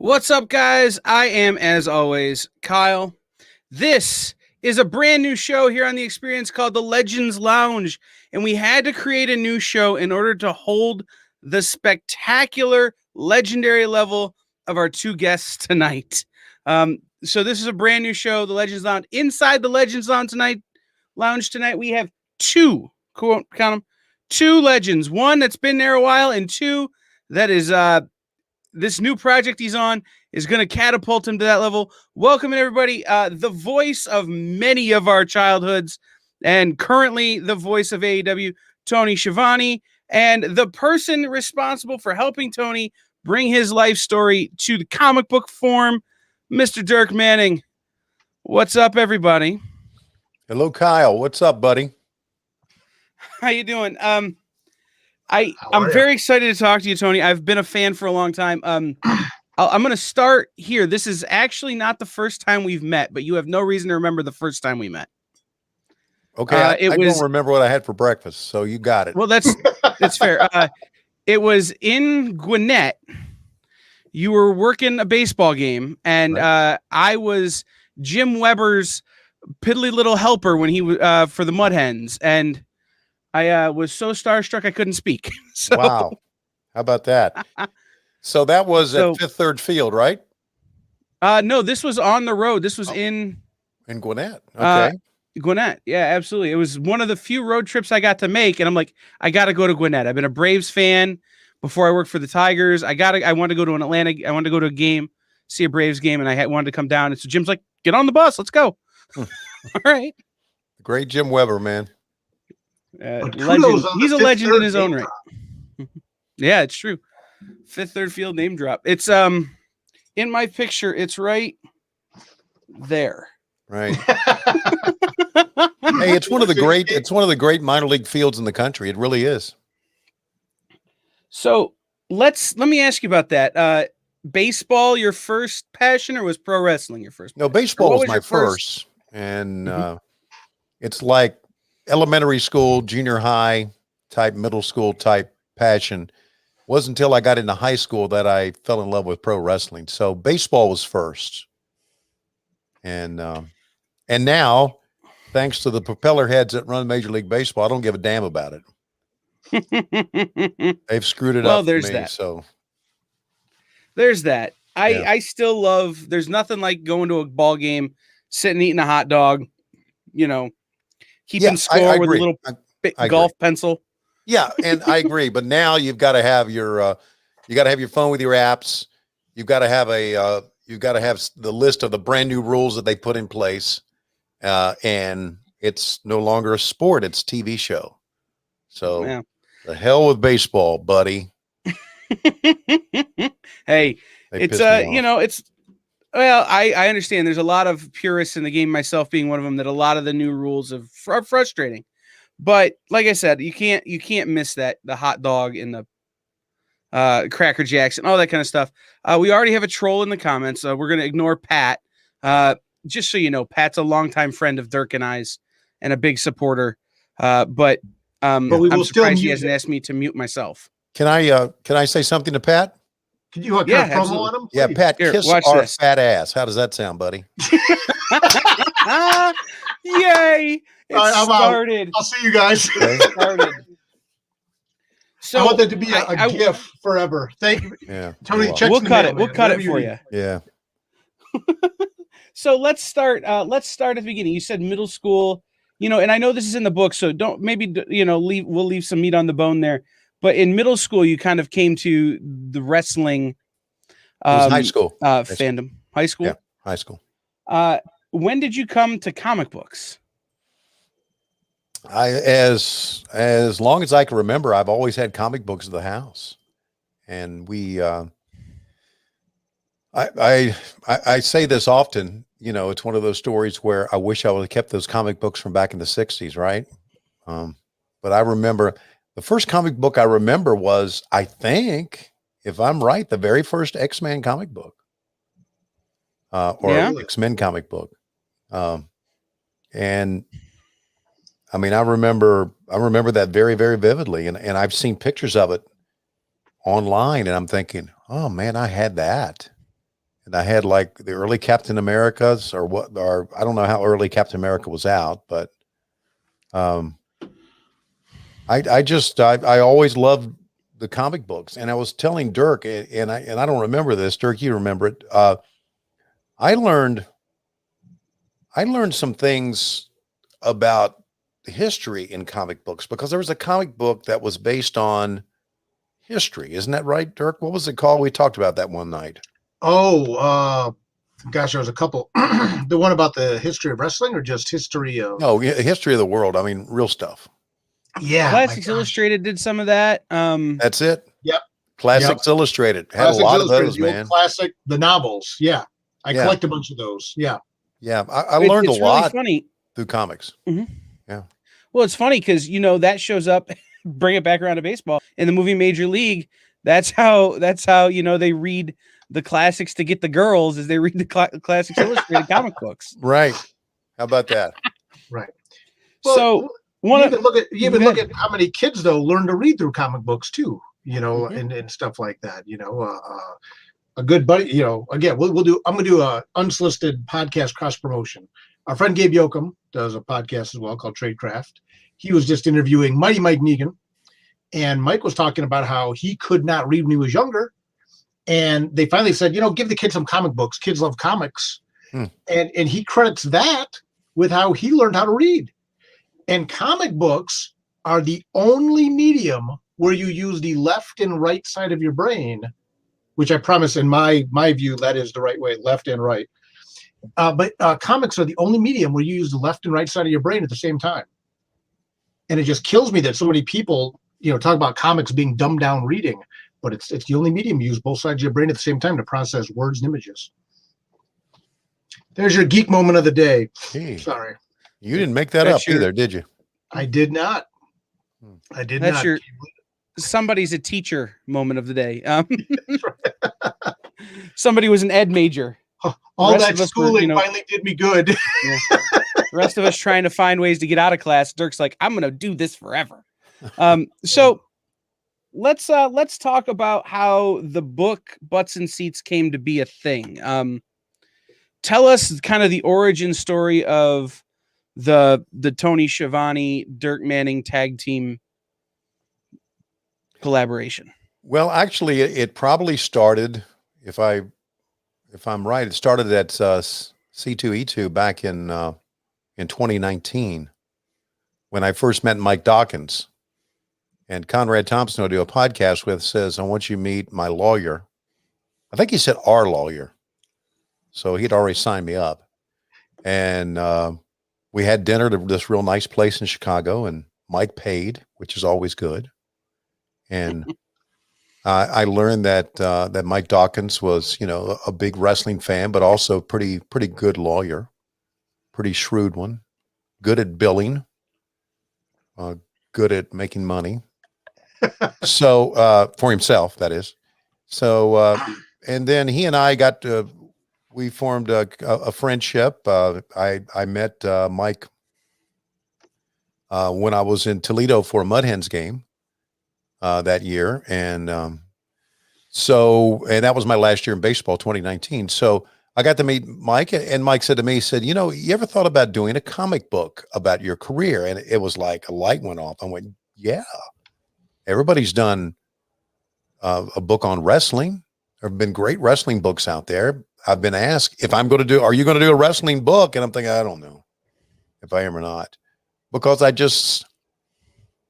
What's up, guys? I am, as always, Kyle. This is a brand new show here on the Experience called The Legends Lounge, and we had to create a new show in order to hold the spectacular, legendary level of our two guests tonight. So this is a brand new show, The Legends Lounge. Inside the Legends Lounge tonight, we have two, count them, two legends. One that's been there a while, and two that is this new project he's on is going to catapult him to that level. Welcome, everybody. The voice of many of our childhoods and currently the voice of AEW, Tony Shivone, and the person responsible for helping Tony bring his life story to the comic book form, Mr. Dirk Manning. What's up, everybody? Hello, Kyle. What's up, buddy? How you doing? I'm very excited to talk to you, Tony. I've been a fan for a long time. I'm going to start here. This is actually not the first time we've met, but you have no reason to remember the first time we met. Okay, I don't remember what I had for breakfast, so you got it. Well, that's fair. It was in Gwinnett. You were working a baseball game, and right. I was Jim Weber's piddly little helper when he was for the Mud Hens, and I was so starstruck I couldn't speak. So. Wow. How about that? So that was at Fifth Third Field, right? No, this was on the road. This was in Gwinnett. Okay. Gwinnett. Yeah, absolutely. It was one of the few road trips I got to make. And I'm like, I got to go to Gwinnett. I've been a Braves fan before I worked for the Tigers. I wanted to go to an Atlanta. I wanted to go to a game, see a Braves game. And I wanted to come down. And so Jim's like, get on the bus. Let's go. All right. Great Jim Weber, man. Legend. He's a legend in his own right. Yeah, it's true. Fifth Third Field name drop. It's in my picture. It's right there. Right. Hey, it's one of the great minor league fields in the country. It really is. So let me ask you about that. Baseball, your first passion, or was pro wrestling your first? No, baseball was my first. And it's like elementary school, junior high type, middle school type passion. Wasn't until I got into high school that I fell in love with pro wrestling. So baseball was first. And now, thanks to the propeller heads that run Major League Baseball, I don't give a damn about it. They've screwed it up. There's for me, that. So there's that. I still love, there's nothing like going to a ball game, sitting, eating a hot dog, keeping score with a little golf pencil. Yeah, and I agree. But now you've got to have your phone with your apps. You've got to have the list of the brand new rules that they put in place, and it's no longer a sport; it's a TV show. So the hell with baseball, buddy. Hey, it's well, I understand. There's a lot of purists in the game, myself being one of them, that a lot of the new rules are frustrating. But like I said, you can't miss that, the hot dog and the Cracker Jacks and all that kind of stuff. We already have a troll in the comments. We're going to ignore Pat. Just so you know, Pat's a longtime friend of Dirk and I's and a big supporter. But I'm surprised he hasn't asked me to mute myself. Can I say something to Pat? Can you promo on him? Yeah, Pat, kiss our fat ass. How does that sound, buddy? Yay! It started. I'll see you guys. Started. So I want that to be a GIF forever. Thank you. Yeah, Tony, we'll cut it. We'll cut it for you. Yeah. So let's start at the beginning. You said middle school, and I know this is in the book, so don't we'll leave some meat on the bone there. But in middle school, you kind of came to the wrestling high school fandom. High school? Yeah, high school. When did you come to comic books? As long as I can remember, I've always had comic books in the house. And I say this often, it's one of those stories where I wish I would have kept those comic books from back in the 60s, right? But I remember the first comic book I remember was, I think, if I'm right, the very first X-Men comic book. X-Men comic book. And I mean, I remember that very, very vividly. And I've seen pictures of it online and I'm thinking, oh man, I had that. and I had like the early Captain Americas or I don't know how early Captain America was out, but I always loved the comic books. And I was telling Dirk, and I don't remember this. Dirk, you remember it. I learned some things about history in comic books because there was a comic book that was based on history. Isn't that right, Dirk? What was it called? We talked about that one night. Oh, gosh, there was a couple. The one about the history of wrestling or just history of... No, history of the world. I mean, real stuff. Yeah. Classics Illustrated did some of that. That's it. Yep. Classics Illustrated. Had Classics a lot Illustrated, of those, man. Classic, the novels. Yeah. I collect a bunch of those. Yeah. Yeah. I learned a lot really funny. through comics. Mm-hmm. Yeah. Well, it's funny because, that shows up, bring it back around to baseball in the movie Major League. That's how, they read the classics to get the girls as they read the Classics Illustrated comic books. Right. How about that? Right. Well, so you even look at how many kids though learn to read through comic books too, and stuff like that. A good buddy, again, I'm going to do a unsolicited podcast cross promotion. Our friend Gabe Yoakum does a podcast as well called Tradecraft. He was just interviewing Mighty Mike Negan, and Mike was talking about how he could not read when he was younger. And they finally said, give the kids some comic books. Kids love comics. And he credits that with how he learned how to read. And comic books are the only medium where you use the left and right side of your brain, which I promise in my view, that is the right way, left and right. But comics are the only medium where you use the left and right side of your brain at the same time. And it just kills me that so many people, talk about comics being dumbed down reading, but it's the only medium you use both sides of your brain at the same time to process words and images. There's your geek moment of the day. Hey, sorry. You didn't make that up either, did you? I did not. That's your somebody's a teacher moment of the day. Somebody was an ed major. All that schooling finally did me good. Yeah. The rest of us trying to find ways to get out of class. Dirk's like, I'm going to do this forever. So let's talk about how the book Butts and Seats came to be a thing. Tell us kind of the origin story of the Tony Schiavone, Dirk Manning tag team collaboration. Well, actually, it probably started, if I'm right, it started at C2E2 back in 2019 when I first met Mike Dawkins. And Conrad Thompson, who I do a podcast with, says, I want you to meet my lawyer. I think he said our lawyer. So he'd already signed me up. And we had dinner at this real nice place in Chicago, and Mike paid, which is always good. And I learned that Mike Dawkins was, a big wrestling fan, but also pretty good lawyer, pretty shrewd one, good at billing, good at making money. So for himself, that is. So and then he and I we formed a friendship. I met Mike when I was in Toledo for a Mud Hens game that year. And and that was my last year in baseball, 2019. So I got to meet Mike, and Mike said to me, he said, you ever thought about doing a comic book about your career? And it was like a light went off. I went, yeah, everybody's done a book on wrestling. There have been great wrestling books out there. I've been asked if are you going to do a wrestling book? And I'm thinking, I don't know if I am or not, because I just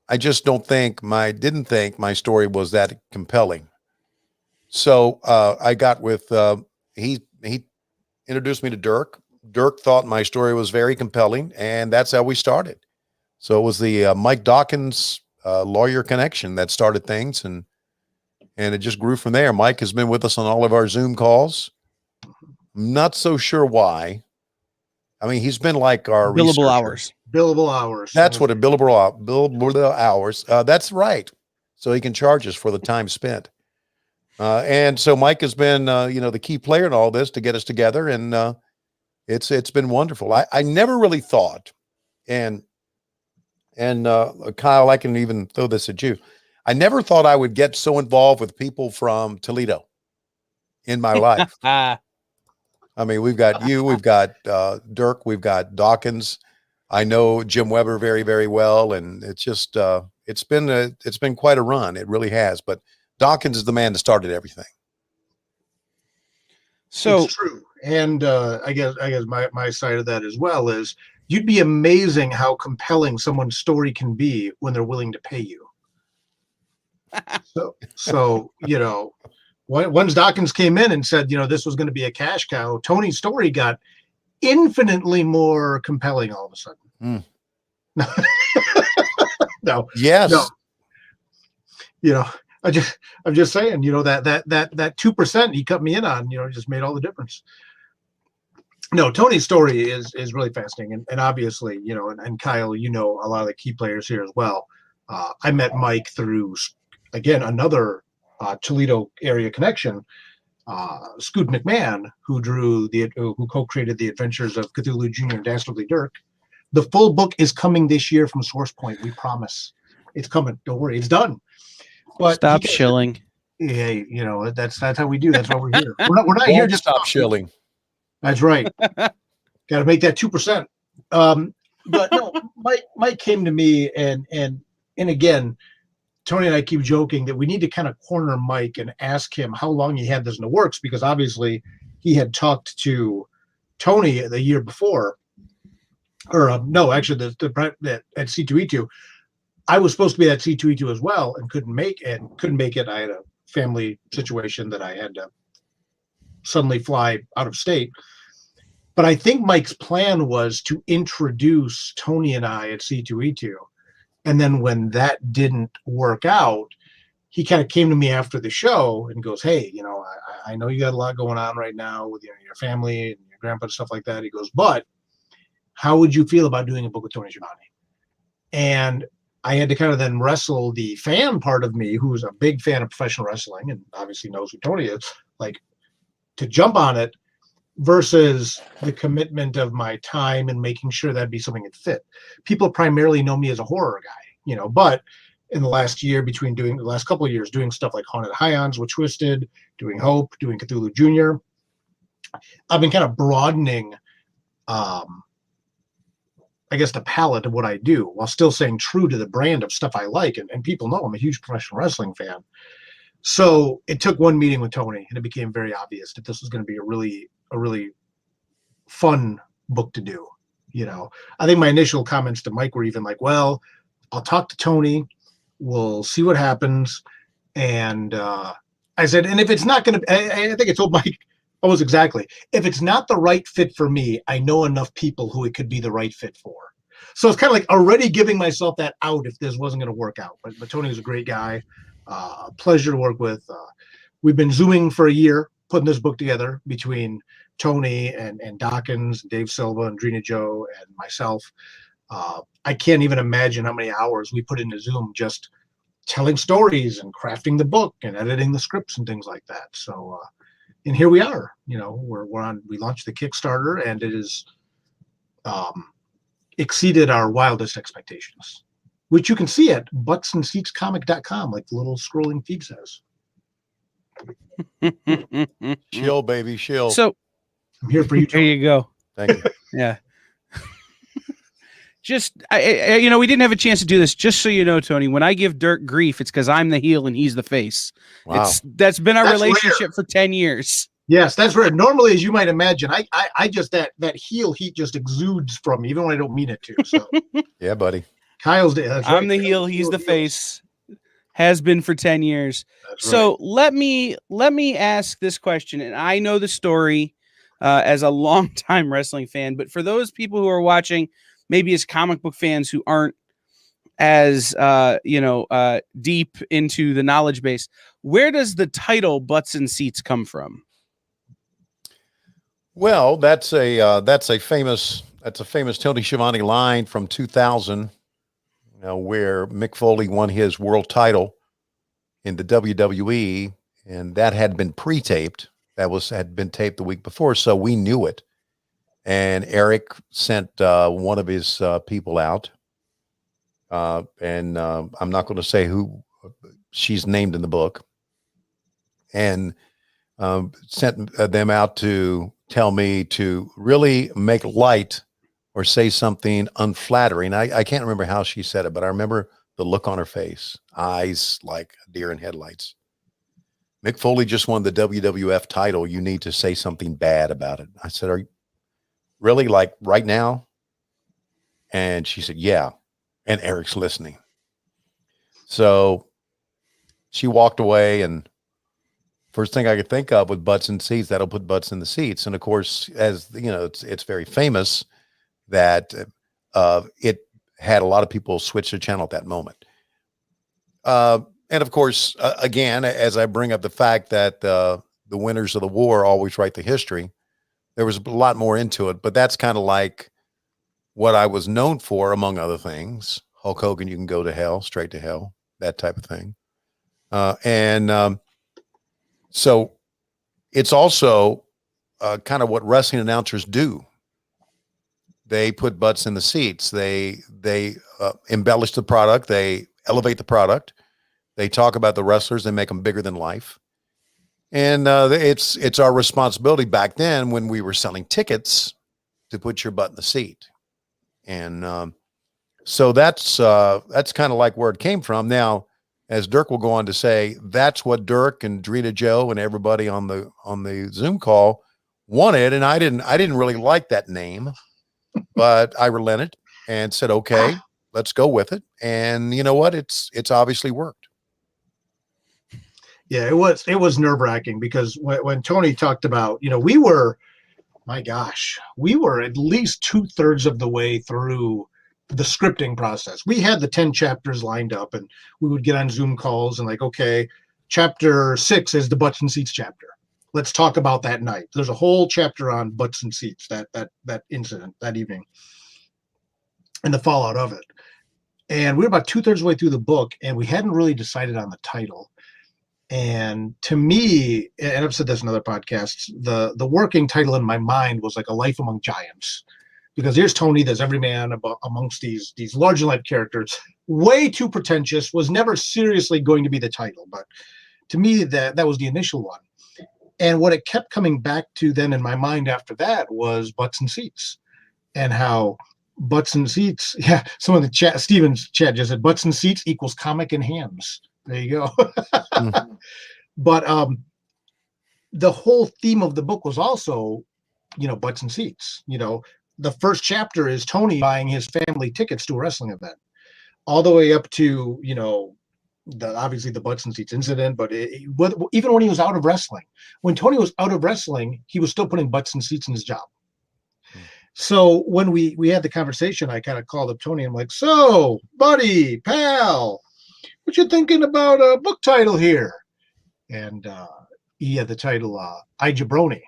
didn't think my story was that compelling. So I got with he introduced me to Dirk. Dirk thought my story was very compelling, and that's how we started. So it was the Mike Dawkins lawyer connection that started things, and it just grew from there. Mike has been with us on all of our Zoom calls. I'm not so sure why. I mean, he's been like our billable hours. Billable hours. That's what a billable hours. That's right. So he can charge us for the time spent. And so Mike has been, the key player in all this to get us together, and it's been wonderful. I never really thought, and Kyle, I can even throw this at you. I never thought I would get so involved with people from Toledo in my life. I mean, we've got you, we've got Dirk, we've got Dawkins. I know Jim Weber very, very well, and it's just it's been quite a run. It really has. But Dawkins is the man that started everything. So it's true, and I guess my side of that as well is you'd be amazing how compelling someone's story can be when they're willing to pay you. So once Dawkins came in and said, this was going to be a cash cow, Tony's story got infinitely more compelling all of a sudden. No. Yes. No. I'm just saying, that 2% he cut me in on, just made all the difference. No, Tony's story is really fascinating. And obviously, and Kyle, a lot of the key players here as well. I met Mike through, again, another Toledo area connection, Scoot McMahon, who co-created the Adventures of Cthulhu Jr. and Dastardly Dirk. The full book is coming this year from Source Point. We promise. It's coming. Don't worry. It's done. But stop shilling. Yeah, that's how we do. That's why we're here. We're not here just stop shilling. That's right. Got to make that 2%. But no, Mike came to me and again, Tony and I keep joking that we need to kind of corner Mike and ask him how long he had this in the works, because obviously he had talked to Tony the year before, or no, actually at C2E2. I was supposed to be at C2E2 as well and couldn't make it. I had a family situation that I had to suddenly fly out of state. But I think Mike's plan was to introduce Tony and I at C2E2. And then when that didn't work out, he kind of came to me after the show and goes, hey, I know you got a lot going on right now with your family and your grandpa and stuff like that. He goes, but how would you feel about doing a book with Tony Shivone? And I had to kind of then wrestle the fan part of me, who's a big fan of professional wrestling and obviously knows who Tony is, like, to jump on it versus the commitment of my time and making sure that'd be something that fit. People primarily know me as a horror guy, but in the last couple of years, doing stuff like Haunted Highons with Twisted, doing Hope, doing Cthulhu Jr., I've been kind of broadening, I guess, the palette of what I do while still staying true to the brand of stuff I like. And people know I'm a huge professional wrestling fan. So it took one meeting with Tony and it became very obvious that this was going to be a really fun book to do. I think my initial comments to Mike were even like, well, I'll talk to Tony. We'll see what happens. And I said, and if it's not going to, I think I told Mike almost exactly, if it's not the right fit for me, I know enough people who it could be the right fit for. So it's kind of like already giving myself that out if this wasn't going to work out. But Tony was a great guy. Pleasure to work with. We've been Zooming for a year, putting this book together between Tony and Dawkins, and Dave Silva, and Drina Joe, and myself. I can't even imagine how many hours we put into Zoom just telling stories and crafting the book and editing the scripts and things like that. So, and here we are. We launched the Kickstarter, and it is exceeded our wildest expectations, which you can see at buttsandseatscomic.com, like the little scrolling feed says. Shill, baby, shill. So I'm here for you. There you go. Thank you. Yeah. Just, we didn't have a chance to do this. Just so you know, Tony, when I give Dirk grief, it's because I'm the heel and he's the face. Wow. That's been our relationship rare. For 10 years. Yes, that's right. Normally, as you might imagine, I just that heel heat just exudes from me, even when I don't mean it to. So Yeah, buddy. Kyle's I'm the heel, he's the face. Has been for 10 years. That's So let me ask this question, and I know the story as a longtime wrestling fan, but for those people who are watching, maybe as comic book fans who aren't as deep into the knowledge base, where does the title "Butts and Seats" come from? Well, that's a famous Tony Schiavone line from 2000, where Mick Foley won his world title in the WWE, and that had been pre-taped. Had been taped the week before, so we knew it. And Eric sent one of his people out, and I'm not going to say who she's named in the book, and sent them out to tell me to really make light or say something unflattering. I can't remember how she said it, but I remember the look on her face, eyes like a deer in headlights. Mick Foley just won the WWF title. You need to say something bad about it. I said, are you really, like, right now? And she said, yeah. And Eric's listening. So she walked away, and first thing I could think of was butts in seats. That'll put butts in the seats. And of course, as you know, it's very famous that it had a lot of people switch the channel at that moment. And of course, again, as I bring up the fact that the winners of the war always write the history, there was a lot more into it, but that's kind of like what I was known for, among other things. Hulk Hogan, you can go to hell, straight to hell, that type of thing. So it's also kind of what wrestling announcers do. They put butts in the seats. They embellish the product. They elevate the product. They talk about the wrestlers. They make them bigger than life. And it's our responsibility back then when we were selling tickets to put your butt in the seat. And so that's kind of like where it came from. Now, as Dirk will go on to say, that's what Dirk and Drita Joe and everybody on the Zoom call wanted. And I didn't really like that name, but I relented and said, okay, let's go with it. And you know what? It's obviously worked. Yeah, it was nerve-wracking because when Tony talked about, we were at least 2/3 of the way through the scripting process. We had the 10 chapters lined up, and we would get on Zoom calls and like, okay, chapter 6 is the butts and seats chapter. Let's talk about that night. There's a whole chapter on butts and seats, that incident that evening and the fallout of it. And we were about 2/3 of the way through the book, and we hadn't really decided on the title. And to me, and I've said this in other podcasts, the working title in my mind was like A Life Among Giants, because here's Tony, there's every man amongst these larger life characters, way too pretentious, was never seriously going to be the title. But to me, that was the initial one. And what it kept coming back to then in my mind after that was butts and seats, and how butts and seats. Yeah, some of the chat, Steven's chat just said butts and seats equals comic and hams. There you go. Mm-hmm. But the whole theme of the book was also, butts and seats. The first chapter is Tony buying his family tickets to a wrestling event, all the way up to, obviously the butts and seats incident. But even when he was out of wrestling, when Tony was out of wrestling, he was still putting butts and seats in his job. So when we had the conversation, I kind of called up Tony. I'm like, so, buddy, pal, what you thinking about a book title here? And he had the title I Jabroni.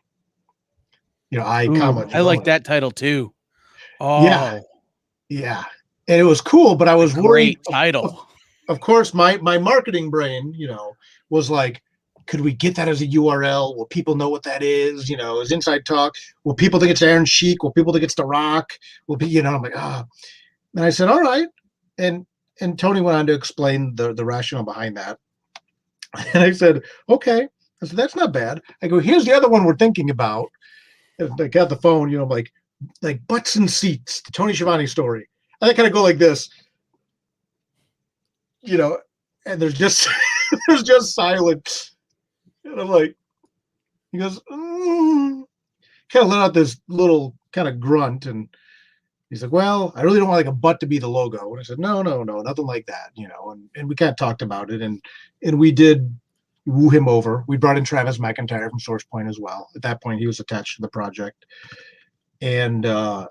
I like that title too. Oh yeah, and it was cool, but I was worried. Great title. Of course, my marketing brain, was like, could we get that as a URL? Will people know what that is? As inside talk. Will people think it's Iron Sheik? Will people think it's The Rock? Will be, I'm like, And I said, all right. And Tony went on to explain the rationale behind that. And I said, okay. I said, that's not bad. I go, here's the other one we're thinking about. And I got the phone, like butts and seats, the Tony Shivone story. And I kind of go like this, and there's just silence. And I'm like, he goes, kind of let out this little kind of grunt. And he's like, well, I really don't want like a butt to be the logo. And I said, no, nothing like that, and we kind of talked about it. And we did woo him over. We brought in Travis McIntyre from Source Point as well. At that point, he was attached to the project. And like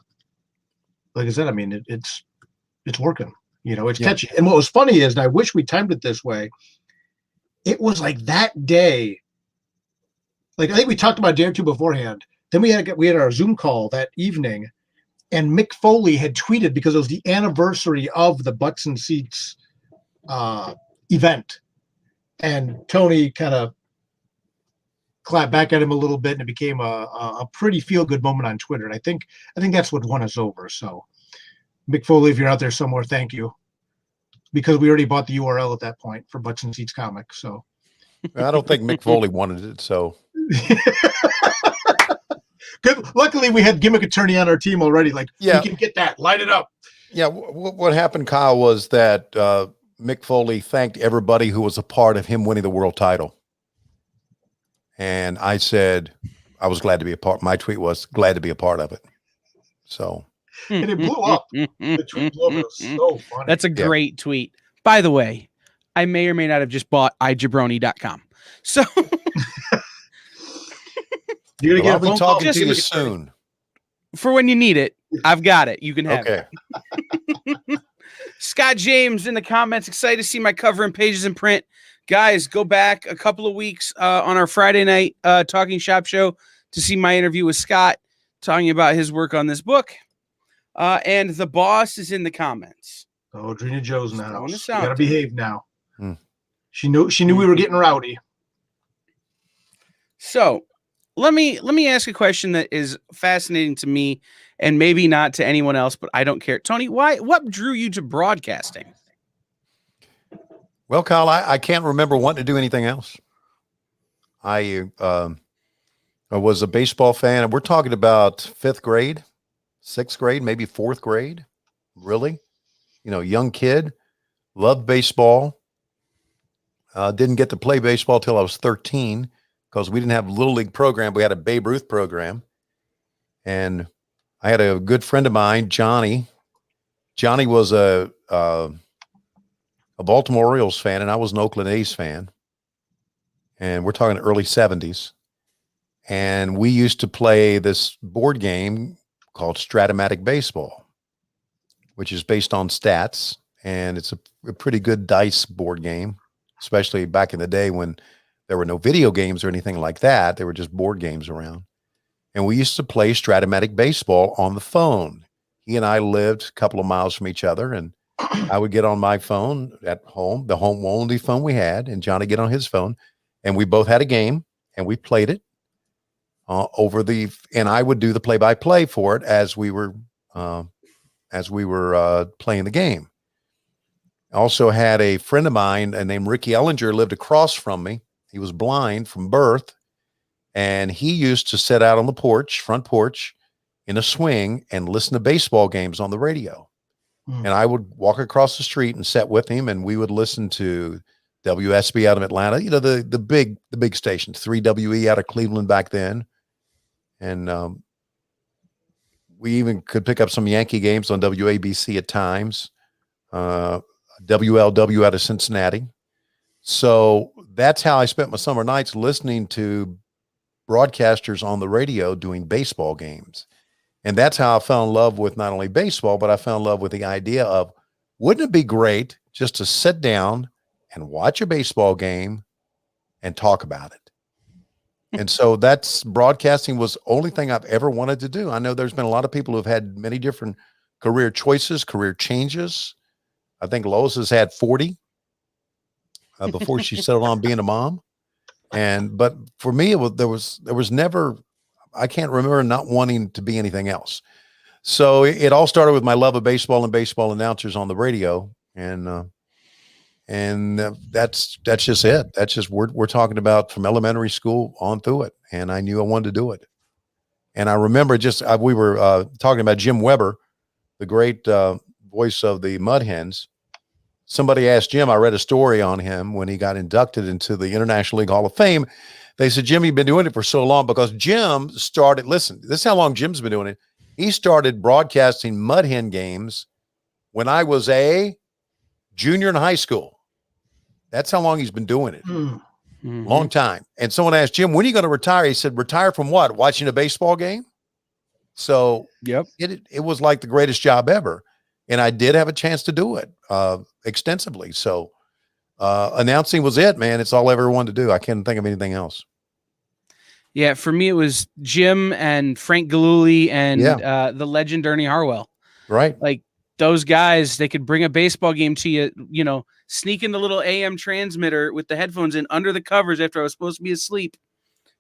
I said, I mean, it's working, it's catchy. And what was funny is, and I wish we timed it this way, it was like that day, like I think we talked about a day or two beforehand. Then we had our Zoom call that evening, and Mick Foley had tweeted, because it was the anniversary of the Butts and Seats event. And Tony kind of clapped back at him a little bit, and it became a pretty feel-good moment on Twitter. And I think that's what won us over. So, Mick Foley, if you're out there somewhere, thank you, because we already bought the URL at that point for Butts and Seats Comics. So, I don't think Mick Foley wanted it. So, Good. Luckily, we had gimmick attorney on our team already. Like, Yeah. we can get that. Light it up. Yeah. What happened, Kyle, was that Mick Foley thanked everybody who was a part of him winning the world title. And I said, I was glad to be a part. My tweet was glad to be a part of it. So. And it blew up. The tweet blew up. It was so funny. That's a great tweet. By the way, I may or may not have just bought ijabroni.com. So you're going to get a phone call talking to you soon. For when you need it, I've got it. You can have it. Scott James in the comments, excited to see my cover and pages in print. Guys, go back a couple of weeks on our Friday night Talking Shop show to see my interview with Scott talking about his work on this book. And the boss is in the comments. Oh, Drina Joe's in the house. You out. Gotta behave now. She knew we were getting rowdy. So let me ask a question that is fascinating to me and maybe not to anyone else, but I don't care. Tony, what drew you to broadcasting? Well, Kyle, I can't remember wanting to do anything else. I was a baseball fan, and we're talking about 5th grade, 6th grade, maybe 4th grade. Really? Young kid, loved baseball. Didn't get to play baseball till I was 13 because we didn't have a little league program. We had a Babe Ruth program. And I had a good friend of mine, Johnny. Johnny was a Baltimore Orioles fan, and I was an Oakland A's fan. And we're talking early 70s. And we used to play this board game called Stratomatic Baseball, which is based on stats. And it's a pretty good dice board game, especially back in the day when there were no video games or anything like that. There were just board games around. And we used to play Stratomatic Baseball on the phone. He and I lived a couple of miles from each other, and I would get on my phone at home, the home only phone we had, and Johnny get on his phone, and we both had a game, and we played it and I would do the play-by-play for it as we were playing the game. I also had a friend of mine named Ricky Ellinger lived across from me. He was blind from birth, and he used to sit out on the front porch in a swing and listen to baseball games on the radio. And I would walk across the street and sit with him, and we would listen to WSB out of Atlanta, the big stations, 3WE out of Cleveland back then. And we even could pick up some Yankee games on WABC at times, WLW out of Cincinnati. So that's how I spent my summer nights, listening to broadcasters on the radio doing baseball games. And that's how I fell in love with not only baseball, but I fell in love with the idea of, wouldn't it be great just to sit down and watch a baseball game and talk about it? And so broadcasting was the only thing I've ever wanted to do. I know there's been a lot of people who've had many different career choices, career changes. I think Lois has had 40 before she settled on being a mom. But for me, there was never, I can't remember not wanting to be anything else. So it all started with my love of baseball and baseball announcers on the radio. And that's just it. That's just, we're talking about from elementary school on through it. And I knew I wanted to do it. And I remember we were talking about Jim Weber, the great voice of the Mud Hens. Somebody asked Jim, I read a story on him when he got inducted into the International League Hall of Fame. They said, Jim, you've been doing it for so long, because Jim started, listen, this is how long Jim's been doing it. He started broadcasting Mud Hen games when I was a junior in high school. That's how long he's been doing it. Mm-hmm. Long time. And someone asked Jim, when are you going to retire? He said, retire from what? Watching a baseball game? So yep, it was like the greatest job ever. And I did have a chance to do it extensively. So announcing was it, man. It's all I ever wanted to do. I can't think of anything else. Yeah, for me, it was Jim and Frank Galuli and the legend Ernie Harwell. Right. Like those guys, they could bring a baseball game to you, sneak in the little AM transmitter with the headphones in under the covers after I was supposed to be asleep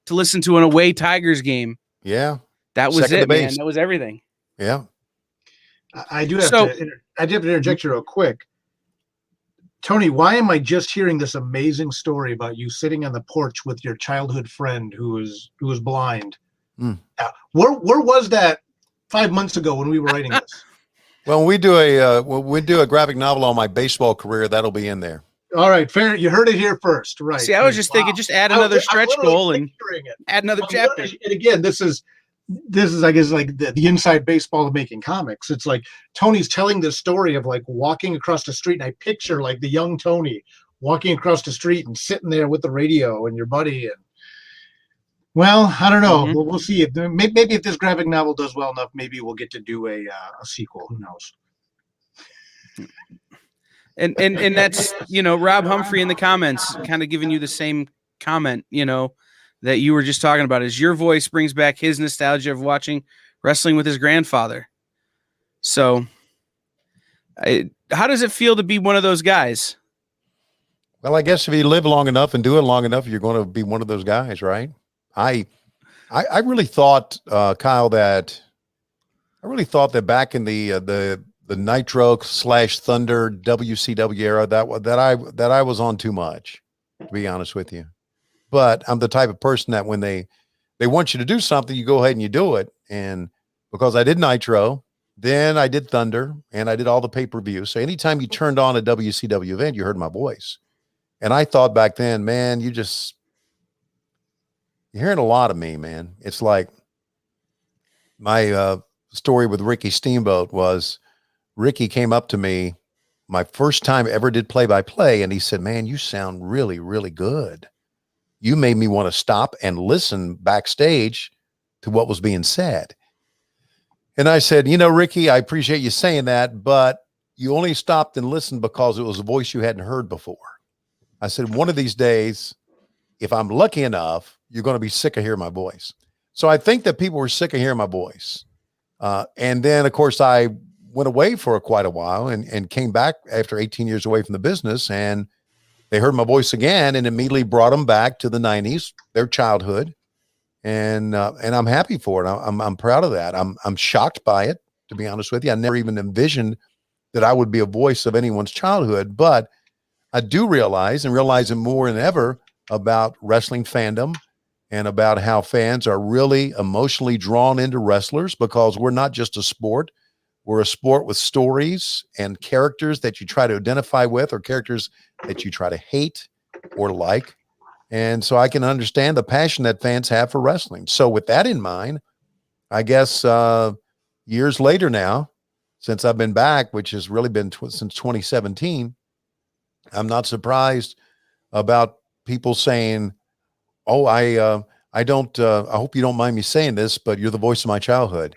to listen to an away Tigers game. Yeah. That was it, man. That was everything. Yeah. I do have to interject you real quick. Tony, why am I just hearing this amazing story about you sitting on the porch with your childhood friend who was blind Where was that 5 months ago when we were writing this? Well, when we do a graphic novel on my baseball career, that'll be in there. All right, fair. You heard it here first, right? See, I was just thinking, just add another stretch goal and add another chapter. And again, this is, I guess, like the inside baseball of making comics. It's like Tony's telling this story of like walking across the street, and I picture like the young Tony walking across the street and sitting there with the radio and your buddy. And well, I don't know. Mhm. We'll see. Maybe if this graphic novel does well enough, maybe we'll get to do a sequel. Who knows? And that's, Rob Humphrey in the comments kind of giving you the same comment, that you were just talking about, is your voice brings back his nostalgia of watching wrestling with his grandfather. So how does it feel to be one of those guys? Well, I guess if you live long enough and do it long enough, you're going to be one of those guys, right? I really thought, Kyle, that back in the Nitro / Thunder WCW era that I was on too much, to be honest with you. But I'm the type of person that when they want you to do something, you go ahead and you do it. And because I did Nitro, then I did Thunder, and I did all the pay-per-view. So anytime you turned on a WCW event, you heard my voice. And I thought back then, man, you're hearing a lot of me, man. It's like my story with Ricky Steamboat was, Ricky came up to me my first time ever did play-by-play, and he said, man, you sound really, really good. You made me want to stop and listen backstage to what was being said. And I said, Ricky, I appreciate you saying that, but you only stopped and listened because it was a voice you hadn't heard before. I said, one of these days, if I'm lucky enough, you're going to be sick of hearing my voice. So I think that people were sick of hearing my voice. And then, of course, I went away for quite a while and came back after 18 years away from the business, and they heard my voice again and immediately brought them back to the 90s, their childhood. And I'm happy for it. I'm proud of that. I'm shocked by it, to be honest with you. I never even envisioned that I would be a voice of anyone's childhood, but I do realize it more than ever about wrestling fandom and about how fans are really emotionally drawn into wrestlers, because we're not just a sport. We're a sport with stories and characters that you try to identify with, or characters that you try to hate or like. And so I can understand the passion that fans have for wrestling. So with that in mind, I guess years later now, since I've been back, which has really been since 2017, I'm not surprised about people saying, oh, I hope you don't mind me saying this, but you're the voice of my childhood.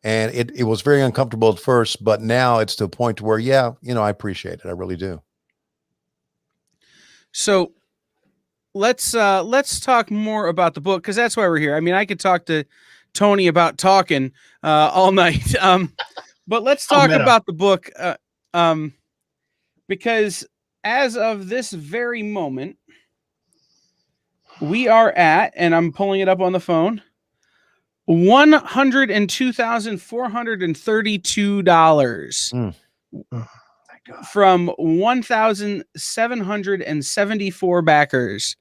And it was very uncomfortable at first, but now it's to a point to where, yeah, I appreciate it. I really do. So let's talk more about the book, because that's why we're here. I mean, I could talk to Tony about talking all night. But let's talk about the book, because as of this very moment, we are at, and I'm pulling it up on the phone, $102,432 from 1,774 backers,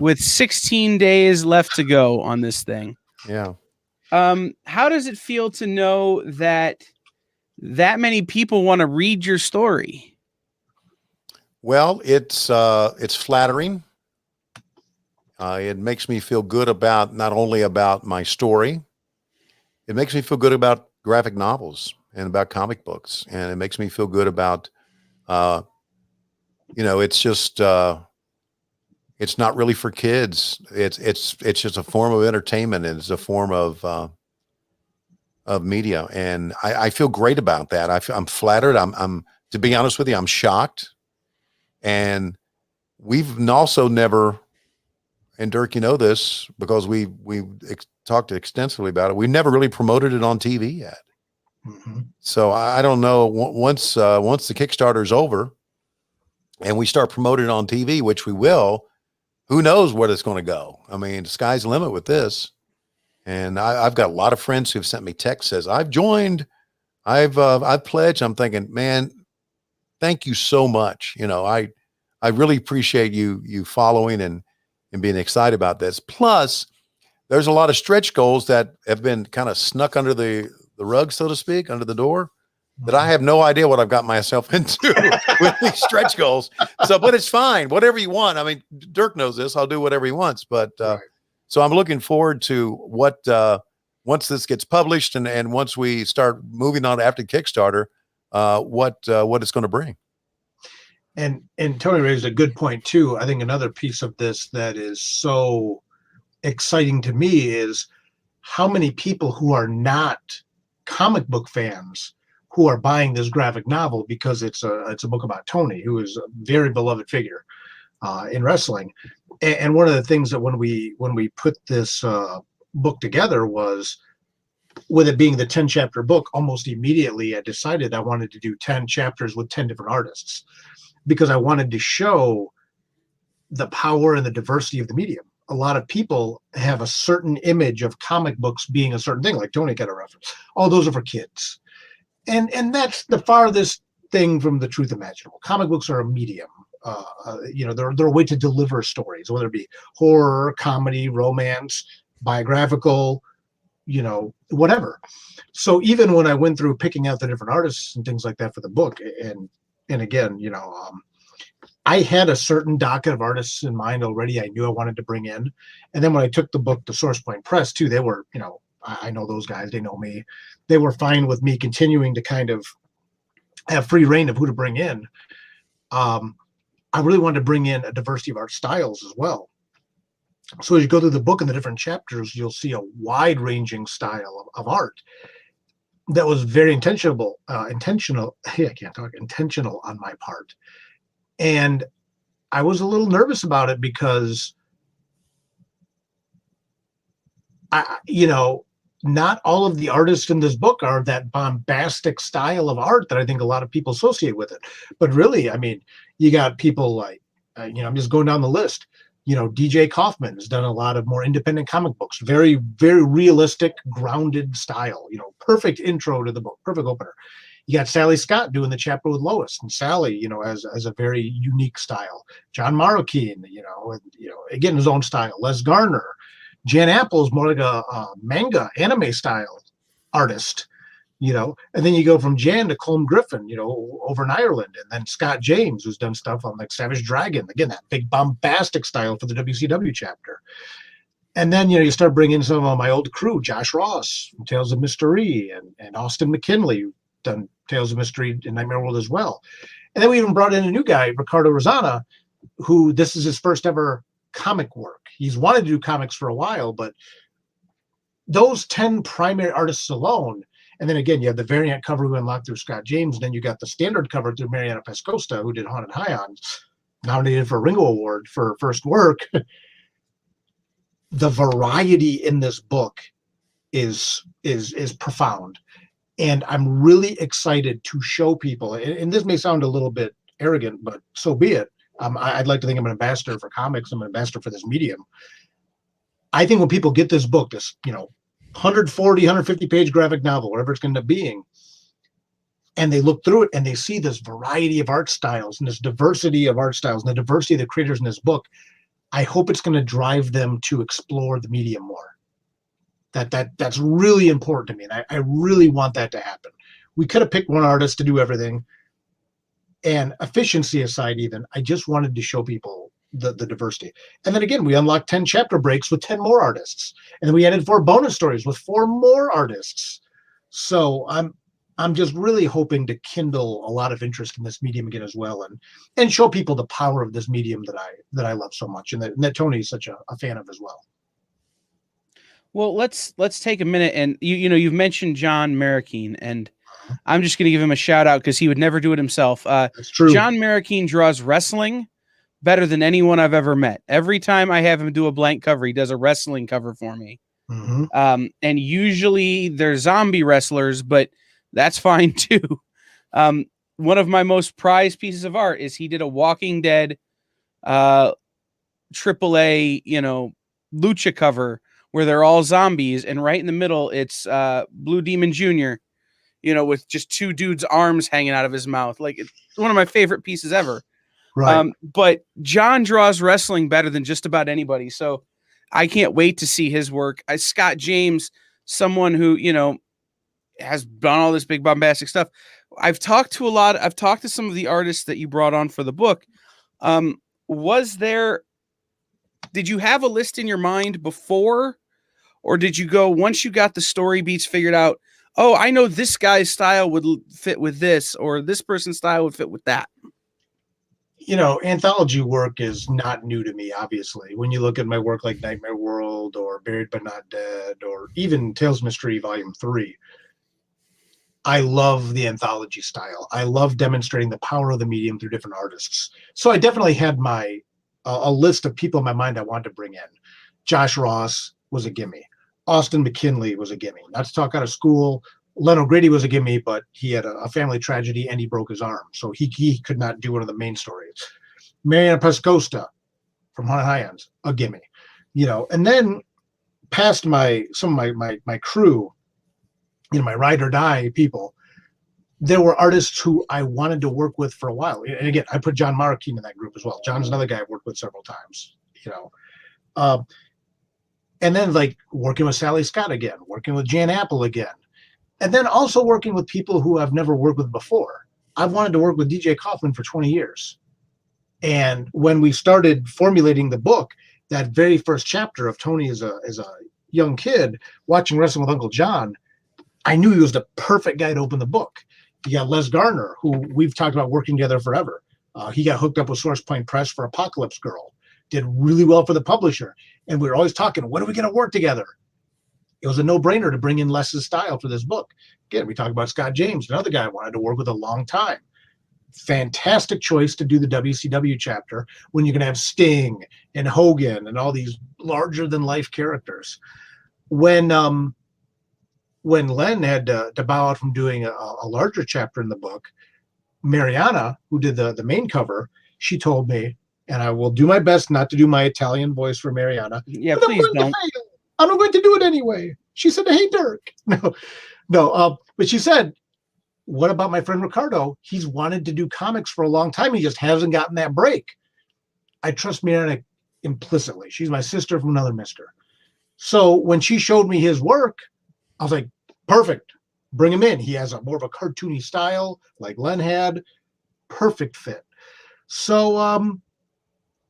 with 16 days left to go on this thing. Yeah. How does it feel to know that many people want to read your story? Well, it's flattering. It makes me feel good about not only about my story, it makes me feel good about graphic novels and about comic books. And it makes me feel good about, it's just, it's not really for kids. It's just a form of entertainment, and it's a form of media. And I feel great about that. I'm flattered. I'm, to be honest with you, I'm shocked. And we've also never, and Dirk, this because we talked extensively about it. We never really promoted it on TV yet. Mm-hmm. So I don't know. Once the Kickstarter is over and we start promoting it on TV, which we will, who knows where it's going to go? I mean, the sky's the limit with this. And I've got a lot of friends who've sent me texts, says, I've joined, I've pledged. I'm thinking, man, thank you so much. I really appreciate you following and being excited about this. Plus, there's a lot of stretch goals that have been kind of snuck under the rug, so to speak, under the door, that I have no idea what I've got myself into with these stretch goals. So, but it's fine. Whatever you want. I mean, Dirk knows this. I'll do whatever he wants. But so I'm looking forward to what once this gets published and once we start moving on after Kickstarter, what it's going to bring. And Tony raised a good point too. I think another piece of this that is so exciting to me is how many people who are not comic book fans who are buying this graphic novel because it's a book about Tony, who is a very beloved figure in wrestling. And one of the things that when we put this book together was, with it being the 10-chapter book, almost immediately I decided I wanted to do 10 chapters with 10 different artists, because I wanted to show the power and the diversity of the medium. A lot of people have a certain image of comic books being a certain thing, like Tony got a reference. Oh, those are for kids. And that's the farthest thing from the truth imaginable. Comic books are a medium. They're a way to deliver stories, whether it be horror, comedy, romance, biographical, whatever. So even when I went through picking out the different artists and things like that for the book, and again, I had a certain docket of artists in mind already. I knew I wanted to bring in. And then when I took the book to Source Point Press too, they were, I know those guys, they know me. They were fine with me continuing to kind of have free reign of who to bring in. I really wanted to bring in a diversity of art styles as well. So as you go through the book and the different chapters, you'll see a wide-ranging style of art that was very intentional on my part. And I was a little nervous about it because not all of the artists in this book are that bombastic style of art that I think a lot of people associate with it. But really, I mean, you got people like, I'm just going down the list. DJ Kaufman has done a lot of more independent comic books, very, very realistic, grounded style, perfect intro to the book, perfect opener. You got Sally Scott doing the chapter with Lois, and Sally, as a very unique style. John Marroquin, again, his own style. Les Garner. Jan Apple is more like a manga anime style artist, and then you go from Jan to Colm Griffin, over in Ireland, and then Scott James, who's done stuff on like Savage Dragon, again, that big bombastic style for the WCW chapter. And then, you start bringing some of my old crew, Josh Ross from Tales of Mystery, and Austin McKinley, who's done Tales of Mystery in Nightmare World as well. And then we even brought in a new guy, Ricardo Rosana, who this is his first ever comic work. He's wanted to do comics for a while, but those 10 primary artists alone, and then again, you have the variant cover who unlocked through Scott James, and then you got the standard cover through Mariana Pescosta, who did Haunted Highon, nominated for a Ringo Award for first work. The variety in this book is profound. And I'm really excited to show people, and this may sound a little bit arrogant, but so be it. I'd like to think I'm an ambassador for comics. I'm an ambassador for this medium. I think when people get this book, this 140, 150 page graphic novel, whatever it's going to end up being, and they look through it and they see this variety of art styles and this diversity of art styles and the diversity of the creators in this book, I hope it's going to drive them to explore the medium more. That's really important to me, and I really want that to happen. We could have picked one artist to do everything, and efficiency aside, even I just wanted to show people the diversity. And then again, we unlocked 10 chapter breaks with 10 more artists, and then we added 4 bonus stories with 4 more artists. So I'm just really hoping to kindle a lot of interest in this medium again as well, and show people the power of this medium that I love so much, and that Tony is such a fan of as well. Well, let's take a minute, and you've mentioned John Marroquin, and I'm just going to give him a shout out because he would never do it himself. That's true. John Marroquin draws wrestling better than anyone I've ever met. Every time I have him do a blank cover, he does a wrestling cover for me. Mm-hmm. And usually they're zombie wrestlers, but that's fine too. One of my most prized pieces of art is he did a Walking Dead AAA, lucha cover where they're all zombies, and right in the middle it's Blue Demon Jr., with just 2 dudes' arms hanging out of his mouth. Like, it's one of my favorite pieces ever. Right. But John draws wrestling better than just about anybody. So I can't wait to see his work. Scott James, someone who, has done all this big bombastic stuff. I've talked to some of the artists that you brought on for the book. Did you have a list in your mind before, or did you go once you got the story beats figured out? Oh, I know this guy's style would fit with this, or this person's style would fit with that. Anthology work is not new to me, obviously. When you look at my work like Nightmare World or Buried But Not Dead or even Tales of Mystery Volume 3, I love the anthology style. I love demonstrating the power of the medium through different artists. So I definitely had a list of people in my mind I wanted to bring in. Josh Ross was a gimme. Austin McKinley was a gimme. Not to talk out of school. Len O'Grady was a gimme, but he had a family tragedy and he broke his arm. So he could not do one of the main stories. Mariana Pescosta from Haunted High-Ends, a gimme. And then past some of my crew, my ride or die people, there were artists who I wanted to work with for a while. And again, I put John Marroquin in that group as well. John's another guy I've worked with several times, and then like working with Sally Scott again, working with Jan Apple again. And then also working with people who I've never worked with before. I've wanted to work with DJ Kaufman for 20 years. And when we started formulating the book, that very first chapter of Tony as a young kid watching Wrestling with Uncle John, I knew he was the perfect guy to open the book. You got Les Garner, who we've talked about working together forever. He got hooked up with Source Point Press for Apocalypse Girl, did really well for the publisher. And we were always talking, when are we going to work together? It was a no-brainer to bring in Les's style for this book. Again, we talk about Scott James, another guy I wanted to work with a long time. Fantastic choice to do the WCW chapter when you're going to have Sting and Hogan and all these larger-than-life characters. When Len had to bow out from doing a larger chapter in the book, Mariana, who did the main cover, she told me, and I will do my best not to do my Italian voice for Mariana. Yeah, please don't. I'm going to do it anyway. She said, "Hey, Dirk." No. But she said, "What about my friend Ricardo? He's wanted to do comics for a long time. He just hasn't gotten that break." I trust Mariana implicitly. She's my sister from another mister. So when she showed me his work, I was like, perfect. Bring him in. He has more of a cartoony style like Len had. Perfect fit. So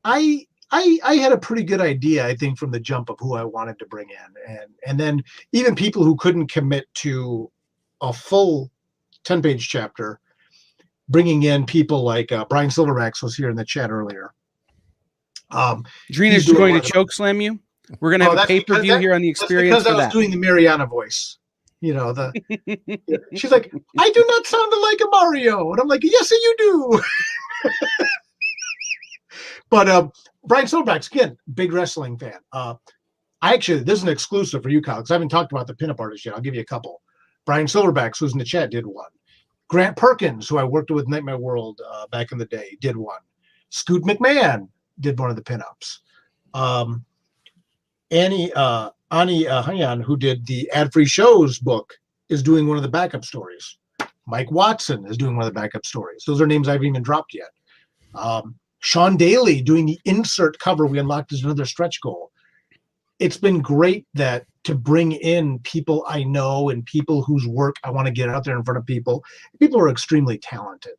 I had a pretty good idea, I think, from the jump of who I wanted to bring in. And then even people who couldn't commit to a full 10-page chapter, bringing in people like Brian Silvermax was here in the chat earlier. Drina's going to choke slam you. We're going to have a pay-per-view here on the experience because I was doing the Mariana voice. She's like, "I do not sound like a Mario." And I'm like, "Yes, you do." But Brian Silverback, again, big wrestling fan. This is an exclusive for you, Kyle, because I haven't talked about the pinup artist yet. I'll give you a couple. Brian Silverback, who's in the chat, did one. Grant Perkins, who I worked with Nightmare World back in the day, did one. Scoot McMahon did one of the pinups. Ani Hanyan, who did the Ad-Free Shows book, is doing one of the backup stories. Mike Watson is doing one of the backup stories. Those are names I haven't even dropped yet. Sean Daly doing the insert cover we unlocked as another stretch goal. It's been great to bring in people I know and people whose work I want to get out there in front of people. People are extremely talented.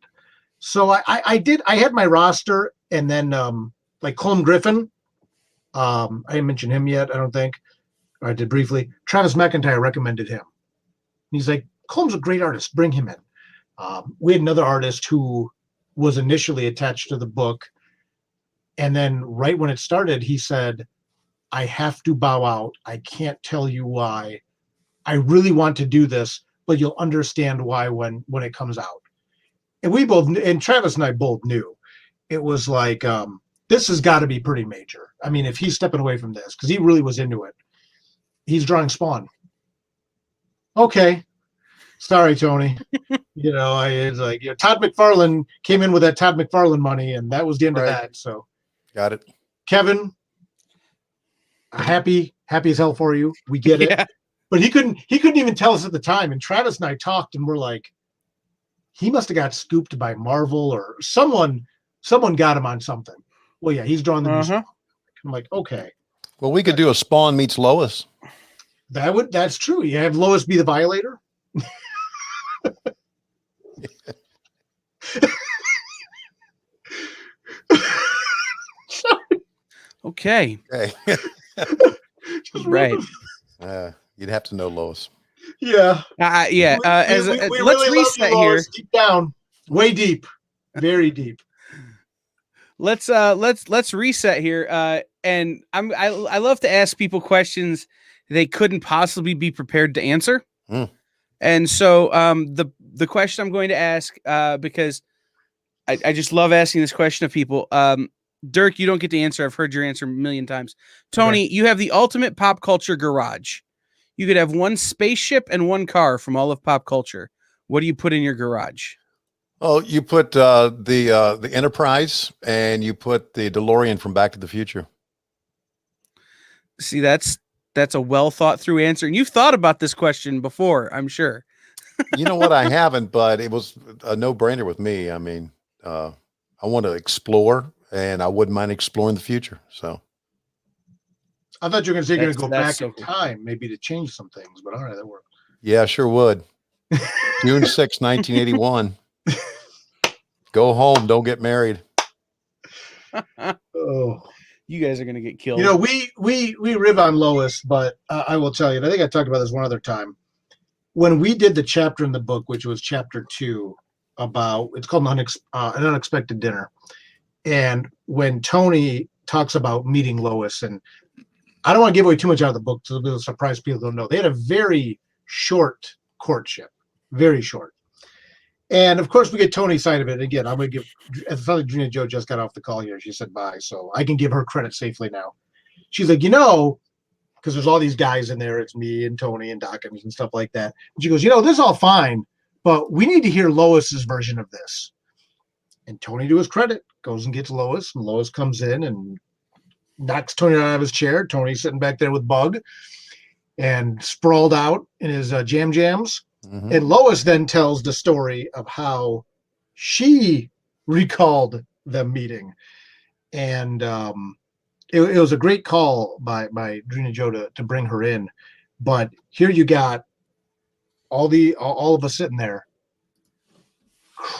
So I had my roster, and then like Colm Griffin, I didn't mention him yet, I don't think. Or I did briefly. Travis McIntyre recommended him. He's like, "Colm's a great artist, bring him in." We had another artist who was initially attached to the book, and then right when it started, he said, "I have to bow out. I can't tell you why. I really want to do this, but you'll understand why when it comes out." And Travis and I both knew it was like, this has got to be pretty major. I mean, if he's stepping away from this, because he really was into it. He's drawing Spawn. Okay. Sorry, Tony. It's like, Todd McFarlane came in with that Todd McFarlane money, and that was the end of that. So got it. Kevin, happy as hell for you. We get it. But he couldn't even tell us at the time. And Travis and I talked, and we're like, he must have got scooped by Marvel or someone got him on something. Well, yeah, he's drawing the music. I'm like, okay. Well, we could do a Spawn meets Lois. That's true. You have Lois be the violator. Okay. Okay. Right. You'd have to know Lois. Yeah. Yeah. We let's really reset love you, here. Lois. Deep down, way deep, very deep. Let's reset here. And I love to ask people questions they couldn't possibly be prepared to answer. And so the question I'm going to ask, because I just love asking this question of people. Dirk, you don't get to answer. I've heard your answer a million times. Tony, you have the ultimate pop culture garage. You could have one spaceship and one car from all of pop culture. What do you put in your garage? Oh, you put the Enterprise, and you put the DeLorean from Back to the Future. See, that's a well thought through answer. And you've thought about this question before, I'm sure. You know what? I haven't, but it was a no-brainer with me. I mean, I want to explore, and I wouldn't mind exploring the future. So I thought you were going to say you're going to go back so in cool. time, maybe to change some things, but all right, that worked. yeah, sure would. June 6, 1981. Go home. Don't get married. Oh, you guys are going to get killed. You know, we rib on Lois, but I will tell you, and I think I talked about this one other time. When we did the chapter in the book, which was chapter 2, about, it's called an unexpected dinner. And when Tony talks about meeting Lois, and I don't want to give away too much out of the book, so it'll be a surprise people don't know. They had a very short courtship, very short. And of course, we get Tony's side of it. Again, I'm going to give, as Gina Joe just got off the call here. She said bye, so I can give her credit safely now. She's like, because there's all these guys in there. It's me and Tony and Dawkins and stuff like that. And she goes, this is all fine, but we need to hear Lois's version of this. And Tony, to his credit, goes and gets Lois, and Lois comes in and knocks Tony out of his chair. Tony's sitting back there with Bug and sprawled out in his jams. Mm-hmm. And Lois then tells the story of how she recalled them meeting. And it was a great call by Drina Joe to bring her in. But here you got all of us sitting there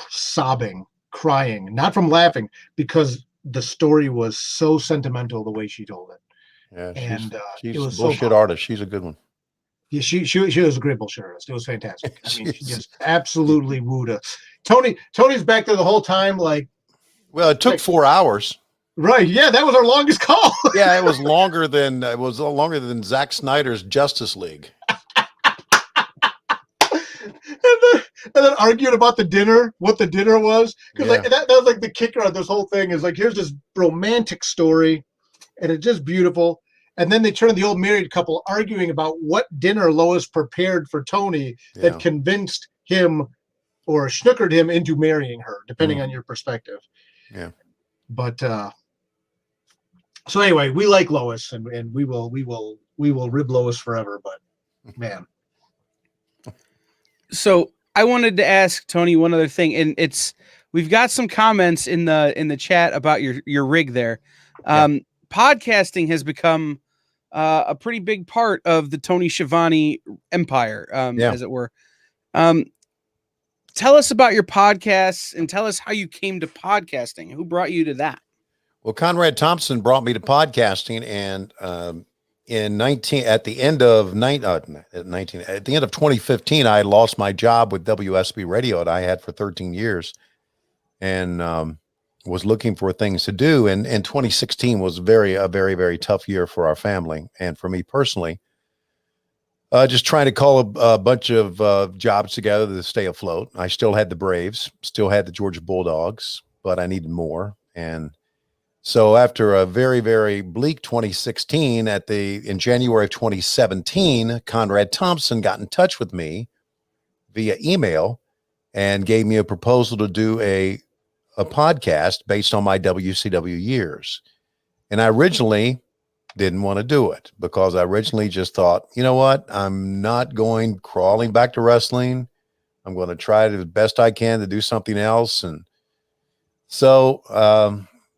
sobbing, crying, not from laughing, because the story was so sentimental the way she told it. Yeah, she's it was a bullshit artist. She's a good one. Yeah, she was a great bullshit artist. It was fantastic. I mean, she just absolutely wooed us. Tony's back there the whole time, like. Well, it took 4 hours. Right. Yeah, that was our longest call. Yeah, it was longer than Zack Snyder's Justice League. And then arguing about the dinner, what the dinner was, because like that was like the kicker of this whole thing is like, here's this romantic story, and it's just beautiful. And then they turn to the old married couple arguing about what dinner Lois prepared for Tony that convinced him or snookered him into marrying her, depending on your perspective. Yeah. But so anyway, we like Lois, and we will rib Lois forever. But man. So I wanted to ask Tony one other thing, and we've got some comments in the chat about your rig there. Podcasting has become a pretty big part of the Tony Shivone empire, as it were. Tell us about your podcasts and tell us how you came to podcasting. Who brought you to that? Well, Conrad Thompson brought me to podcasting, and at the end of 2015, I lost my job with WSB Radio that I had for 13 years, and was looking for things to do. And 2016 was a very, very tough year for our family and for me personally. Just trying to call a bunch of jobs together to stay afloat. I still had the Braves, still had the Georgia Bulldogs, but I needed more. And so after a very, very bleak 2016, in January of 2017, Conrad Thompson got in touch with me via email and gave me a proposal to do a podcast based on my WCW years. And I originally didn't want to do it because I originally just thought, you know what? I'm not going crawling back to wrestling. I'm going to try the best I can to do something else. And so,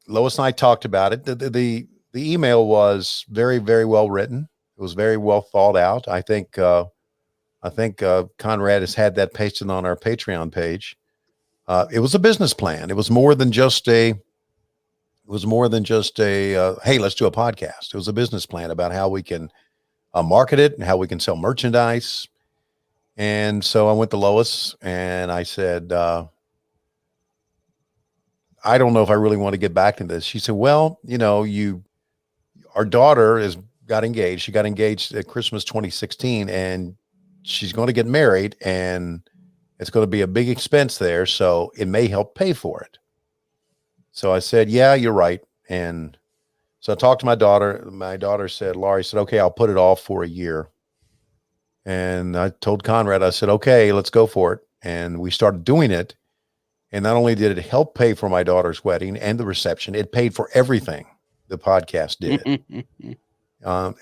Lois and I talked about it. The the email was very, very well written. It was very well thought out. I think Conrad has had that pasted on our Patreon page. It was a business plan. It was more than just a hey, let's do a podcast. It was a business plan about how we can market it and how we can sell merchandise. And so I went to Lois and I said, I don't know if I really want to get back into this. She said, well, our daughter got engaged. She got engaged at Christmas 2016, and she's going to get married, and it's going to be a big expense there. So it may help pay for it. So I said, yeah, you're right. And so I talked to my daughter. My daughter said, Laurie said, okay, I'll put it off for a year. And I told Conrad, I said, okay, let's go for it. And we started doing it. And not only did it help pay for my daughter's wedding and the reception, it paid for everything the podcast did.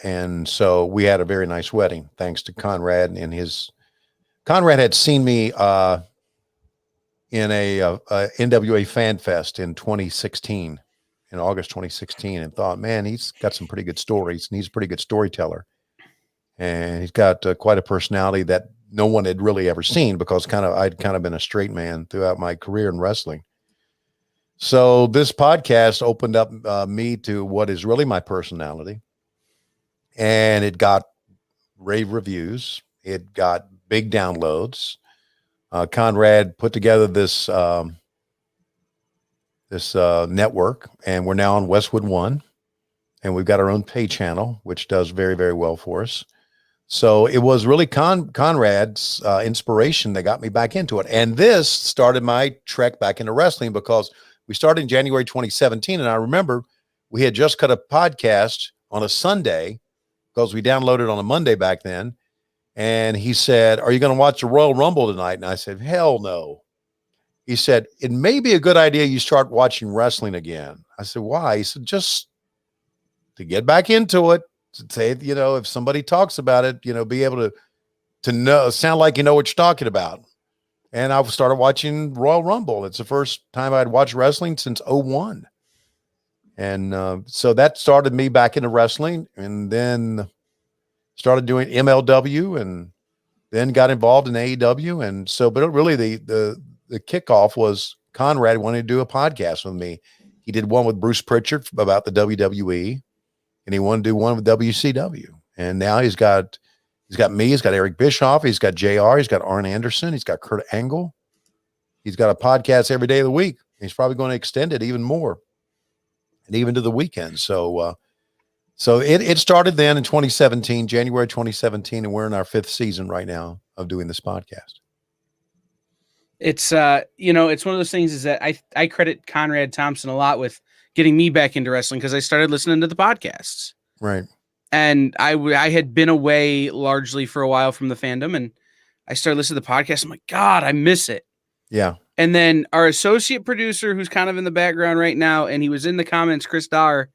And so we had a very nice wedding, thanks to Conrad and Conrad had seen me in a NWA Fan Fest in 2016, in August 2016, and thought, man, he's got some pretty good stories, and he's a pretty good storyteller. And he's got quite a personality that no one had really ever seen, because I'd kind of been a straight man throughout my career in wrestling. So this podcast opened up me to what is really my personality. And it got rave reviews. It got big downloads. Conrad put together this network, and we're now on Westwood One, and we've got our own pay channel, which does very, very well for us. So it was really Conrad's inspiration that got me back into it. And this started my trek back into wrestling, because we started in January 2017. And I remember we had just cut a podcast on a Sunday, because we downloaded on a Monday back then. And he said, are you going to watch the Royal Rumble tonight? And I said, hell no. He said, it may be a good idea you start watching wrestling again. I said, why? He said, just to get back into it. To say, if somebody talks about it, be able to know, sound like you know what you're talking about. And I started watching Royal Rumble. It's the first time I'd watched wrestling since 2001. And so that started me back into wrestling, and then started doing MLW, and then got involved in AEW. And so, but really the kickoff was Conrad wanted to do a podcast with me. He did one with Bruce Pritchard about the WWE. And he wanted to do one with WCW. And now he's got me, he's got Eric Bischoff, he's got JR, he's got Arn Anderson, he's got Kurt Angle. He's got a podcast every day of the week. He's probably going to extend it even more, and even to the weekend. So it started then in 2017, January 2017, and we're in our 5th season right now of doing this podcast. It's it's one of those things is that I credit Conrad Thompson a lot with getting me back into wrestling, because I started listening to the podcasts. Right. And I had been away largely for a while from the fandom, and I started listening to the podcast. I'm like, God, I miss it. Yeah. And then our associate producer, who's kind of in the background right now, and he was in the comments, Chris Dar,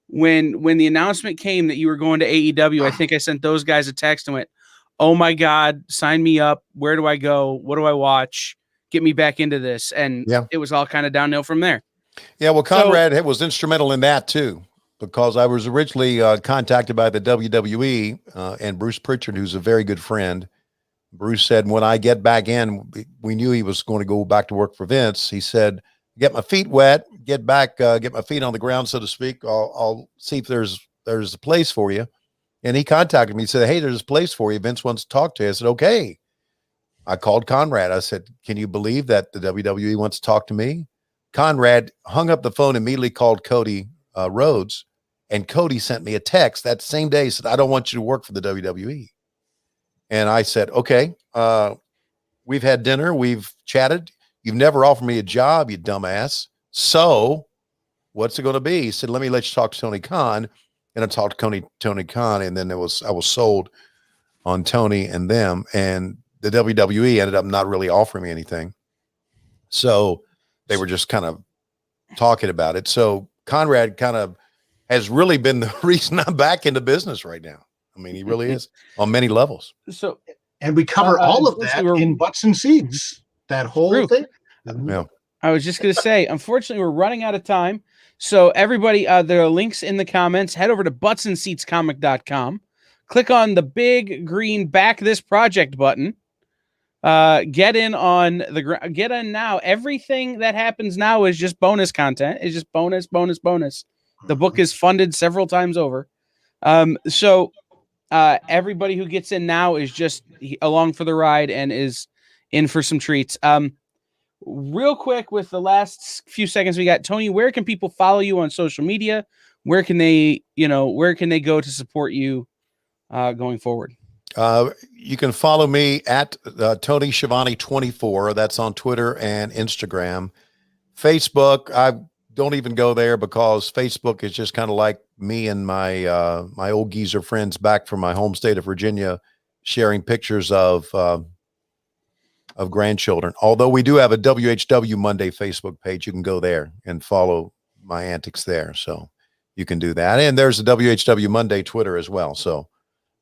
when the announcement came that you were going to AEW, I think I sent those guys a text and went, oh my God, sign me up. Where do I go? What do I watch? Get me back into this. And It was all kind of downhill from there. Yeah, well, Conrad was instrumental in that too, because I was originally contacted by the WWE and Bruce Pritchard, who's a very good friend. Bruce said, when I get back in, we knew he was going to go back to work for Vince. He said, get my feet wet, get back, get my feet on the ground, so to speak. I'll see if there's a place for you. And he contacted me. He said, hey, there's a place for you. Vince wants to talk to you. I said, okay. I called Conrad. I said, can you believe that the WWE wants to talk to me? Conrad hung up the phone, immediately called Cody Rhodes, and Cody sent me a text that same day, said, I don't want you to work for the WWE. And I said, okay, we've had dinner, we've chatted. You've never offered me a job, you dumbass. So what's it going to be? He said, let me let you talk to Tony Khan. And I talked to Tony Khan, and then I was sold on Tony and them. And the WWE ended up not really offering me anything. So they were just kind of talking about it. So Conrad kind of has really been the reason I'm back into business right now. I mean, he really is on many levels. And we cover all of that in Butts and Seeds, that whole thing. Yeah. I was just going to say, unfortunately, we're running out of time. So everybody, there are links in the comments. Head over to buttsandseatscomic.com. Click on the big green back this project button. Get in now. Everything that happens now is just bonus content. It's just bonus. The book is funded several times over. So everybody who gets in now is just along for the ride and is in for some treats. Real quick, with the last few seconds we got, Tony, where can people follow you on social media? Where can they go to support you going forward? You can follow me at Tony Shivone 24. That's on Twitter and Instagram. Facebook, I don't even go there because Facebook is just kind of like me and my my old geezer friends back from my home state of Virginia sharing pictures of grandchildren. Although we do have a WHW Monday Facebook page, you can go there and follow my antics there. So you can do that. And there's a WHW Monday Twitter as well. So,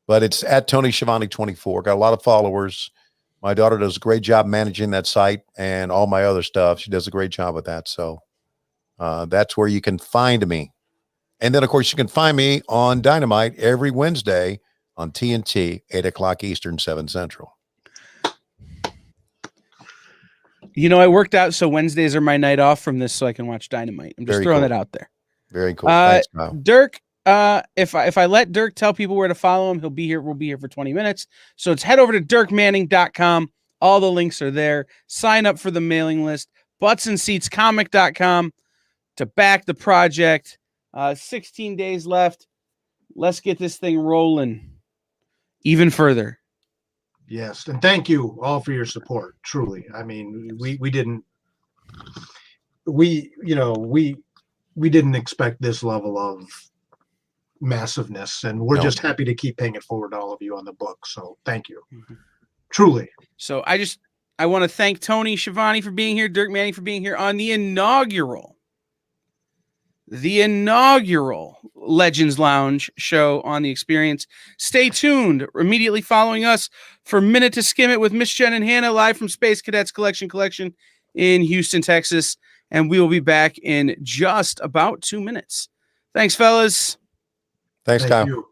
but it's at Tony Shivone 24. Got a lot of followers. My daughter does a great job managing that site and all my other stuff. She does a great job with that. So that's where you can find me. And then, of course, you can find me on Dynamite every Wednesday on TNT, 8 o'clock Eastern, 7 Central. I worked out so Wednesdays are my night off from this so I can watch Dynamite. I'm just throwing that out there. Very cool. Thanks, Kyle. Dirk, if I let Dirk tell people where to follow him, he'll be here. We'll be here for 20 minutes. So it's head over to dirkmanning.com. All the links are there. Sign up for the mailing list. buttsandseatscomic.com to back the project. 16 days left. Let's get this thing rolling even further. Yes, and thank you all for your support. Truly, I mean, we didn't expect this level of massiveness, and we're just happy to keep paying it forward to all of you on the book. So thank you, truly. So I want to thank Tony Shivone for being here, Dirk Manning for being here on the inaugural Legends Lounge show on the Experience. Stay tuned immediately following us for Minute to Skim It with Miss Jen and Hannah live from Space Cadets Collection in Houston, Texas. And we will be back in just about 2 minutes. Thanks, fellas. Thanks, Kyle. You.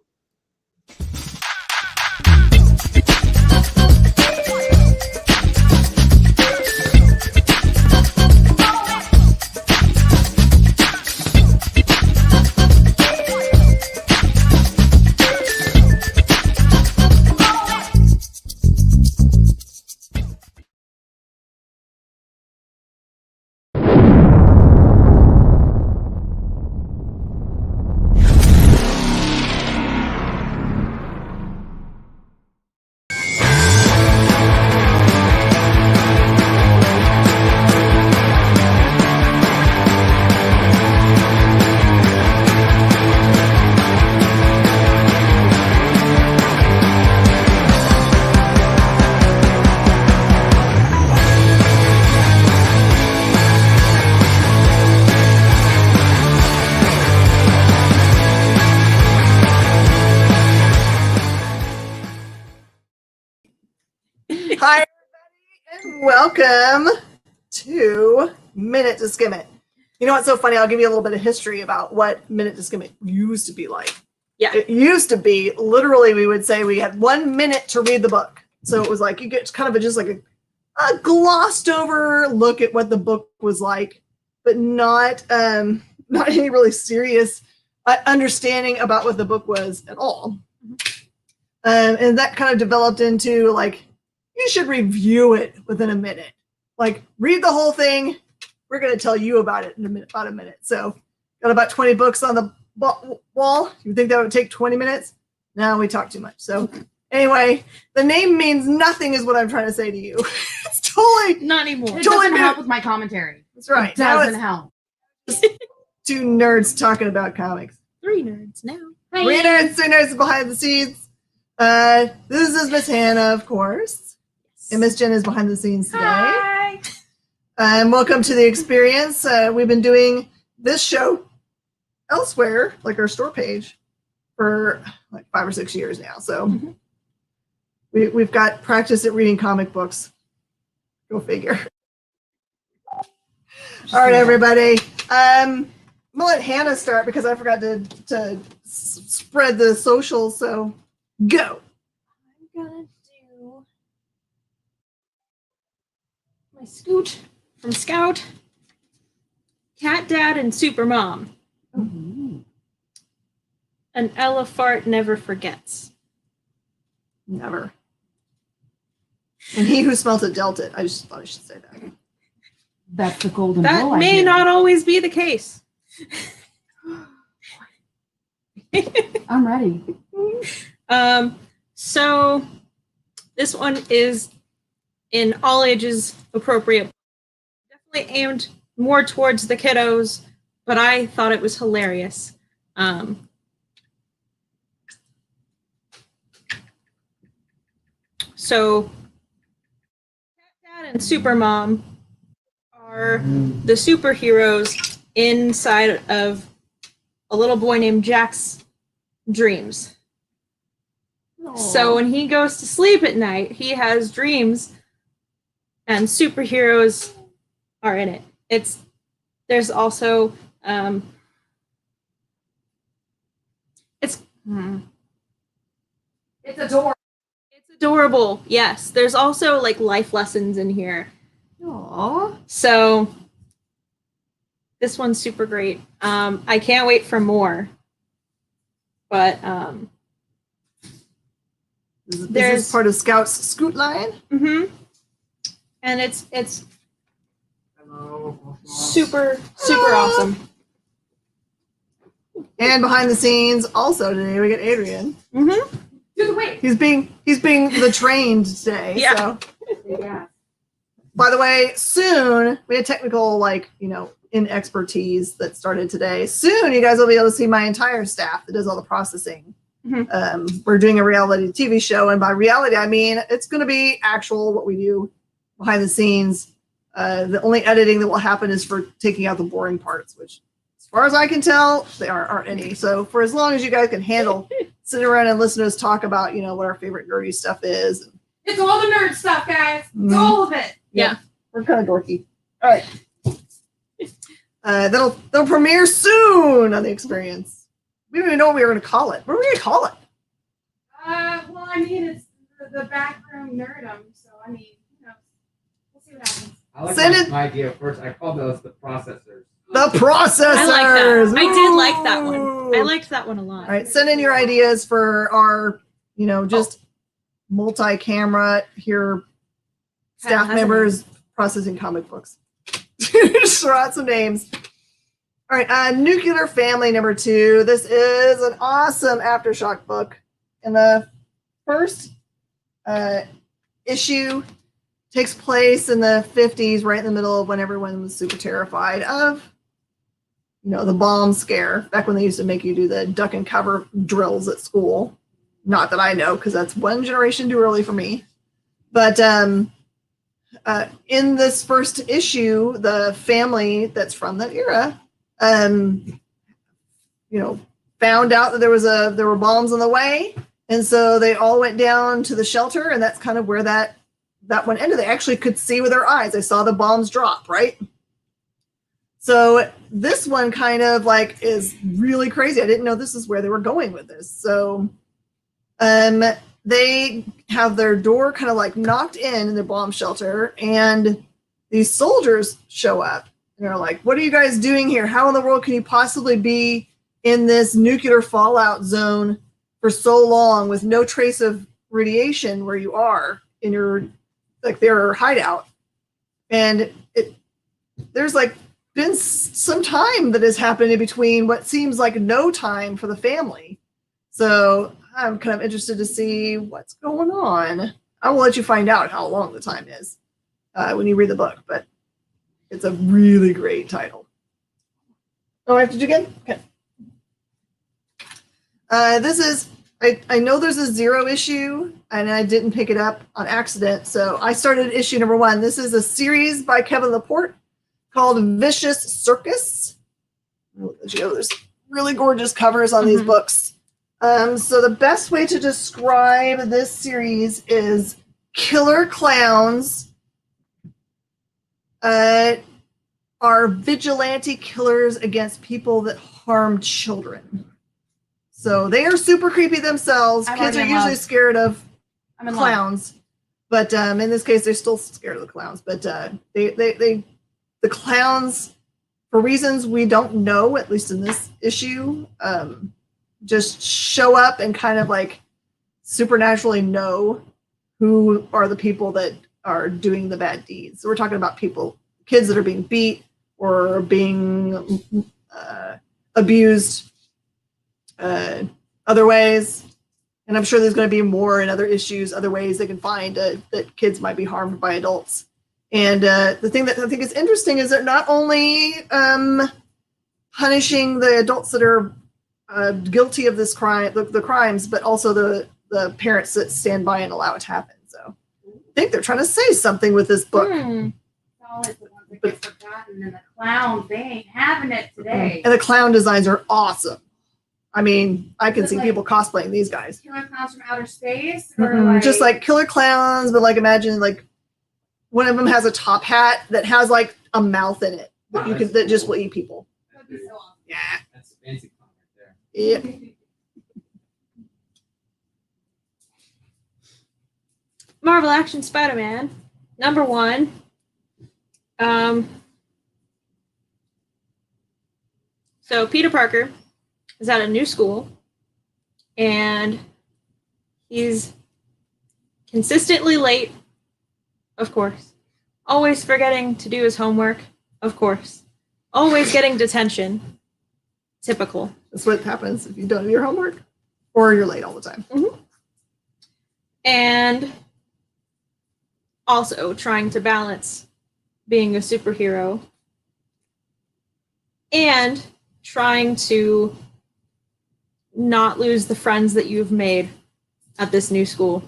Hi, everybody, and welcome to Minute to Skim It. You know what's so funny? I'll give you a little bit of history about what Minute to Skim It used to be like. Yeah. It used to be, literally, we would say we had 1 minute to read the book. So it was like, you get kind of just like a glossed over look at what the book was like, but not any really serious understanding about what the book was at all. And that kind of developed into like, you should review it within a minute. Like, read the whole thing. We're going to tell you about it in about a minute. So, got about 20 books on the wall. You think that would take 20 minutes? No, we talk too much. So, anyway, the name means nothing is what I'm trying to say to you. It's totally not anymore. It totally doesn't help with my commentary. That's right. It doesn't help. Two nerds talking about comics. 3 nerds now. Hi. 3 nerds behind the scenes. This is Miss Hannah, of course. And Miss Jen is behind the scenes today. Hi. And welcome to the Experience. We've been doing this show elsewhere, like our store page, for like 5 or 6 years now. So we've got practice at reading comic books. Go figure. All right, everybody. I'm gonna let Hannah start because I forgot to spread the socials. So go. I'm gonna do my Scoot from Scout, Cat Dad, and Super Mom. Mm-hmm. An Ella fart never forgets. Never. And he who smelt it dealt it. I just thought I should say that. That's the golden That rule. I may hear. not always be the case. I'm ready. So this one is in all ages appropriate. Definitely aimed more towards the kiddos, but I thought it was hilarious. So Cat Dad and Super Mom are the superheroes inside of a little boy named Jack's dreams. So when he goes to sleep at night, he has dreams, and superheroes are in it. There's also it's adorable. It's adorable. Yes, there's also like life lessons in here. Aww. So this one's super great. I can't wait for more. But This is part of Scout's Scoot line. and it's super awesome. And behind the scenes, also today we get Adrian. He's being the trained today. Yeah. So. Yeah. By the way, soon we had technical inexpertise that started today. Soon you guys will be able to see my entire staff that does all the processing. We're doing a reality TV show, and by reality I mean it's going to be actual what we do behind the scenes. The only editing that will happen is for taking out the boring parts, which as far as I can tell there aren't any. So for as long as you guys can handle sitting around and listen to us talk about what our favorite nerdy stuff is. It's all the nerd stuff, guys. It's all of it. Yeah. We're kind of dorky. All right. They'll premiere soon on the Experience. We don't even know what we were going to call it. What are we going to call it? Well, I mean, it's the backroom nerdum, so I mean, we'll see what happens. I like Send my idea first. I call those the processors. The Processors. I like that. I did like that one. Ooh. I liked that one a lot. All right, send in your ideas for our, just multi-camera here, staff Has a members processing comic books. Just throw out some names. All right, Nuclear Family #2. This is an awesome Aftershock book. And the first issue takes place in the 50s, right in the middle of when everyone was super terrified of, the bomb scare, back when they used to make you do the duck and cover drills at school. Not that I know, because that's one generation too early for me. But in this first issue, the family that's from that era, found out that there were bombs on the way, and so they all went down to the shelter, and that's kind of where that one ended. They actually could see with their eyes. They saw the bombs drop, right? So this one kind of is really crazy. I didn't know this is where they were going with this. So they have their door kind of knocked in the bomb shelter, and these soldiers show up and they're like, "What are you guys doing here? How in the world can you possibly be in this nuclear fallout zone for so long with no trace of radiation where you are in your their hideout?" And there's been some time that has happened in between what seems like no time for the family. So I'm kind of interested to see what's going on. I will let you find out how long the time is when you read the book, but it's a really great title. Oh, I have to do again? Okay. This is, I know there's a 0 issue, and I didn't pick it up on accident, so I started issue #1. This is a series by Kevin Laporte called Vicious Circus. There's really gorgeous covers on these books. So the best way to describe this series is killer clowns are vigilante killers against people that harm children. So they are super creepy themselves. I'm Kids are already in usually love. scared of I'm in love. clowns, but in this case, they're still scared of the clowns. But the clowns, for reasons we don't know, at least in this issue, just show up and kind of like supernaturally know who are the people that are doing the bad deeds. So we're talking about kids that are being beat or being abused other ways. And I'm sure there's going to be more in other issues, other ways they can find that kids might be harmed by adults. And the thing that I think is interesting is they're not only punishing the adults that are guilty of this crime, the crimes, but also the parents that stand by and allow it to happen. So I think they're trying to say something with this book. Always the ones that get forgotten, and the clowns, they ain't having it today. And the clown designs are awesome. I mean, I can Is it see like- people cosplaying these guys. Killer clowns from outer space, or Just like killer clowns, but like imagine like one of them has a top hat that has like a mouth in it that just will eat people. That'd be so awesome. Yeah. That's a fancy clown right there. Yep. Marvel Action Spider-Man, #1. So Peter Parker is at a new school, and he's consistently late, of course. Always forgetting to do his homework, of course. Always getting detention. Typical. That's what happens if you don't do your homework or you're late all the time. And also trying to balance being a superhero and trying to not lose the friends that you've made at this new school.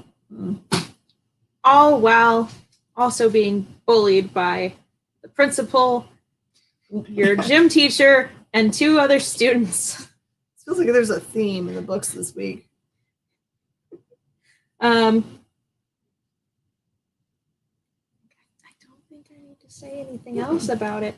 All while also being bullied by the principal, your gym teacher, and 2 other students. It feels like there's a theme in the books this week. I don't think I need to say anything else about it.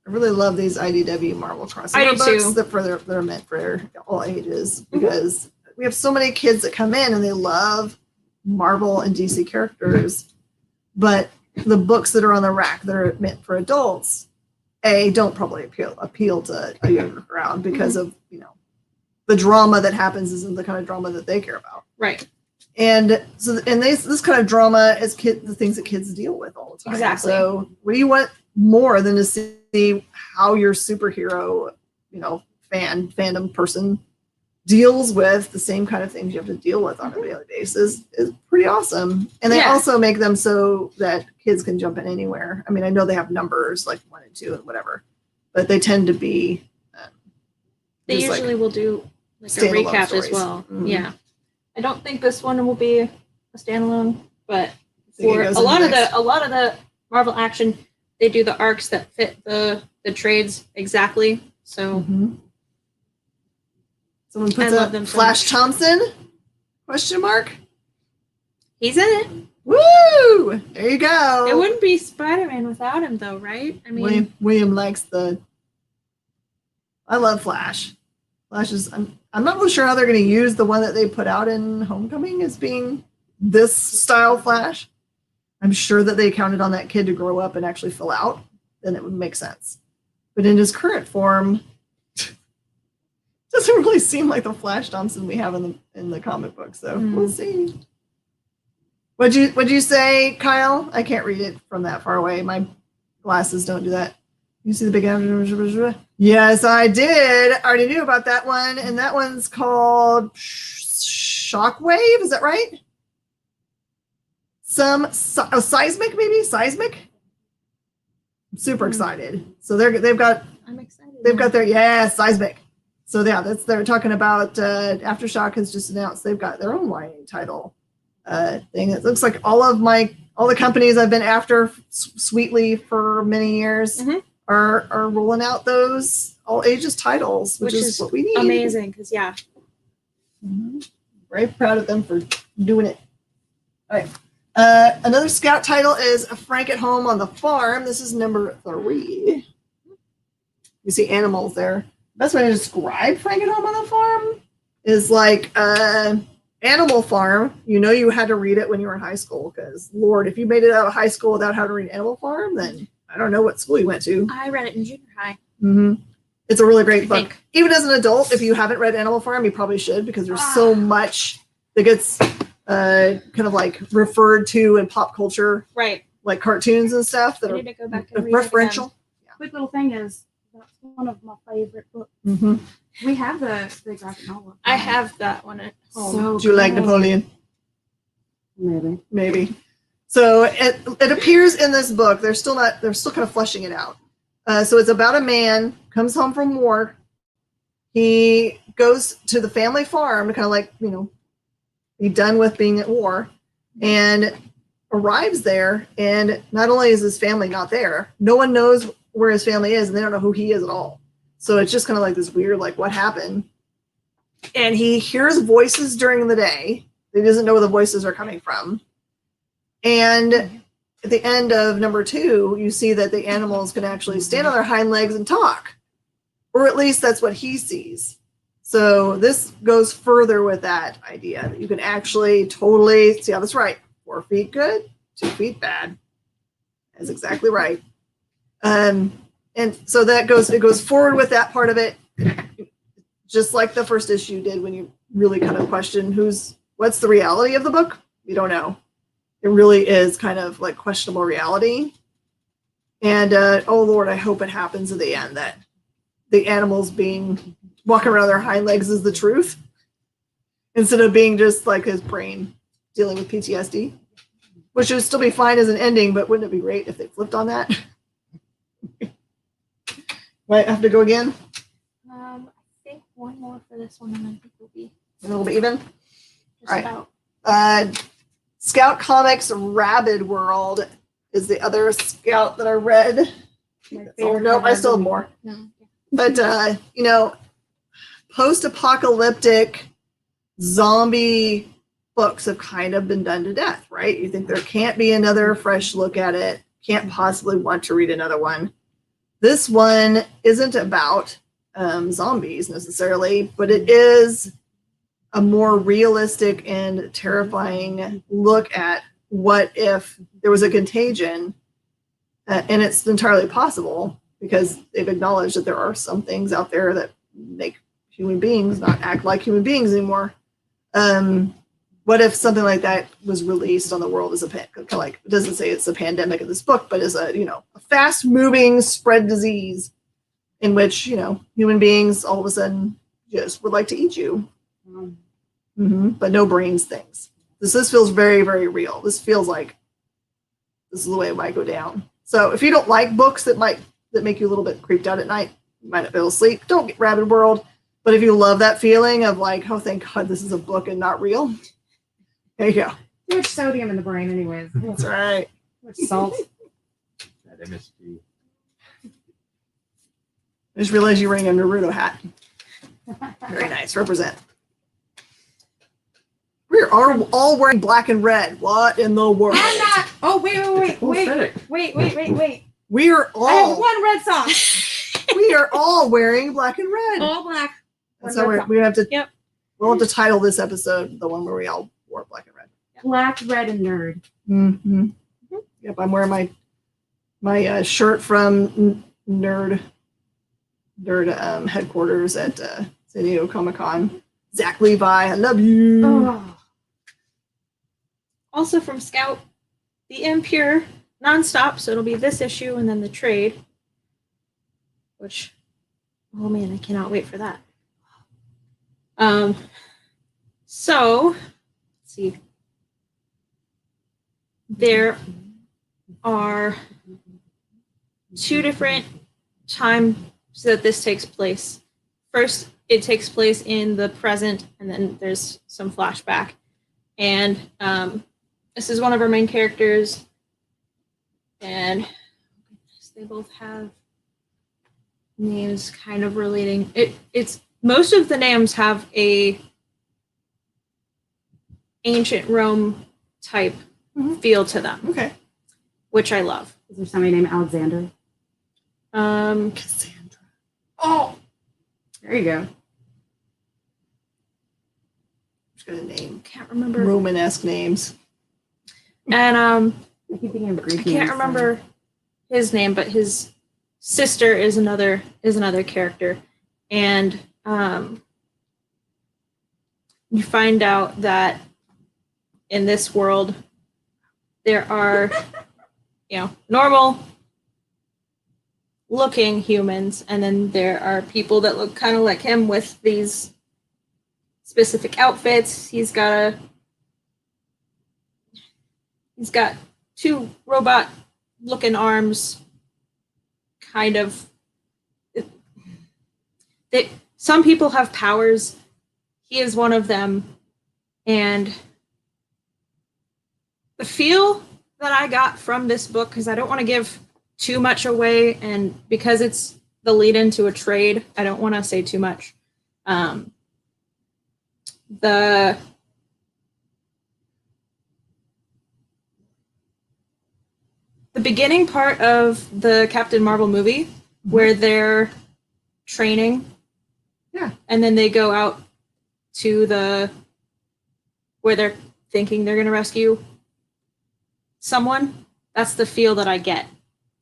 I really love these IDW Marvel crossover I do books too. that are meant for all ages because we have so many kids that come in and they love Marvel and DC characters, but the books that are on the rack that are meant for adults, don't probably appeal to a younger crowd because of the drama that happens isn't the kind of drama that they care about. Right. And so, this kind of drama is the things that kids deal with all the time. Exactly. So, what do you want more than to see how your superhero, fandom person deals with the same kind of things you have to deal with on a daily basis is pretty awesome. And they also make them so that kids can jump in anywhere. I mean, I know they have numbers like 1 and 2 and whatever, but they tend to be. They just usually will do like a standalone recap stories. as well. Mhm. Yeah. I don't think this one will be a standalone, but think it for goes a in lot of next. the Marvel Action, they do the arcs that fit the trades exactly. So Mhm. Someone I puts love up them so Flash much. Thompson? Question mark. he's in it. Woo! There you go. It wouldn't be Spider-Man without him, though, right? I mean, William likes I love Flash. Flash is. I'm not really sure how they're going to use the one that they put out in Homecoming as being this style Flash. I'm sure that they counted on that kid to grow up and actually fill out. Then it would make sense. But in his current form, doesn't really seem like the Flash Thompson we have in the comic book. So we'll see. What'd you say, Kyle? I can't read it from that far away. My glasses don't do that. You see the big average? Yes, I did. I already knew about that one, and that one's called Shockwave. Is that right? Seismic, maybe seismic. I'm super excited. So they've got I'm excited. They've got their seismic. So yeah, they're talking about Aftershock has just announced they've got their own YA title thing. It looks like all the companies I've been after sweetly for many years are rolling out those all ages titles, which is what we need. Amazing, because Very proud of them for doing it. All right. Another Scout title is Frank at Home on the Farm. This is number 3. You see animals there. Best way to describe Frank at Home on the Farm is like Animal Farm. You know you had to read it when you were in high school because, Lord, if you made it out of high school without having to read Animal Farm, then I don't know what school you went to. I read it in junior high. Mm-hmm. It's a really great book. Think. Even as an adult, if you haven't read Animal Farm, you probably should because there's so much that gets kind of like referred to in pop culture, Right. like cartoons and stuff that I are need to go back and read it referential. Quick little thing is that's one of my favorite books. Mm-hmm. We have the graphic novel. I have that one at home. So Do you like good. Napoleon? Maybe. So it appears in this book. They're still kind of fleshing it out. So it's about a man comes home from war. He goes to the family farm to kind of like, be done with being at war, and arrives there. And not only is his family not there, no one knows where his family is, and they don't know who he is at all. So it's just kind of like this weird, like, what happened? And he hears voices during the day. He doesn't know where the voices are coming from. And at the end of number 2, you see that the animals can actually stand on their hind legs and talk. Or at least that's what he sees. So this goes further with that idea that you can actually totally see how that's right. 4 feet good, 2 feet bad. That's exactly right. And so it goes forward with that part of it, just like the first issue did when you really kind of question what's the reality of the book? We don't know. It really is kind of like questionable reality. And oh Lord, I hope it happens at the end that the animals walking around their hind legs is the truth, instead of being just like his brain dealing with PTSD, which would still be fine as an ending, but wouldn't it be great if they flipped on that? Might have to go again. I think one more for this one, and I think we'll be A little bit even. just Right. about. Scout Comics Rabid World is the other Scout that I read. Oh, nope, I still have more. No. But post-apocalyptic zombie books have kind of been done to death, right? You think there can't be another fresh look at it, can't possibly want to read another one. This one isn't about zombies necessarily, but it is a more realistic and terrifying look at what if there was a contagion, and it's entirely possible because they've acknowledged that there are some things out there that make human beings not act like human beings anymore. What if something like that was released on the world as kind of like, it doesn't say it's a pandemic in this book, but as a fast moving spread disease in which, human beings all of a sudden just would like to eat you. But no brains things. This feels very, very real. This feels like this is the way it might go down. So if you don't like books that make you a little bit creeped out at night, you might not be able to sleep, don't get Rabid World. But if you love that feeling of like, oh, thank God this is a book and not real, there you go. Too much sodium in the brain, anyways. That's right. Too much salt. That MSG. I just realized you're wearing a Naruto hat. Very nice. Represent. We're all wearing black and red. What in the world? I'm not. Oh, wait. Aesthetic. Wait. We are I have all one red sock. we are all wearing black and red. All black. That's one how red we're have to. Yep. We'll have to title this episode the one where we all wore black and red. Black, red, and nerd. Mm-hmm. Yep, I'm wearing my shirt from Nerd headquarters at San Diego Comic-Con. Zach Levi, I love you. Oh. Also from Scout, The Impure nonstop. So it'll be this issue and then the trade. Which, oh man, I cannot wait for that. So let's see. There are 2 different times that this takes place. First, it takes place in the present, and then there's some flashback. And this is one of our main characters, and they both have names kind of relating. It's most of the names have a ancient Rome type feel to them, Okay. which I love. Is there somebody named Alexander? Cassandra. Oh, There you go. just gonna name Can't remember. Romanesque names. And I keep thinking of Greek I can't names, remember his name, but his sister is another character, and you find out that in this world there are normal looking humans, and then there are people that look kind of like him with these specific outfits. He's got two robot looking arms, kind of. Some people have powers. He is one of them, and the feel that I got from this book, because I don't want to give too much away, and because it's the lead into a trade, I don't want to say too much. The beginning part of the Captain Marvel movie, where they're training, and then they go out to where they're thinking they're going to rescue someone. That's the feel that I get.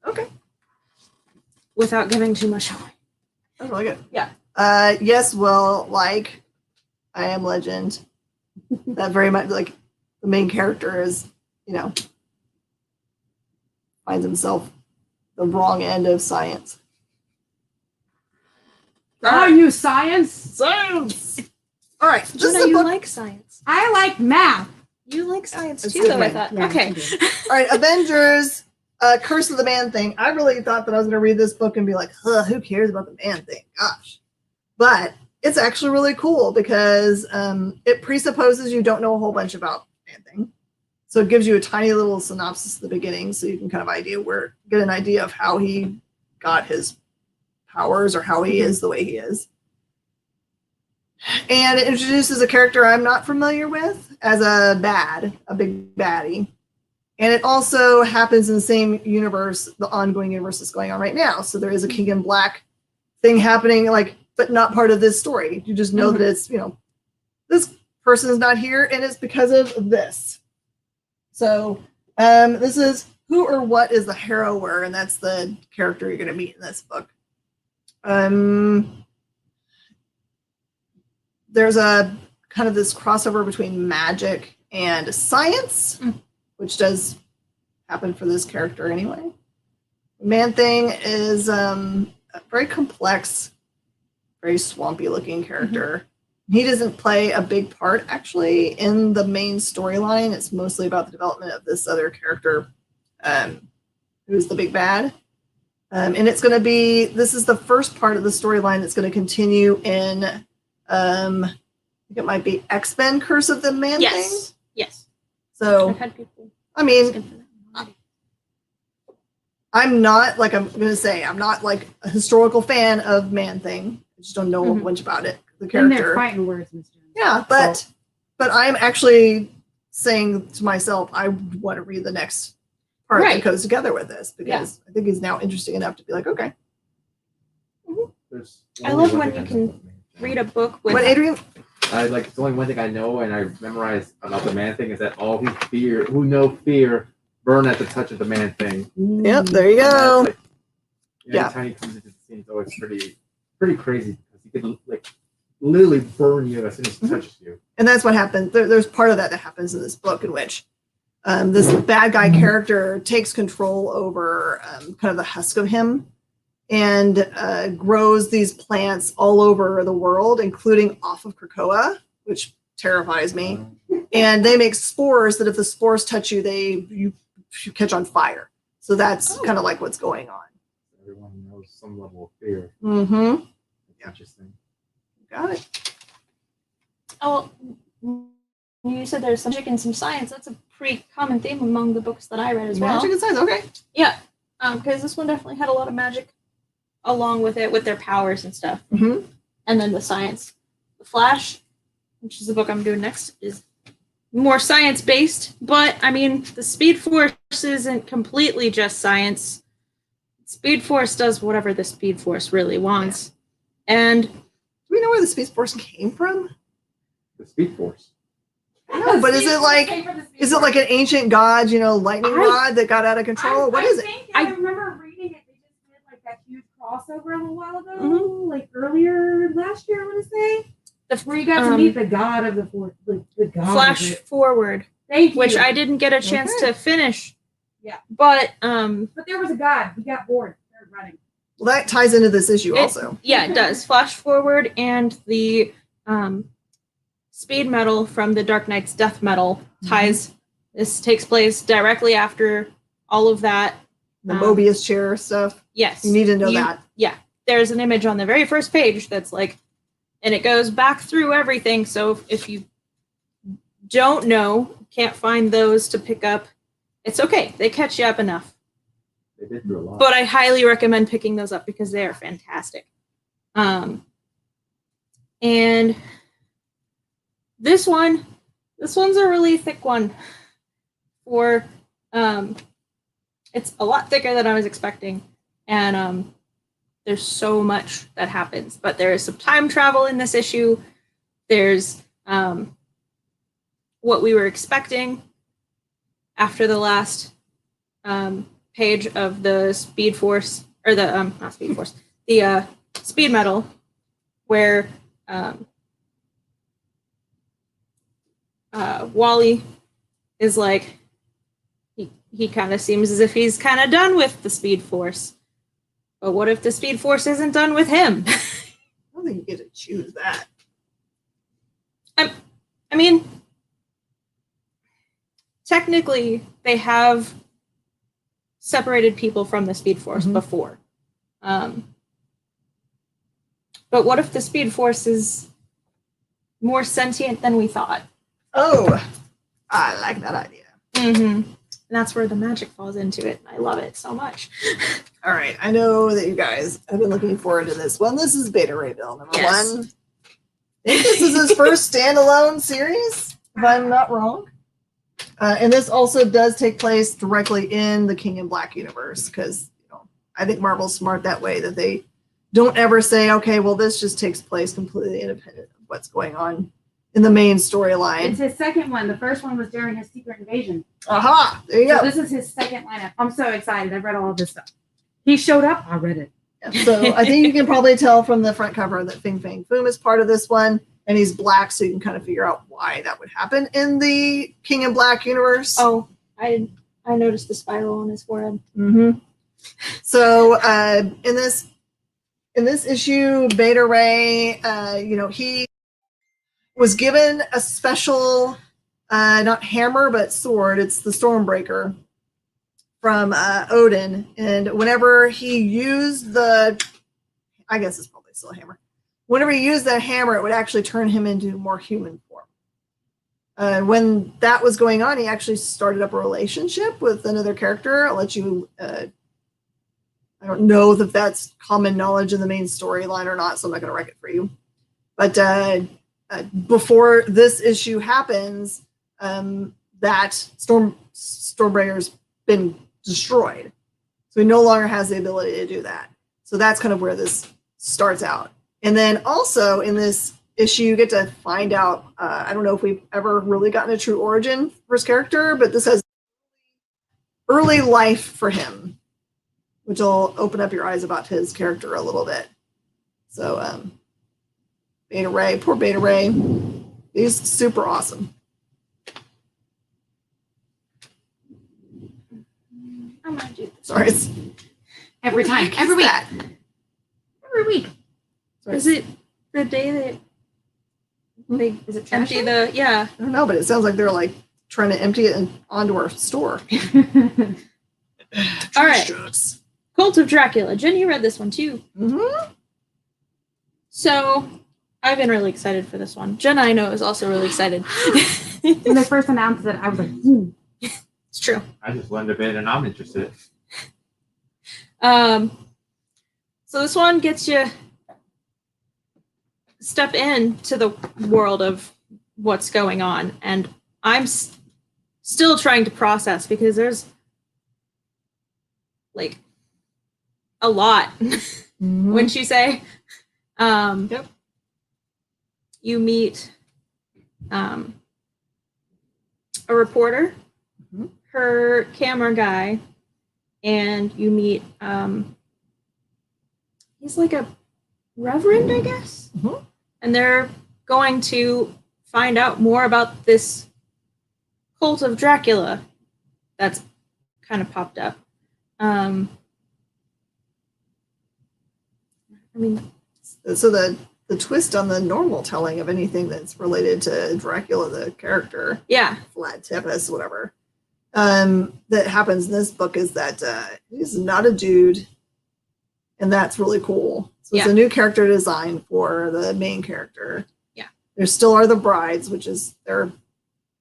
Okay. Without giving too much away. That's really good. Yeah. Yes, well, like I Am Legend, that very much like the main character is, finds himself the wrong end of science. Oh, you science? Science! All right. This is Jenna, a you book. like science. I like math. You like science It's too, good, though, I man. thought. Yeah, Okay. I do. All right, Avengers, Curse of the Man Thing. I really thought that I was going to read this book and be like, who cares about the Man Thing? Gosh. But it's actually really cool because it presupposes you don't know a whole bunch about Man Thing. So it gives you a tiny little synopsis at the beginning so you can kind of get an idea of how he got his powers or how he is the way he is. And it introduces a character I'm not familiar with as a big baddie. And it also happens in the same universe, the ongoing universe that's going on right now. So there is a King in Black thing happening, but not part of this story. You just know that it's, this person is not here and it's because of this. So this is who or what is the heroer, and that's the character you're going to meet in this book. There's a kind of this crossover between magic and science, which does happen for this character anyway. Man Thing is a very complex, very swampy looking character. He doesn't play a big part actually in the main storyline. It's mostly about the development of this other character, who's the big bad. And it's going to be, this is the first part of the storyline that's going to continue in I think it might be X-Men Curse of the Man Thing. Yes. So, I've had people I mean, asking for that already. I'm not like a historical fan of Man Thing. I just don't know a bunch about it. The In their character. fighting words, Mr. Yeah, but I'm actually saying to myself, I want to read the next part that goes together with this because I think he's now interesting enough to be like, okay. I love when you can read a book with. What, Adrian? It's the only one thing I know and I memorized about the Man Thing is that all who know fear burn at the touch of the Man Thing. Yep, there you go. Tiny pieces of scenes always pretty crazy because he could literally burn you as soon as he touches you. And that's what happens. There's part of that happens in this book in which this bad guy character takes control over kind of the husk of him and grows these plants all over the world, including off of Krakoa, which terrifies me. And they make spores that if the spores touch you, you catch on fire. So that's kind of like what's going on. Everyone knows some level of fear. Mm-hmm. That's interesting. Got it. Oh, you said there's some magic and some science. That's a pretty common theme among the books that I read as well. Magic and science, okay. Yeah, because this one definitely had a lot of magic along with it, with their powers and stuff. Mm-hmm. And then the science. The Flash, which is the book I'm doing next, is more science-based, but I mean, the Speed Force isn't completely just science. Speed Force does whatever the Speed Force really wants. And Do we know where the Speed Force came from? The Speed Force. No, but is it like an ancient god, you know, lightning rod that got out of control? What is it? I remember reading it. They just did like that huge crossover a little while ago, Mhm. like earlier last year, I want to say, where you got to meet the god of the force, the god. Flash Forward, Thank you. which I didn't get a chance to finish. Yeah. But But there was a god. He got bored. Started running. Well, that ties into this issue also. yeah, it does. Flash Forward and the speed metal from the Dark Knight's death metal ties. This takes place directly after all of that. The Mobius chair stuff. Yes. You need to know that. Yeah. There's an image on the very first page that's like, and it goes back through everything. So if you don't know, can't find those to pick up, it's okay. They catch you up enough. They did do a lot. But I highly recommend picking those up because they are fantastic. And this one's a really thick one. It's a lot thicker than I was expecting, and there's so much that happens. But there is some time travel in this issue. There's what we were expecting after the last page of the Speed Force, or the not Speed Force, the Speed Metal, where Wally is like, he kind of seems as if he's kind of done with the Speed Force. But what if the Speed Force isn't done with him? I don't think you get to choose that. I mean, technically, they have separated people from the Speed Force before. But what if the Speed Force is more sentient than we thought? Oh, I like that idea. Mm-hmm. And that's where the magic falls into it. I love it so much. All right. I know that you guys have been looking forward to this one. This is Beta Ray Bill number Yes. 1. I think this is his first standalone series, if I'm not wrong. And this also does take place directly in the King in Black universe, because I think Marvel's smart that way, that they don't ever say, okay, well, this just takes place completely independent of what's going on in the main storyline. It's his second one. The first one was during his secret invasion. Aha! There you So go. this is his second lineup. I'm so excited. I've read all of this stuff. He showed up. I read it. So I think you can probably tell from the front cover that Fing Fang Foom is part of this one, and he's black, so you can kind of figure out why that would happen in the King in Black universe. Oh, I noticed the spiral on his forehead. Mm-hmm. So in this issue, Beta Ray, he was given a special, not hammer, but sword. It's the Stormbreaker from Odin. And whenever he used I guess it's probably still a hammer. Whenever he used that hammer, it would actually turn him into more human form. When that was going on, he actually started up a relationship with another character. I'll let you, I don't know if that's common knowledge in the main storyline or not, so I'm not going to wreck it for you. But before this issue happens, that Stormbreaker's been destroyed. So he no longer has the ability to do that. So that's kind of where this starts out. And then also in this issue, you get to find out, I don't know if we've ever really gotten a true origin for his character, but this has early life for him, which will open up your eyes about his character a little bit. So Beta Ray, poor Beta Ray, he's super awesome. I'm gonna do this. Sorry, it's Every time. Every week. that? Every week. Sorry. Is it the day that they Is it empty the? Yeah. I don't know, but it sounds like they're like trying to empty it onto our store. All right. Cult of Dracula. Jen, you read this one too. Mm-hmm. So I've been really excited for this one. Jen, I know, is also really excited. When they first announced it, I was like, It's true. I just learned a bit and I'm interested. So this one gets you step into the world of what's going on, and I'm still trying to process because there's like a lot. Wouldn't you say? Yep. You meet a reporter, her camera guy, and you meet he's like a reverend, I guess. And they're going to find out more about this cult of Dracula that's kind of popped up. I mean, so the twist on the normal telling of anything that's related to Dracula, the character, yeah, Vlad Tepes, whatever, that happens in this book is that he's not a dude, and that's really cool. So it's a new character design for the main character. Yeah, there still are the brides, which is they're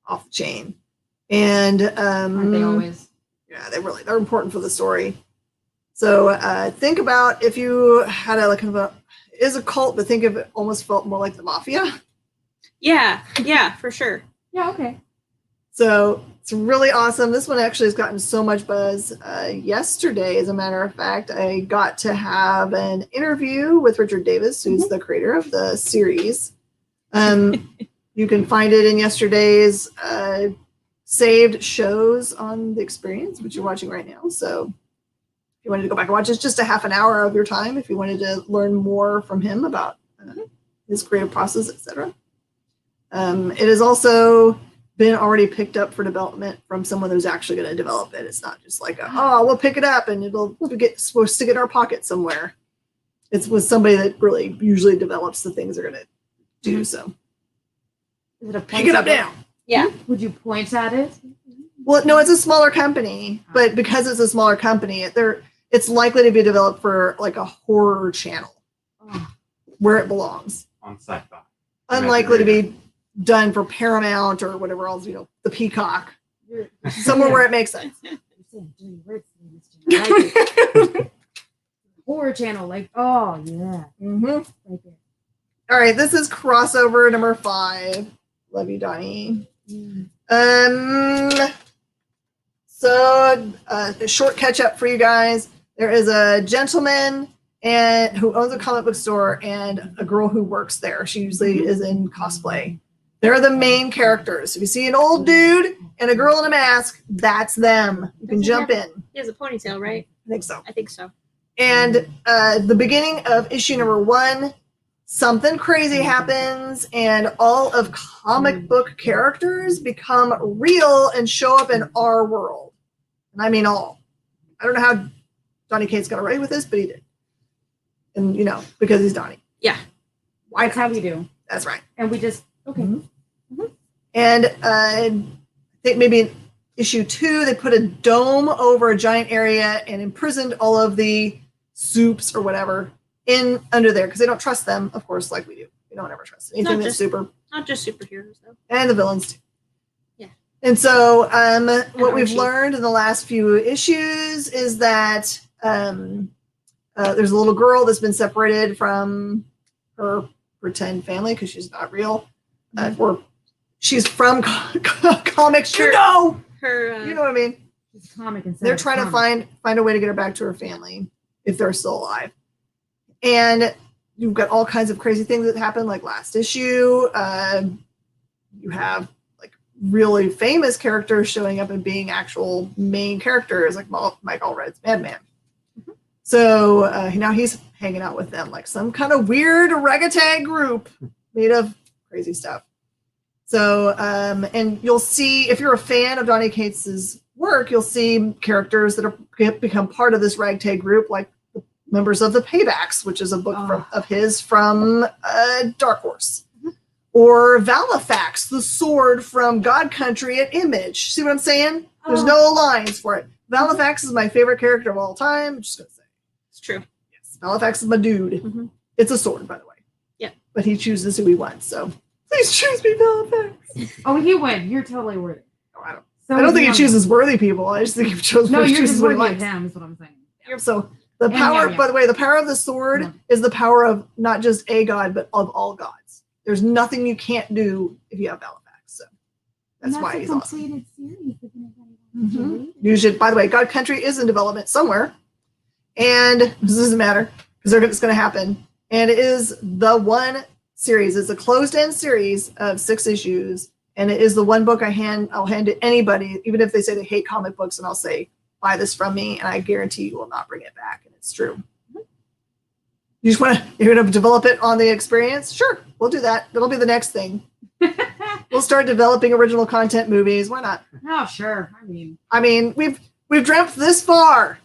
off the chain, and Aren't they always? Yeah, they're important for the story. So think about if you had a like it is a cult, but think of it almost felt more like the mafia. Yeah, for sure. Yeah, okay. So it's really awesome. This one actually has gotten so much buzz. Yesterday, as a matter of fact, I got to have an interview with Richard Davis, who's the creator of the series. You can find it in yesterday's saved shows on the Experience, which you're watching right now. So if you wanted to go back and watch, it's just a half an hour of your time if you wanted to learn more from him about his creative process, etc. It has also been already picked up for development from someone who's actually going to develop it. It's not just like, we'll pick it up and we'll stick it in our pocket somewhere. It's with somebody that really usually develops the things they're going to do. So Is it a pick it up now. Yeah. Would you point at it? Well, no, it's a smaller company, but because it's a smaller company, it's likely to be developed for like a horror channel where it belongs. On sci-fi. Unlikely to be done for Paramount or whatever else, the Peacock. Somewhere where it makes sense. You're saying dirty words to me, I like it. Horror channel, like, oh yeah. Like it. All right, this is crossover number 5. Love you, Donnie. So a short catch up for you guys. There is a gentleman who owns a comic book store and a girl who works there. She usually is in cosplay. They're the main characters. If you see an old dude and a girl in a mask, that's them. You can jump in. He has a ponytail, right? I think so. So. And the beginning of issue number 1, something crazy happens and all of comic book characters become real and show up in our world. And I mean all. I don't know how Donny Cates got away with this, but he did. And, because he's Donnie. Yeah. Why That's how we do. That's right. And we just, okay. And I think maybe in issue 2, they put a dome over a giant area and imprisoned all of the soups or whatever in under there because they don't trust them, of course, like we do. We don't ever trust anything that's super. Not just superheroes, though. And the villains, too. Yeah. And so what we've Archie. learned in the last few issues is that there's a little girl that's been separated from her pretend family because she's not real. Or she's from comics. Her- Her, You know what I mean? It's comic and They're trying to find a way to get her back to her family if they're still alive. And you've got all kinds of crazy things that happen, like last issue. You have like really famous characters showing up and being actual main characters, like Mike Allred's Madman. So now he's hanging out with them, like some kind of weird ragtag group made of crazy stuff. So, and you'll see, if you're a fan of Donny Cates's work, you'll see characters that have become part of this ragtag group, like the members of the Paybacks, which is a book of his from Dark Horse. Or Valifax, the sword from God Country at Image. See what I'm saying? There's no lines for it. Valifax is my favorite character of all time. I'm just going to say. It's true. Yes, Valifax is my dude. It's a sword, by the way. Yeah. But he chooses who he wants, so please choose me, Valifax. Oh, he win. You're totally worthy. No, I don't. So I don't think he young. chooses worthy people. I just think he chooses. No, you're chooses just what he worthy of likes. him, is what I'm saying. So the power, yeah. by the way, the power of the sword is the power of not just a god, but of all gods. There's nothing you can't do if you have Valifax. So That's And why a he's awesome. completed series. If anybody wants to read it. You should, by the way, God Country is in development somewhere. And this doesn't matter because it's going to happen. And it is the one series. It's a closed-end series of 6 issues. And it is the one book I'll hand to anybody, even if they say they hate comic books, and I'll say, buy this from me, and I guarantee you will not bring it back. And it's true. You're going to develop it on the experience? Sure, we'll do that. That'll be the next thing. We'll start developing original content movies. Why not? Oh, sure. I mean, we've dreamt this far.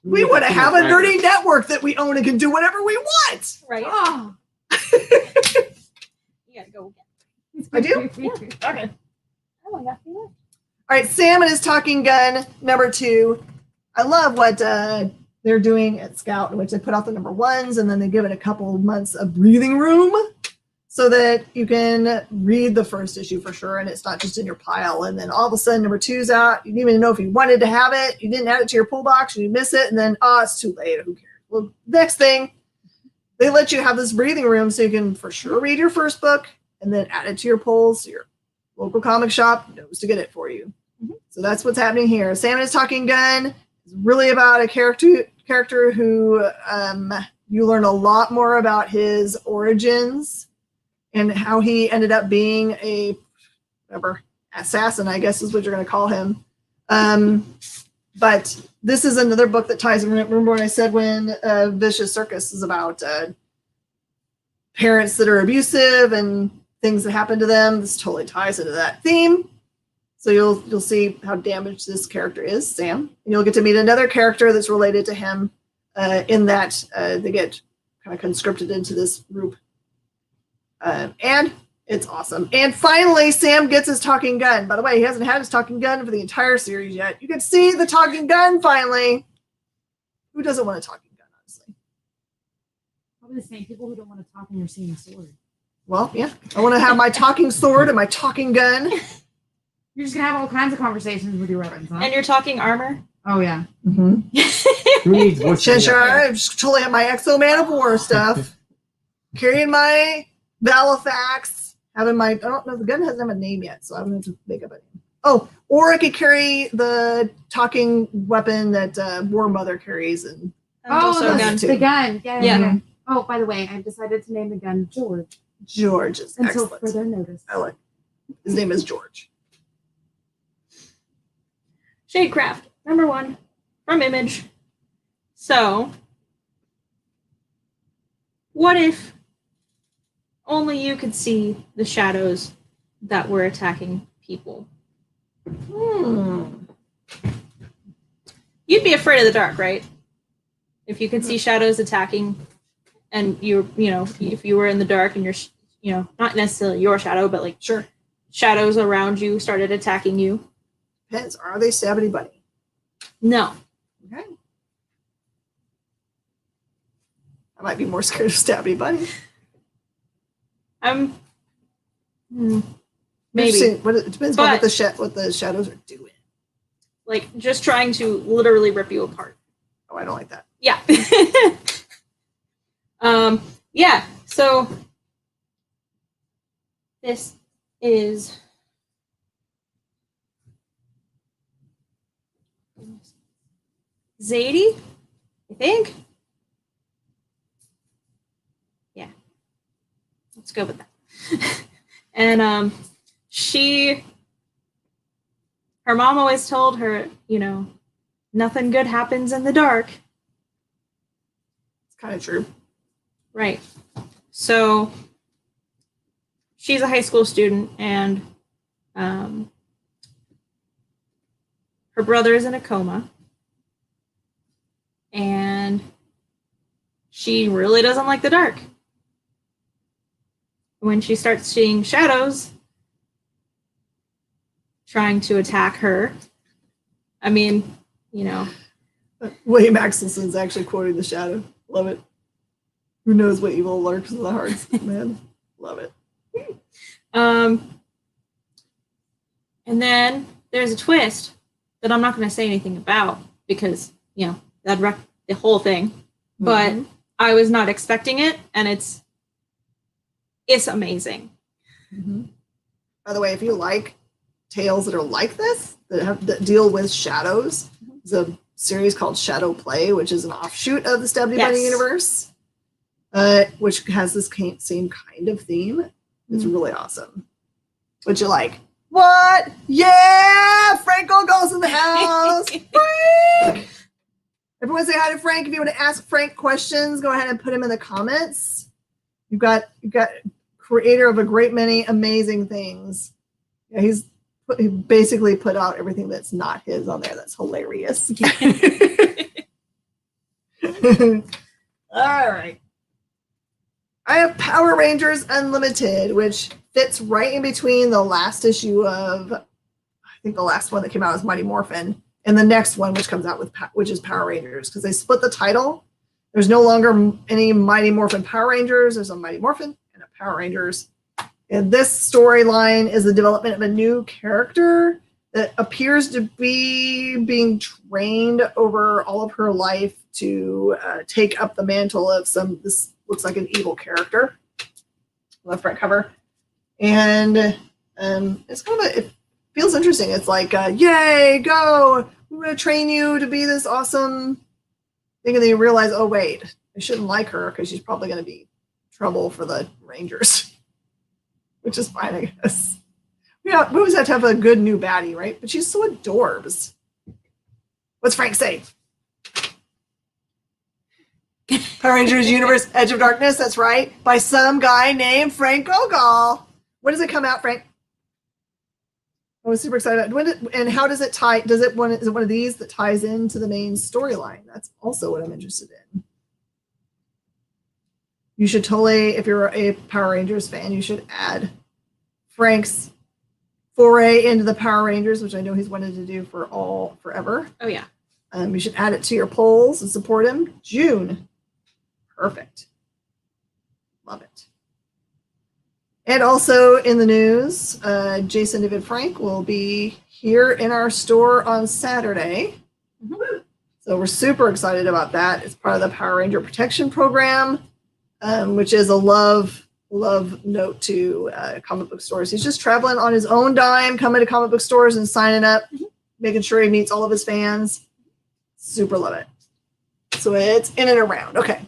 We want to have a nerdy network that we own and can do whatever we want. Right. Oh. You gotta go again. I do? Yeah. Okay. Oh, I got you. All right, Sam and his talking gun, number 2. I love what they're doing at Scout, in which they put out the number 1s and then they give it a couple months of breathing room so that you can read the first issue for sure and it's not just in your pile. And then all of a sudden, number 2's out. You didn't even know if you wanted to have it. You didn't add it to your pull box. You miss it. And then, it's too late. Who cares? Well, next thing, they let you have this breathing room so you can for sure read your first book and then add it to your polls. So your local comic shop knows to get it for you. So that's what's happening here. Sam and his talking gun is really about a character who you learn a lot more about his origins and how he ended up being a assassin, I guess is what you're going to call him. But this is another book that ties. Remember when I said when Vicious Circus is about parents that are abusive and things that happen to them? This totally ties into that theme. So you'll see how damaged this character is, Sam. And you'll get to meet another character that's related to him in that they get kind of conscripted into this group. And it's awesome. And finally, Sam gets his talking gun. By the way, he hasn't had his talking gun for the entire series yet. You can see the talking gun finally. Who doesn't want a talking gun, honestly? Probably the same people who don't want to talk in your same sword. Well, yeah. I want to have my talking sword and my talking gun. You're just going to have all kinds of conversations with your weapons, huh? And you're talking armor? Oh, yeah. Who needs voice? Cheshire, just totally have my Exo Man of War stuff. Carrying my Valifax. Having my, I don't know, the gun hasn't have a name yet, so I'm going to make up a name. Oh, or I could carry the talking weapon that War Mother carries. And also a gun. The gun. Yeah. Yeah. Oh, by the way, I've decided to name the gun George. George is Until excellent. further notice. I like it. His name is George. Shadecraft, number 1, from Image. So, what if only you could see the shadows that were attacking people? You'd be afraid of the dark, right? If you could see shadows attacking, and if you were in the dark and you're, not necessarily your shadow, but like shadows around you started attacking you. Depends. Are they Stabby Bunny? No. Okay. I might be more scared of Stabby Bunny. Maybe. It depends on what the shadows are doing. Like just trying to literally rip you apart. Oh, I don't like that. Yeah. Yeah. So this is Zadie, I think. Yeah. Let's go with that. And her mom always told her, nothing good happens in the dark. It's kind of true. Right. So she's a high school student and her brother is in a coma. And she really doesn't like the dark. When she starts seeing shadows trying to attack her, William Axelson's actually quoting The Shadow. Love it. Who knows what evil lurks in the hearts, man. Love it. And then there's a twist that I'm not going to say anything about because, that'd wreck the whole thing. But I was not expecting it, and it's amazing. By the way, if you like tales that are like this that deal with shadows. There's a series called Shadow Play, which is an offshoot of the Stabby Bunny universe, which has this same kind of theme. It's really awesome. Would you like? What? Yeah! Frank Gogol's in the house! Frank! Everyone say hi to Frank. If you want to ask Frank questions, go ahead and put him in the comments. You've got creator of a great many amazing things. Yeah, he basically put out everything that's not his on there. That's hilarious. All right. I have Power Rangers Unlimited, which fits right in between the last issue of, I think the last one that came out was Mighty Morphin, and the next one, which comes out which is Power Rangers, because they split the title. There's no longer any Mighty Morphin Power Rangers. There's a Mighty Morphin and a Power Rangers. And this storyline is the development of a new character that appears to be being trained over all of her life to take up the mantle of this looks like an evil character on the front cover. And it's it feels interesting. It's like, yay, go, we're going to train you to be this awesome thing. And then you realize, oh, wait, I shouldn't like her because she's probably going to be trouble for the Rangers. Which is fine, I guess. Yeah, we always have to have a good new baddie, right? But she's so adorbs. What's Frank say? Power Rangers Universe Edge of Darkness, that's right. By some guy named Frank Gogol. When does it come out, Frank? I was super excited. And how does it tie? Is it one of these that ties into the main storyline? That's also what I'm interested in. You should totally, if you're a Power Rangers fan, you should add Frank's foray into the Power Rangers, which I know he's wanted to do forever. Oh, yeah. You should add it to your polls and support him. June. Perfect. Love it. And also in the news, Jason David Frank will be here in our store on Saturday. Mm-hmm. So we're super excited about that. It's part of the Power Ranger Protection Program. Which is a love note to comic book stores. He's just traveling on his own dime, coming to comic book stores and signing up, making sure he meets all of his fans. Super love it. So it's in and around. Okay.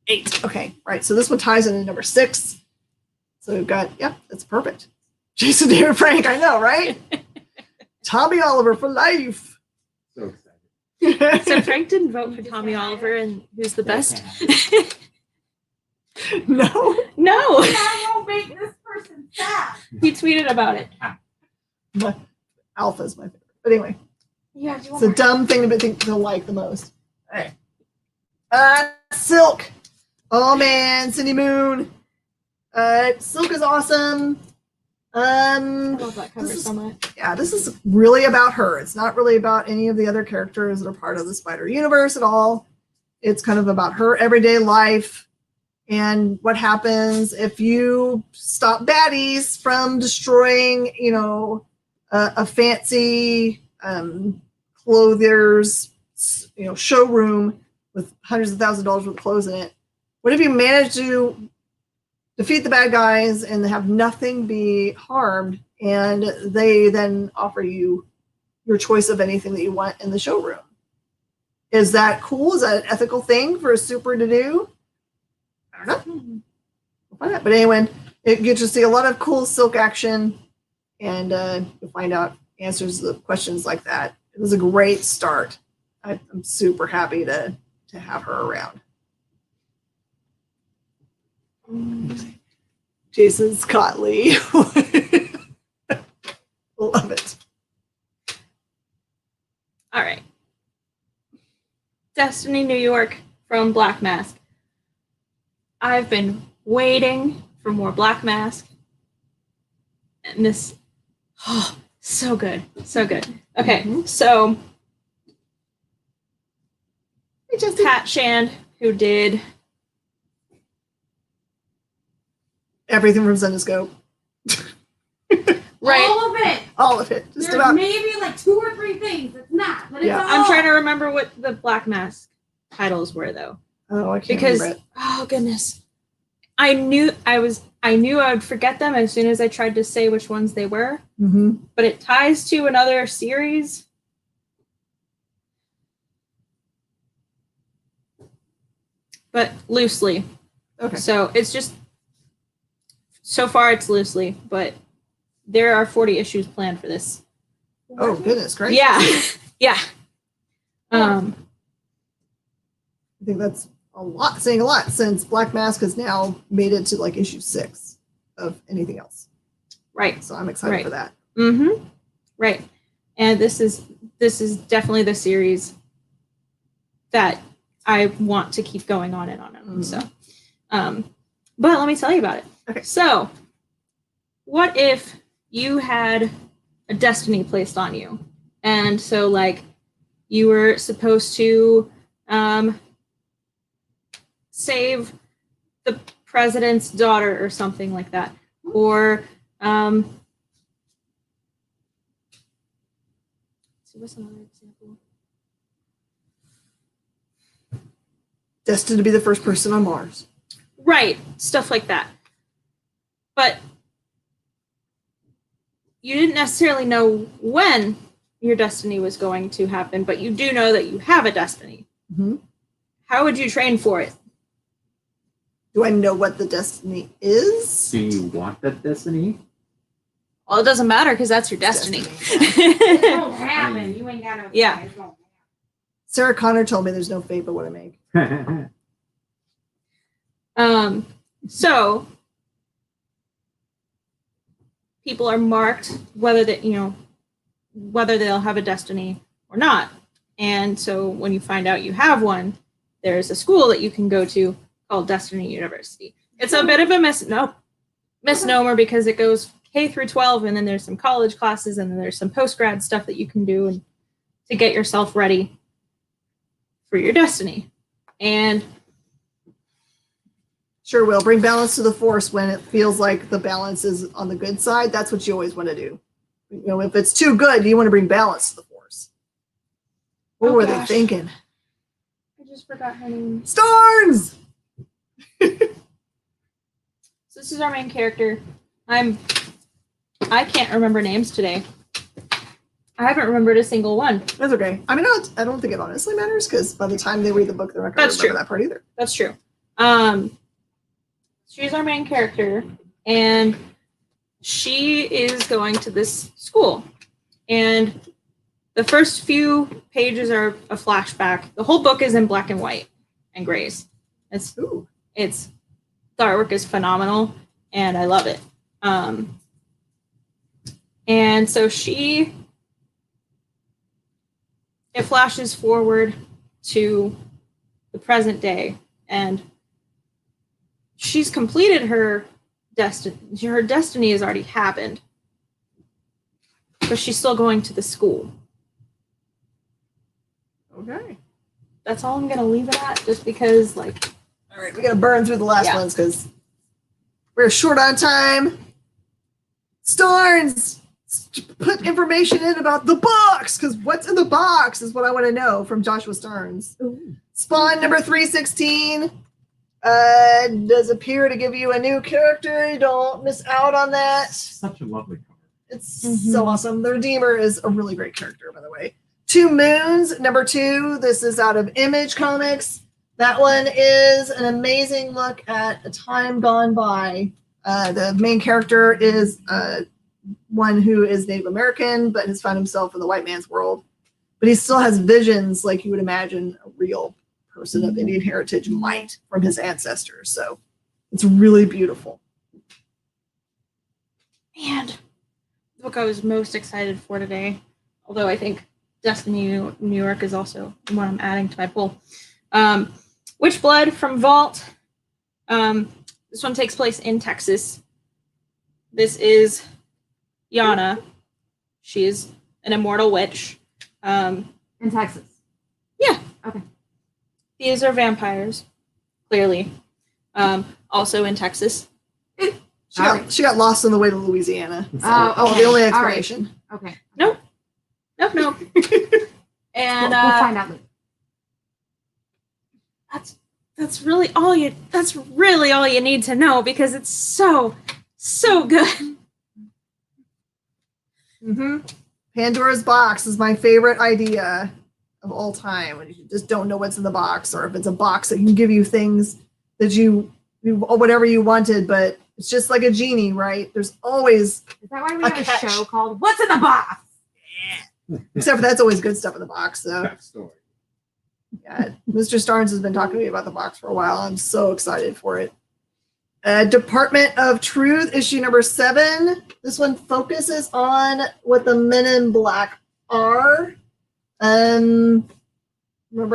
8. Okay, right. So this one ties into number 6. So we've got, that's perfect. Jason David Frank, I know, right? Tommy Oliver for life. So excited. So Frank didn't vote for Tommy Oliver and who's the best? No. I won't make this person sad. He tweeted about it. Alpha's my favorite. But anyway, Yeah, it's a dumb thing to like the most. All right. Silk. Oh man, Cindy Moon. Silk is awesome. I love that cover so much. Yeah, this is really about her. It's not really about any of the other characters that are part of the Spider Universe at all. It's kind of about her everyday life and what happens if you stop baddies from destroying, a fancy clothier's, showroom with hundreds of thousands of dollars worth of clothes in it. What if you manage to defeat the bad guys and have nothing be harmed, and they then offer you your choice of anything that you want in the showroom? Is that cool? Is that an ethical thing for a super to do? I don't know. We'll find out. But anyway, it gets to see a lot of cool Silk action, and you'll find out answers to questions like that. It was a great start. I'm super happy to have her around. Jason Scott Lee. Love it. All right. Destiny New York from Black Mask. I've been waiting for more Black Mask. And this, so good. So good. Okay, so Pat Shand, who did everything from Zenoscope. Right. All of it. Just There's about. maybe like 2 or 3 things. It's not. But it's all. I'm trying to remember what the Black Mask titles were though. Oh, I can't remember it. Oh goodness. I I knew I would forget them as soon as I tried to say which ones they were, Mm-hmm. but it ties to another series. But loosely. Okay. So it's just, so far it's loosely, but there are 40 issues planned for this. Oh, goodness gracious. Yeah. Yeah. I think that's a lot, saying a lot, since Black Mask has now made it to like issue 6 of anything else. Right. So I'm excited for that. Mm-hmm. Right. And this is definitely the series that I want to keep going on and on and on. So, but let me tell you about it. Okay. So, what if you had a destiny placed on you, and so like you were supposed to save the president's daughter or something like that, or what's another example? Destined to be the first person on Mars. Right, stuff like that. But you didn't necessarily know when your destiny was going to happen, but you do know that you have a destiny. Mm-hmm. How would you train for it? Do I know what the destiny is? Do you want that destiny? Well, it doesn't matter because that's your destiny. It won't happen. You ain't got no. Yeah. It won't Sarah Connor told me there's no fate but what I make. So people are marked whether they'll have a destiny or not. And so when you find out you have one, there's a school that you can go to called Destiny University. It's a bit of a misnomer because it goes K through 12, and then there's some college classes, and then there's some post-grad stuff that you can do and to get yourself ready for your destiny. And Sure will. Bring balance to the force when it feels like the balance is on the good side. That's what you always want to do. You know, if it's too good, you want to bring balance to the force. What were they thinking? I just forgot her name. Storms! So this is our main character. I can't remember names today. I haven't remembered a single one. That's okay. I mean, I don't think it honestly matters because by the time they read the book, they're not going to That's remember true. that part either. That's true. She's our main character, and she is going to this school. And the first few pages are a flashback. The whole book is in black and white and grays. It's the artwork is phenomenal, and I love it. And so it flashes forward to the present day, and she's completed her destiny. Her destiny has already happened, but she's still going to the school. Okay. That's all I'm gonna leave it at, just because, like, All right, we got to burn through the last ones because we're short on time. Starnes, put information in about the box because what's in the box is what I want to know from Joshua Starnes. Spawn number 316 does appear to give you a new character. Don't miss out on that. Such a lovely cover. It's so awesome. The Redeemer is a really great character, by the way. Two Moons, number 2. This is out of Image Comics. That one is an amazing look at a time gone by. The main character is one who is Native American, but has found himself in the white man's world. But he still has visions like you would imagine a real person of Indian heritage might from his ancestors. So it's really beautiful. and the book I was most excited for today, although I think Destiny New York is also one I'm adding to my poll. Witchblood from Vault. This one takes place in Texas. This is Yana. She is an immortal witch. In Texas. Yeah. Okay. These are vampires, clearly. Also in Texas. She got lost on the way to Louisiana. So, okay. the only All right. explanation. Okay. Nope. And We'll find out later. that's that's really all you need to know because it's so good. Pandora's box is my favorite idea of all time. When you just don't know what's in the box, or if it's a box that can give you things that you whatever you wanted, but it's just like a genie, right? There's always. Is that why we have a show called "What's in the Box"? Yeah. Except for that's always good stuff in the box. So. Backstory. Yeah, Mr. Starnes has been talking to me about the box for a while. I'm so excited for it. Department of Truth, issue number 7. This one focuses on what the Men in Black are. Remember,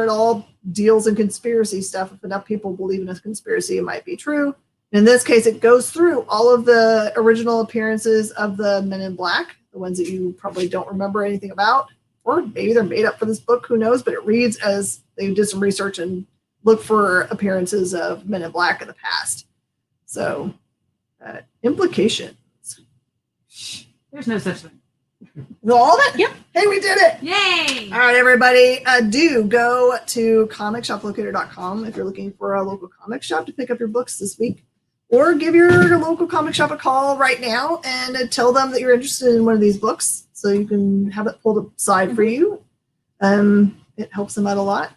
it all deals in conspiracy stuff. If enough people believe in a conspiracy, it might be true. In this case, it goes through all of the original appearances of the Men in Black, the ones that you probably don't remember anything about, or maybe they're made up for this book, who knows, but it reads as they did some research and looked for appearances of Men in Black in the past. So, implications. There's no such thing. All of it? Yep. Hey, we did it. Yay! All right, everybody. Do go to comicshoplocator.com if you're looking for a local comic shop to pick up your books this week. Or give your local comic shop a call right now and tell them that you're interested in one of these books so you can have it pulled aside for you. It helps them out a lot.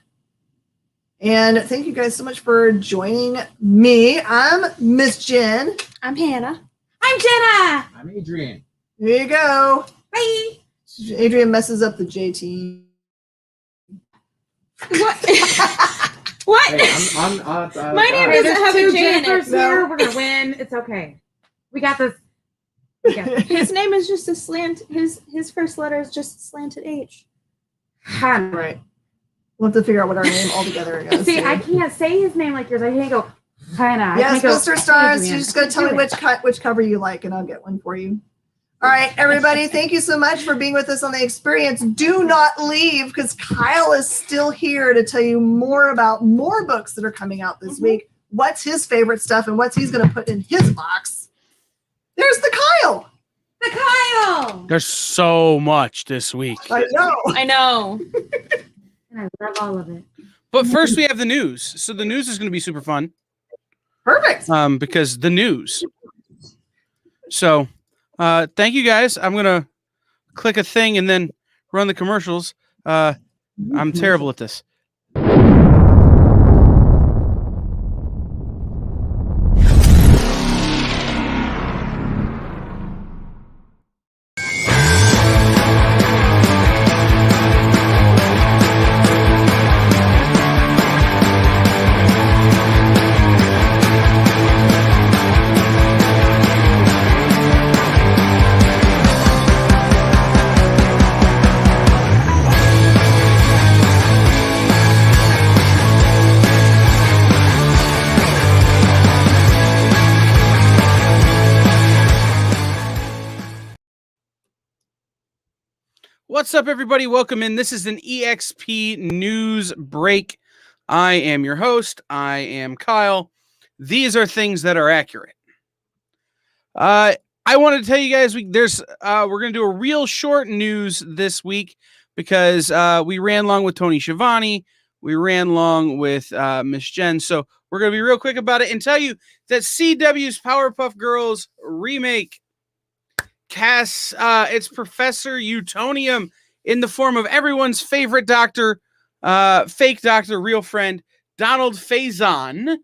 And thank you guys so much for joining me. I'm Miss Jen. I'm Hannah. I'm Jenna. I'm Adrian. Here you go. Bye. Adrian messes up the J team. What? What? Hey, My name Hey, doesn't there's have a two J in Jennifers it. here. We're gonna win. It's okay. We got this. We got this. His name is just a slant. His first letter is just slanted H. Hannah. Right. We'll have to figure out what our name altogether is. See, I can't say his name like yours. I can't go Hannah. Yes, Mr. Stars, you're just going to tell me which. which cover you like, and I'll get one for you. All right, everybody, thank you so much for being with us on the experience. Do not leave, because Kyle is still here to tell you more about more books that are coming out this week. What's his favorite stuff, and what's he's going to put in his box. There's the Kyle. The Kyle. There's so much this week. I know. I know. And I love all of it. But first we have the news. So the news is going to be super fun. Perfect. Because the news. So thank you guys. I'm going to click a thing and then run the commercials. I'm terrible at this. What's up, everybody? Welcome in. This is an EXP news break. I am your host. I am Kyle. These are things that are accurate. I wanted to tell you guys we're going to do a real short news this week because we ran long with Tony Shivone. We ran long with Miss Jen. So we're going to be real quick about it and tell you that CW's Powerpuff Girls remake casts its Professor Utonium in the form of everyone's favorite doctor, fake doctor, real friend, Donald Faison,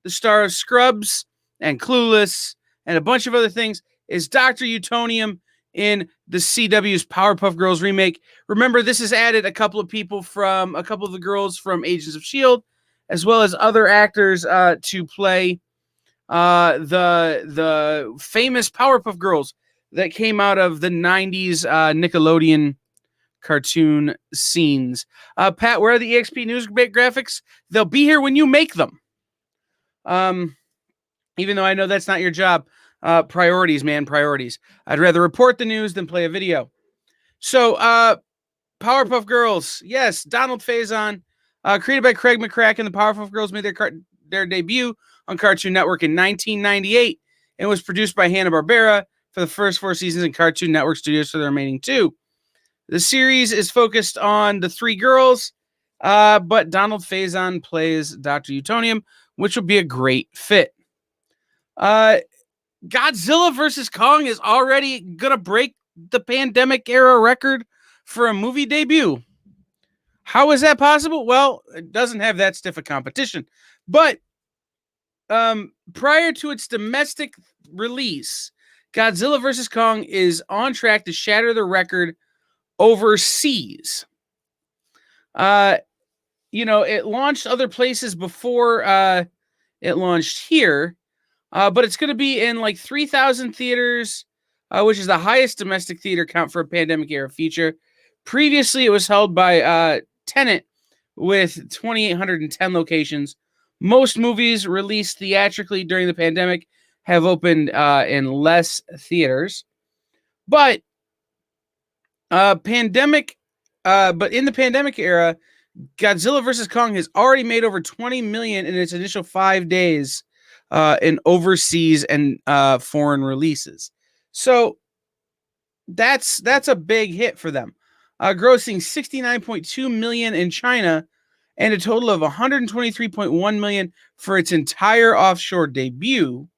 the star of Scrubs and Clueless and a bunch of other things, is Dr. Utonium in the CW's Powerpuff Girls remake. Remember, this has added a couple of people from a couple of the girls from Agents of S.H.I.E.L.D., as well as other actors to play the famous Powerpuff Girls that came out of the 90s Nickelodeon cartoon scenes. Pat, where are the EXP News graphics? They'll be here when you make them. Even though I know that's not your job. Priorities, man, priorities. I'd rather report the news than play a video. So, Powerpuff Girls. Yes, Donald Faison. Created by Craig McCracken, the Powerpuff Girls made their debut on Cartoon Network in 1998 and was produced by Hanna-Barbera for the first 4 seasons and Cartoon Network Studios for the remaining 2. The series is focused on the 3 girls But Donald Faison plays Dr. Utonium, which would be a great fit. Godzilla vs. Kong is already gonna break the pandemic era record for a movie debut. How is that possible? Well, it doesn't have that stiff a competition. But prior to its domestic release, Godzilla vs. Kong is on track to shatter the record overseas. It launched other places before it launched here, but it's going to be in like 3,000 theaters, which is the highest domestic theater count for a pandemic era feature. Previously, it was held by Tenet with 2,810 locations. Most movies released theatrically during the pandemic have opened in less theaters, but in the pandemic era, Godzilla vs. Kong has already made over 20 million in its initial 5 days in overseas and foreign releases. So that's a big hit for them, grossing 69.2 million in China and a total of 123.1 million for its entire offshore debut.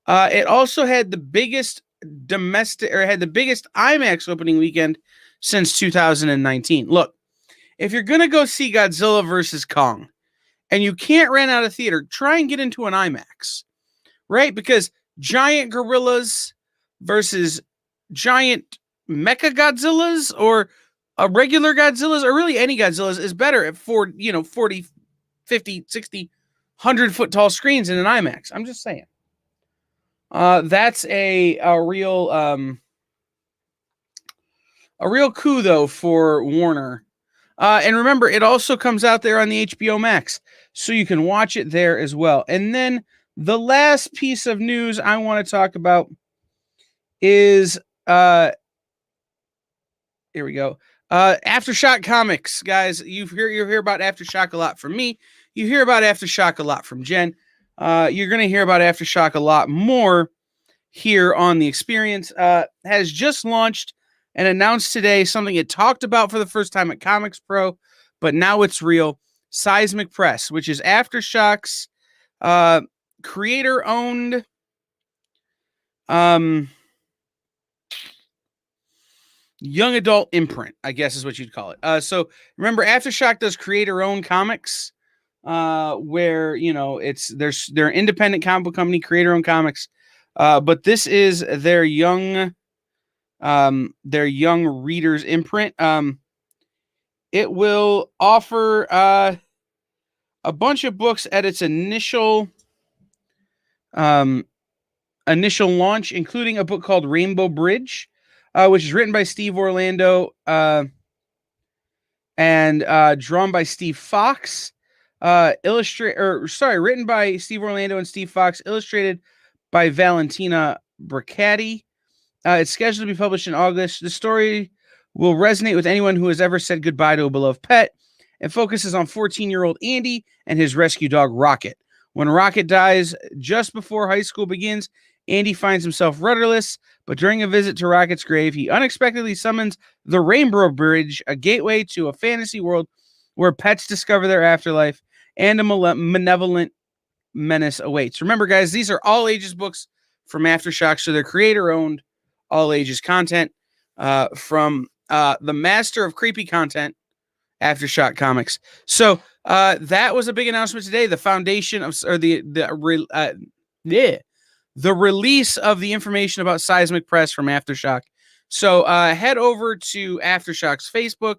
It also had the biggest IMAX opening weekend since 2019. Look, if you're going to go see Godzilla vs. Kong and you can't rent out a theater, try and get into an IMAX, right? Because giant gorillas versus giant mecha Godzillas or a regular Godzillas or really any Godzillas is better at 40, 50, 60, 100-foot tall screens in an IMAX. I'm just saying. That's a real coup though for Warner. And remember, it also comes out there on the HBO Max, so you can watch it there as well. And then the last piece of news I want to talk about is here we go. Aftershock Comics, guys. You hear about Aftershock a lot from me. You hear about Aftershock a lot from Jen. You're going to hear about Aftershock a lot more here on The Experience. Has just launched and announced today something it talked about for the first time at Comics Pro, but now it's real. Seismic Press, which is Aftershock's creator-owned young adult imprint, I guess is what you'd call it. So remember, Aftershock does creator-owned comics, where they're an independent comic book company, creator-owned comics. But this is their young readers imprint. It will offer a bunch of books at its initial launch, including a book called Rainbow Bridge, which is written by Steve Orlando and drawn by Steve Fox. Written by Steve Orlando and Steve Fox, illustrated by Valentina Bracati. It's scheduled to be published in August. The story will resonate with anyone who has ever said goodbye to a beloved pet and focuses on 14-year-old Andy and his rescue dog, Rocket. When Rocket dies just before high school begins, Andy finds himself rudderless, but during a visit to Rocket's grave, he unexpectedly summons the Rainbow Bridge, a gateway to a fantasy world where pets discover their afterlife and a malevolent menace awaits. Remember, guys, these are all ages books from Aftershock, so they're creator-owned, all ages content from the master of creepy content, Aftershock Comics. So that was a big announcement today. The foundation of, or the release of the information about Seismic Press from Aftershock. So head over to Aftershock's Facebook,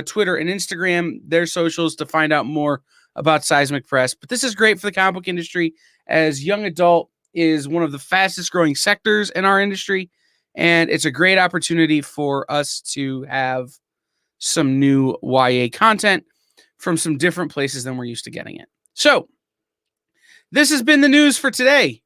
Twitter, and Instagram, their socials, to find out more about Seismic Press. But this is great for the comic book industry, as young adult is one of the fastest growing sectors in our industry, and it's a great opportunity for us to have some new YA content from some different places than we're used to getting it. So this has been the news for today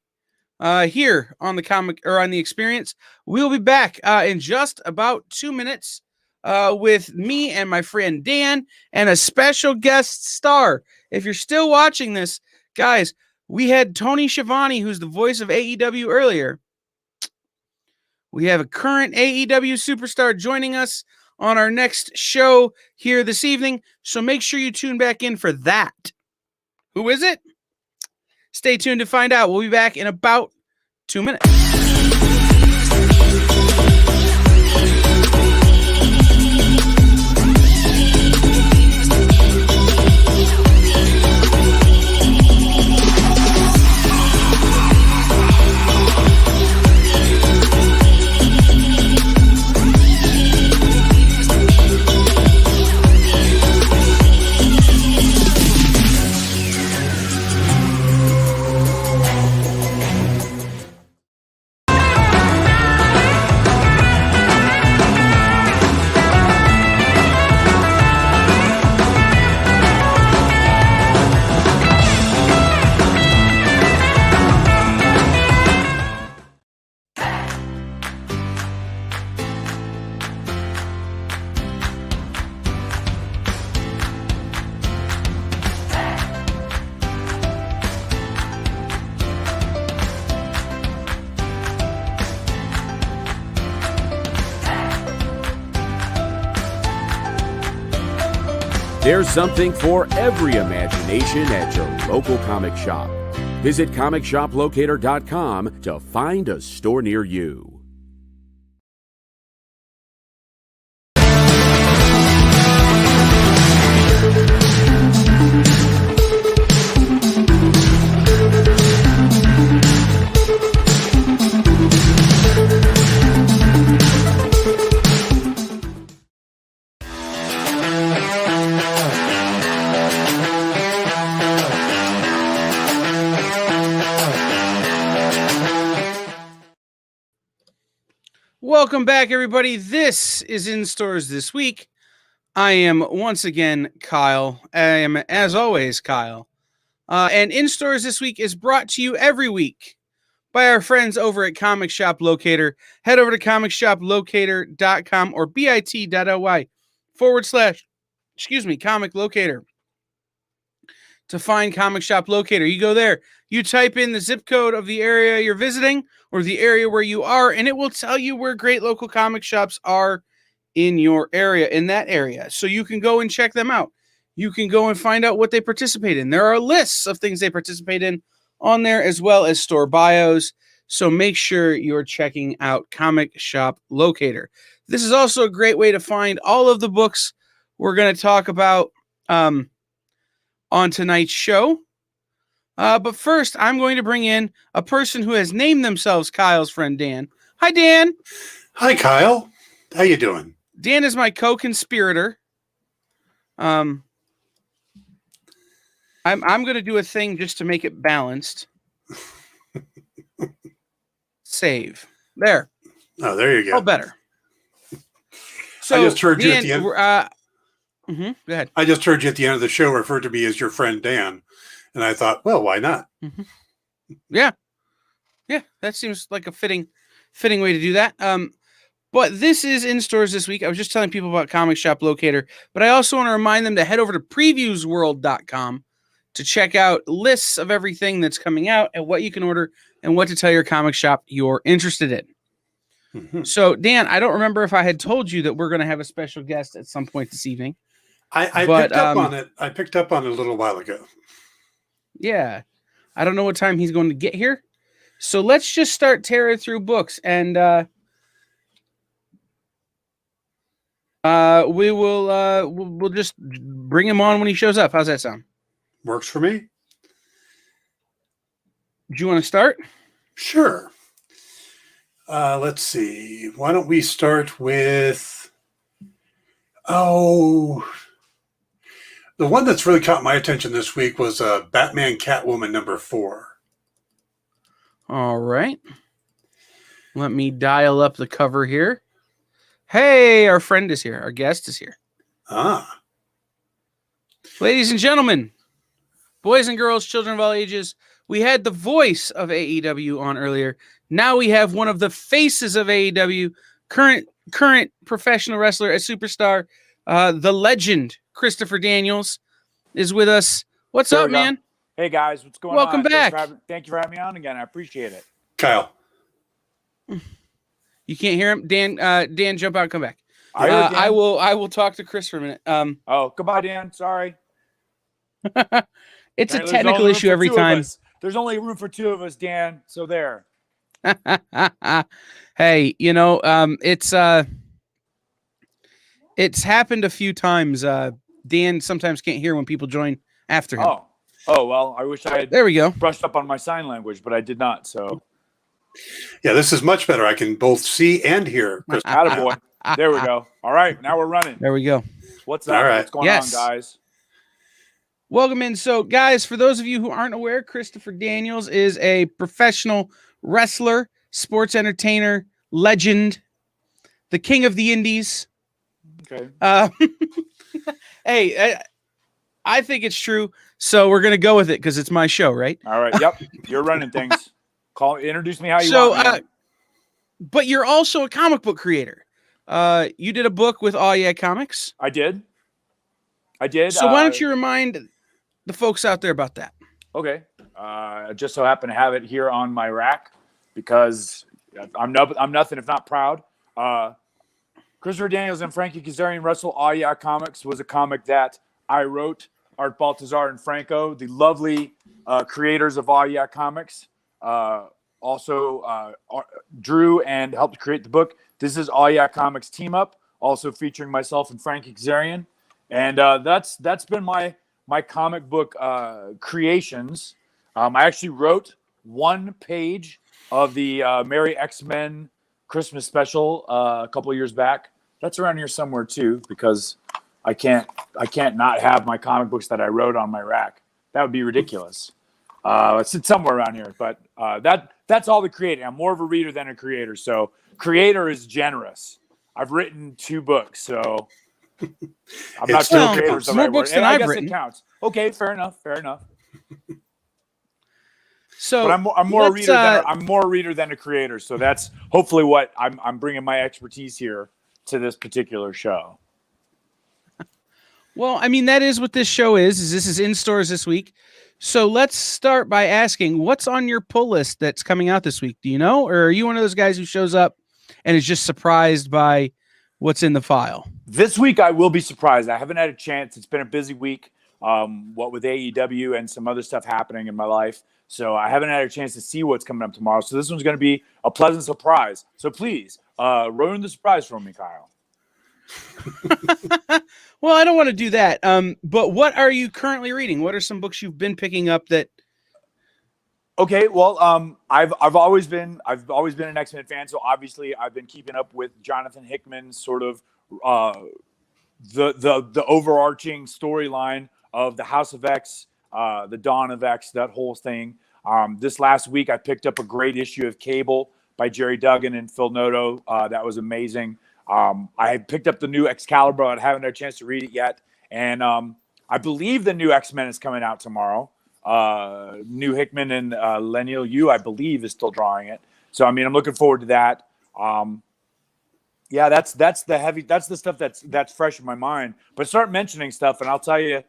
here on the Experience. We'll be back in just about 2 minutes with me and my friend Dan and a special guest star. If you're still watching this, guys, we had Tony Shivone, who's the voice of AEW earlier. We have a current AEW superstar joining us on our next show here this evening. So make sure you tune back in for that. Who is it? Stay tuned to find out. We'll be back in about 2 minutes. There's something for every imagination at your local comic shop. Visit comicshoplocator.com to find a store near you. Welcome back, everybody. This is In Stores This Week. I am once again Kyle. I am, as always, Kyle. And In Stores This Week is brought to you every week by our friends over at Comic Shop Locator. Head over to comicshoplocator.com or bit.ly/Comic Locator to find Comic Shop Locator. You go there, you type in the zip code of the area you're visiting or the area where you are, and it will tell you where great local comic shops are in your area, in that area. So you can go and check them out. You can go and find out what they participate in. There are lists of things they participate in on there, as well as store bios. So make sure you're checking out Comic Shop Locator. This is also a great way to find all of the books we're going to talk about on tonight's show. But first, I'm going to bring in a person who has named themselves Kyle's friend, Dan. Hi, Dan. Hi, Kyle. How you doing? Dan is my co-conspirator. I'm going to do a thing just to make it balanced. Save. There. Oh, there you go. Oh, better. So, I just heard Dan, you at the end. Go ahead. I just heard you at the end of the show refer to me as your friend Dan. And I thought, well, why not? Mm-hmm. Yeah, that seems like a fitting way to do that. But this is In Stores This Week. I was just telling people about Comic Shop Locator, but I also want to remind them to head over to previewsworld.com to check out lists of everything that's coming out and what you can order and what to tell your comic shop you're interested in. Mm-hmm. So, Dan, I don't remember if I had told you that we're going to have a special guest at some point this evening. I picked up on it. I picked up on it a little while ago. Yeah, I don't know what time he's going to get here. So let's just start tearing through books, and we'll just bring him on when he shows up. How's that sound? Works for me. Do you want to start? Sure. Let's see. Why don't we start with the one that's really caught my attention this week was Batman Catwoman #4. All right. Let me dial up the cover here. Hey, our friend is here. Our guest is here. Ah. Ladies and gentlemen, boys and girls, children of all ages, we had the voice of AEW on earlier. Now we have one of the faces of AEW, current professional wrestler, a superstar, the legend, Christopher Daniels, is with us. What's up, man? Hey, guys. What's going on? Welcome back. Thank you for having me on again. I appreciate it. Kyle. You can't hear him? Dan, jump out and come back. I heard Dan. I will talk to Chris for a minute. Oh, goodbye, Dan. Sorry. It's a Apparently there's technical only room issue for every two of time. us. There's only room for 2 of us, Dan. So there. Hey, it's happened a few times. Dan sometimes can't hear when people join after him. Oh, well, I wish I had There we go. brushed up on my sign language, but I did not. So, Yeah, this is much better. I can both see and hear. Chris. attaboy. There we go. All right, now we're running. There we go. What's up? All right. What's going Yes. on, guys? Welcome in. So, guys, for those of you who aren't aware, Christopher Daniels is a professional wrestler, sports entertainer, legend, the king of the indies. Okay. Hey, I think it's true, so we're gonna go with it because it's my show, right? All right. Yep. You're running things. Introduce me how you So, want. Man. but you're also a comic book creator. You did a book with All Yeah Comics. I did. So why don't you remind the folks out there about that? Okay. I just so happen to have it here on my rack because I'm nothing if not proud. Christopher Daniels and Frankie Kazarian Russell All Yeah Comics was a comic that I wrote. Art Baltazar and Franco, the lovely creators of All Yeah Comics, also drew and helped create the book. This is All Yeah Comics Team Up, also featuring myself and Frankie Kazarian. And that's been my comic book creations. I actually wrote 1 page of the Merry X-Men Christmas special a couple of years back. That's around here somewhere too, because I can't not have my comic books that I wrote on my rack. That would be ridiculous. It's somewhere around here, but that's all the creating. I'm more of a reader than a creator. So creator is generous. I've written 2 books, so I'm not sure creator is the more right books word. than I I've guess written. it counts. Okay, fair enough. So, But I'm more a reader than a creator. So that's hopefully what I'm bringing my expertise here to this particular show. well, I mean, that is what this show is this is in stores this week. So let's start by asking, what's on your pull list that's coming out this week? Do you know? Or are you one of those guys who shows up and is just surprised by what's in the file? This week, I will be surprised. I haven't had a chance. It's been a busy week, what with AEW and some other stuff happening in my life. So I haven't had a chance to see what's coming up tomorrow. So this one's going to be a pleasant surprise. So please, ruin the surprise for me, Kyle. Well, I don't want to do that. But what are you currently reading? What are some books you've been picking up that? Okay, well, I've always been an X-Men fan, so obviously I've been keeping up with Jonathan Hickman's sort of the overarching storyline of the House of X, the Dawn of X, that whole thing. This last week, I picked up a great issue of Cable by Jerry Duggan and Phil Noto. That was amazing. I picked up the new Excalibur. I haven't had a chance to read it yet, and I believe the new X-Men is coming out tomorrow. New Hickman and Leniel Yu, I believe, is still drawing it. So I mean, I'm looking forward to that. Yeah, that's the stuff that's fresh in my mind. But start mentioning stuff, and I'll tell you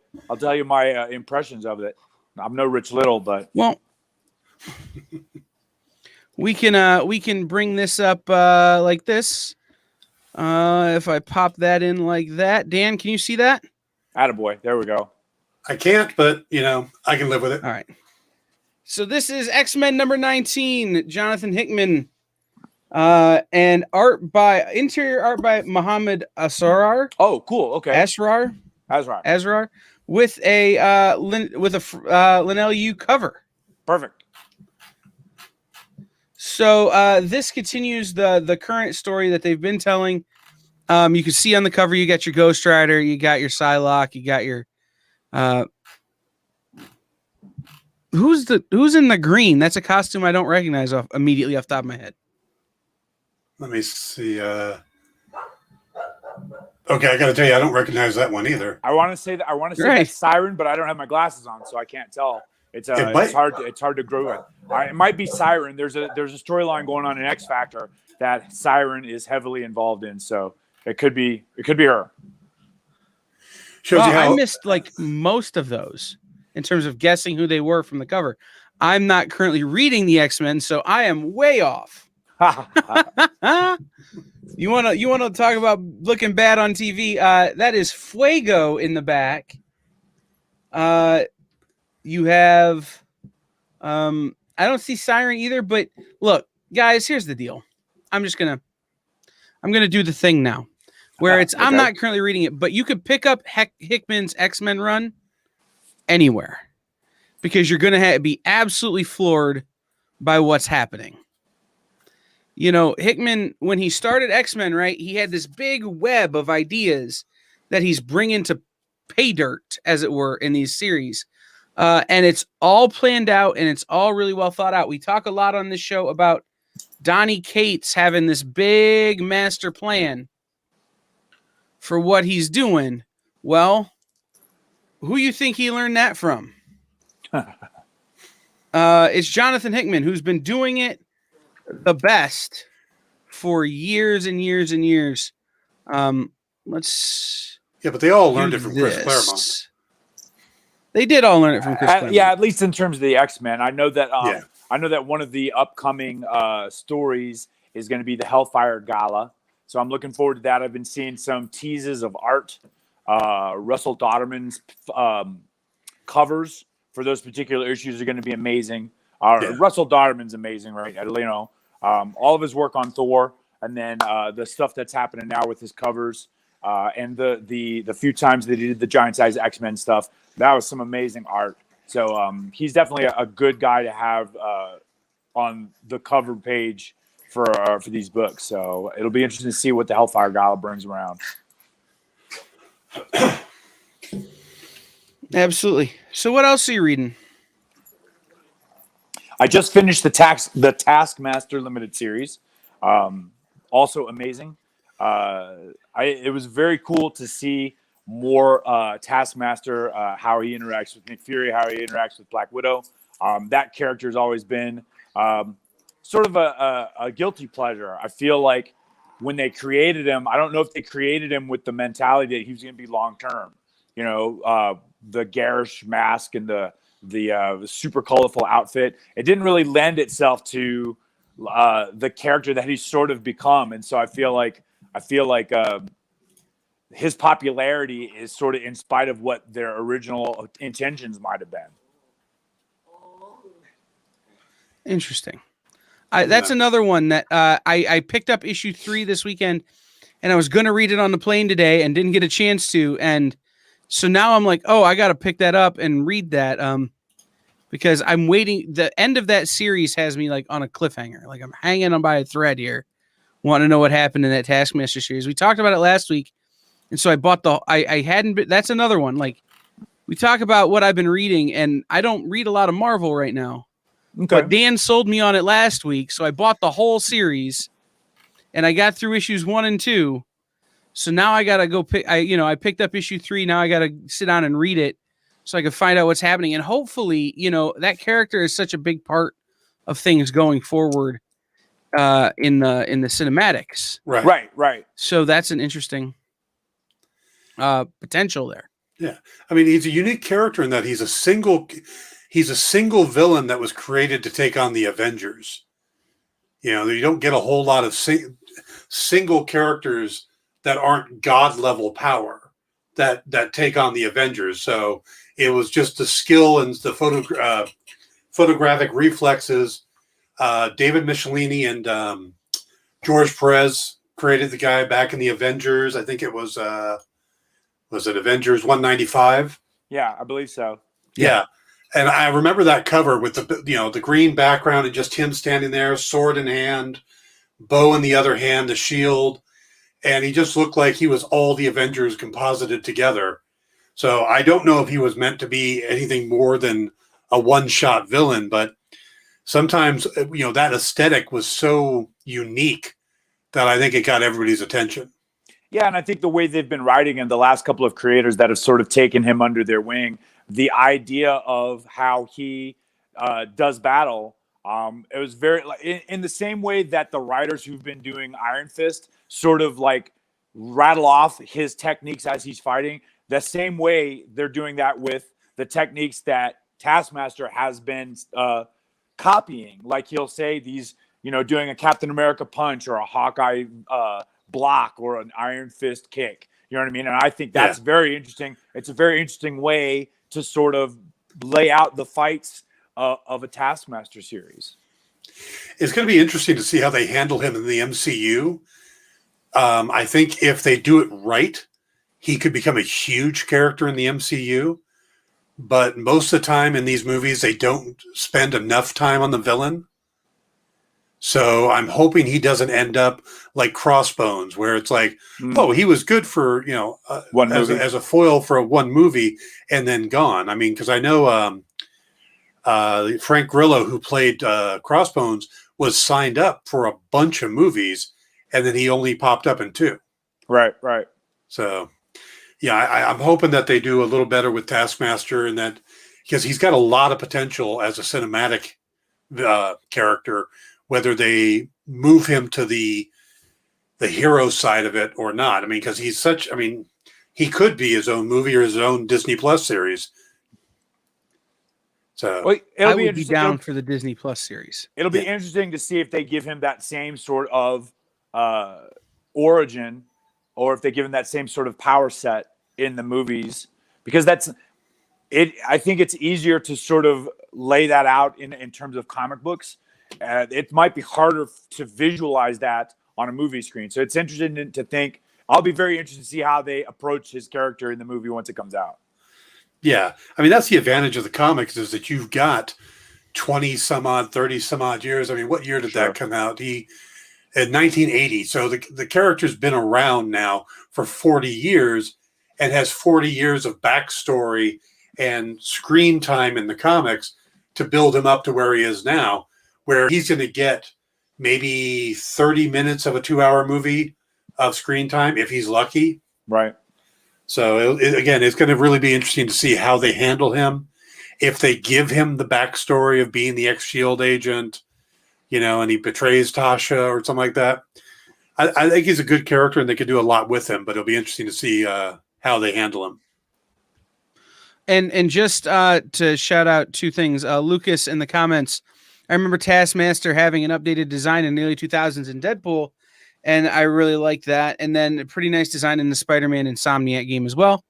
my impressions of it. I'm no Rich Little, but well, we can bring this up like this. If I pop that in like that, Dan, can you see that? attaboy. There we go. I can't, but I can live with it. All right. So this is X-Men number 19, Jonathan Hickman, and interior art by Muhammad Asrar. Oh, cool. Okay. Asrar, with a Leniel Yu cover. Perfect. So this continues the current story that they've been telling. You can see on the cover, you got your Ghost Rider, you got your Psylocke, you got your who's in the green? That's a costume I don't recognize immediately off the top of my head. Let me see. Okay, I got to tell you, I don't recognize that one either. I want to say that's Siren, but I don't have my glasses on, so I can't tell. It's hard to grow with. It might be Siren. There's a storyline going on in X Factor that Siren is heavily involved in, so it could be her. I missed like most of those in terms of guessing who they were from the cover. I'm not currently reading the X-Men, so I am way off. You wanna talk about looking bad on TV? That is Fuego in the back. You have I don't see Siren either, but look, guys, here's the deal. I'm gonna do the thing now, where it's I'm not currently reading it, but you could pick up Hickman's X-Men run anywhere because you're gonna be absolutely floored by what's happening. You know, Hickman, when he started X-Men, right, he had this big web of ideas that he's bringing to pay dirt, as it were, in these series. And it's all planned out and it's all really well thought out. We talk a lot on this show about Donnie Cates having this big master plan for what he's doing. Well, who you think he learned that from? It's Jonathan Hickman, who's been doing it the best for years and years and years. Let's but they all learned it from Chris Claremont. They did all learn it from Chris Claremont. Yeah, at least in terms of the X-Men. I know that I know that one of the upcoming stories is going to be the Hellfire Gala. So I'm looking forward to that. I've been seeing some teases of art. Russell Dodderman's covers for those particular issues are going to be amazing. Russell Dodderman's amazing, right? You know, all of his work on Thor, and then the stuff that's happening now with his covers, and the few times that he did the giant size X-Men stuff, that was some amazing art. So he's definitely a good guy to have on the cover page for these books. So it'll be interesting to see what the Hellfire Gala brings around. Absolutely. So what else are you reading? I just finished the Taskmaster Limited series. Also amazing. It was very cool to see more Taskmaster, how he interacts with Nick Fury, how he interacts with Black Widow. That character has always been sort of a guilty pleasure. I feel like when they created him, I don't know if they created him with the mentality that he was going to be long term. You know, the garish mask and the super colorful outfit. It didn't really lend itself to the character that he's sort of become, and so I feel like his popularity is sort of in spite of what their original intentions might have been. Interesting. That's another one that I picked up issue 3 this weekend, and I was going to read it on the plane today and didn't get a chance to. And so now I'm like, oh, I got to pick that up and read that because I'm waiting. The end of that series has me like on a cliffhanger. Like I'm hanging on by a thread here, wanting to know what happened in that Taskmaster series. We talked about it last week. And so I bought I hadn't been, that's another one. Like we talk about what I've been reading, and I don't read a lot of Marvel right now. Okay. But Dan sold me on it last week, so I bought the whole series, and I got through issues 1 and 2. So now I gotta go pick. I picked up issue 3. Now I gotta sit down and read it, so I can find out what's happening. And hopefully, that character is such a big part of things going forward in the cinematics. Right. So that's an interesting potential there. Yeah, I mean, he's a unique character in that he's a single villain that was created to take on the Avengers. You know, you don't get a whole lot of single characters that aren't god level power that take on the Avengers. So it was just the skill and the photographic reflexes. David Michelini and George Perez created the guy back in the Avengers. I think it was it Avengers 195? Yeah, I believe so. Yeah. And I remember that cover with the green background and just him standing there, sword in hand, bow in the other hand, the shield. And he just looked like he was all the Avengers composited together. So I don't know if he was meant to be anything more than a one-shot villain, but sometimes, that aesthetic was so unique that I think it got everybody's attention. Yeah, and I think the way they've been writing and the last couple of creators that have sort of taken him under their wing, the idea of how he does battle, it was very in the same way that the writers who've been doing Iron Fist sort of like rattle off his techniques as he's fighting. The same way they're doing that with the techniques that Taskmaster has been copying. Like he'll say these doing a Captain America punch or a Hawkeye block or an Iron Fist kick. You know what I mean? And I think that's very interesting. It's a very interesting way to sort of lay out the fights of a Taskmaster series. It's going to be interesting to see how they handle him in the MCU. I think if they do it right, he could become a huge character in the MCU. But most of the time in these movies, they don't spend enough time on the villain. So I'm hoping he doesn't end up like Crossbones, where it's like, oh, he was good for, one movie. as a foil for one movie and then gone. I mean, because I know Frank Grillo, who played Crossbones, was signed up for a bunch of movies, and then he only popped up in 2. Right. So, yeah, I'm hoping that they do a little better with Taskmaster, and that because he's got a lot of potential as a cinematic character, whether they move him to the hero side of it or not. I mean, because he could be his own movie or his own Disney Plus series. So I would be down for the Disney Plus series. It'll be interesting to see if they give him that same sort of origin, or if they give him that same sort of power set in the movies, because that's it. I think it's easier to sort of lay that out in terms of comic books. It might be harder to visualize that on a movie screen. So it's interesting to think. I'll be very interested to see how they approach his character in the movie once it comes out. Yeah. I mean, that's the advantage of the comics, is that you've got 20 some odd, 30 some odd years. I mean, what year did that come out? In 1980. So the character's been around now for 40 years and has 40 years of backstory and screen time in the comics to build him up to where he is now, where he's going to get maybe 30 minutes of a 2-hour movie of screen time if he's lucky. Right. So again, it's going to really be interesting to see how they handle him. If they give him the backstory of being the ex-SHIELD agent, and he betrays Tasha or something like that. I think he's a good character, and they could do a lot with him, but it'll be interesting to see how they handle him. And just to shout out 2 things, Lucas in the comments, I remember Taskmaster having an updated design in the early 2000s in Deadpool, and I really liked that. And then a pretty nice design in the Spider-Man Insomniac game as well.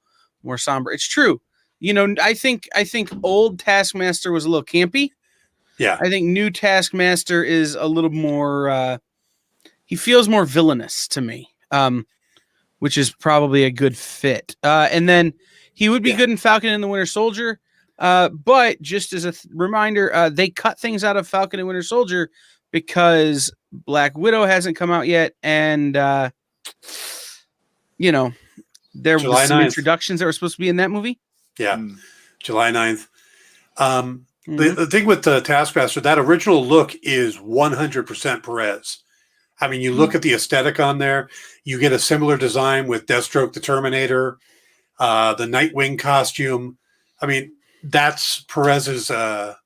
More somber. It's true. I think old Taskmaster was a little campy. Yeah. I think new Taskmaster is a little more, he feels more villainous to me, which is probably a good fit. And then he would be good in Falcon and the Winter Soldier. But just as a reminder, they cut things out of Falcon and Winter Soldier because Black Widow hasn't come out yet. And, there July was some 9th. introductions that were supposed to be in that movie. Yeah. July 9th. The thing with the Taskmaster, that original look is 100% Perez. I mean, you look at the aesthetic on there, you get a similar design with Deathstroke the Terminator, the Nightwing costume. I mean, that's Perez's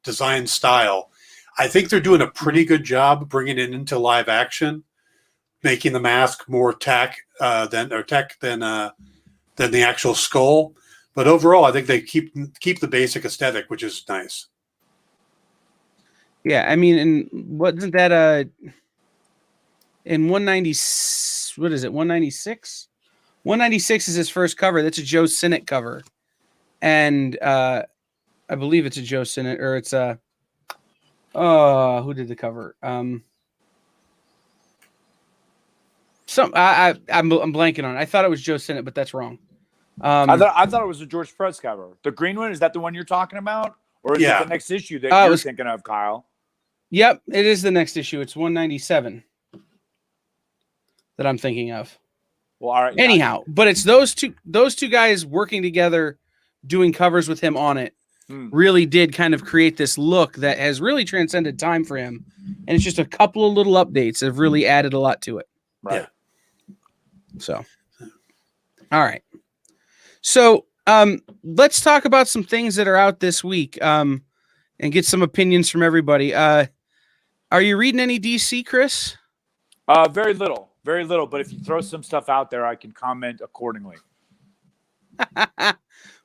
design style. I think they're doing a pretty good job bringing it into live action, making the mask more tech than the actual skull. But overall, I think they keep the basic aesthetic, which is nice. Yeah, I mean, and wasn't that in 190? What is it? 196. 196 is his first cover. That's a Joe Sinnott cover, and I believe it's a Joe Sinnott, or it's a who did the cover? I'm blanking on it. I thought it was Joe Sinnott, but that's wrong. I thought it was a George Perez cover. The green one, is that the one you're talking about, or is it the next issue that you're thinking of, Kyle? Yep, it is the next issue. It's 197 that I'm thinking of. Well, all right. Anyhow, but it's those two guys working together, doing covers with him on it, really did kind of create this look that has really transcended time for him. And it's just a couple of little updates that have really added a lot to it. Right. Yeah. So, all right. So, let's talk about some things that are out this week, and get some opinions from everybody. Are you reading any DC, Chris? Very little. But if you throw some stuff out there, I can comment accordingly.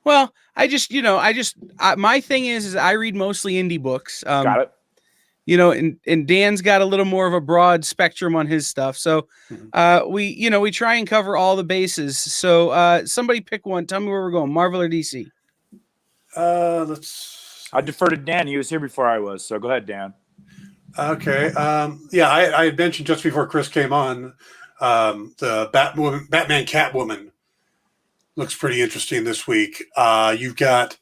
Well, my thing is I read mostly indie books. Got it. and Dan's got a little more of a broad spectrum on his stuff. So we try and cover all the bases. So somebody pick one. Tell me where we're going, Marvel or DC? I defer to Dan. He was here before I was, so go ahead, Dan. Okay. I had mentioned just before Chris came on, the Batman Catwoman looks pretty interesting this week. You've got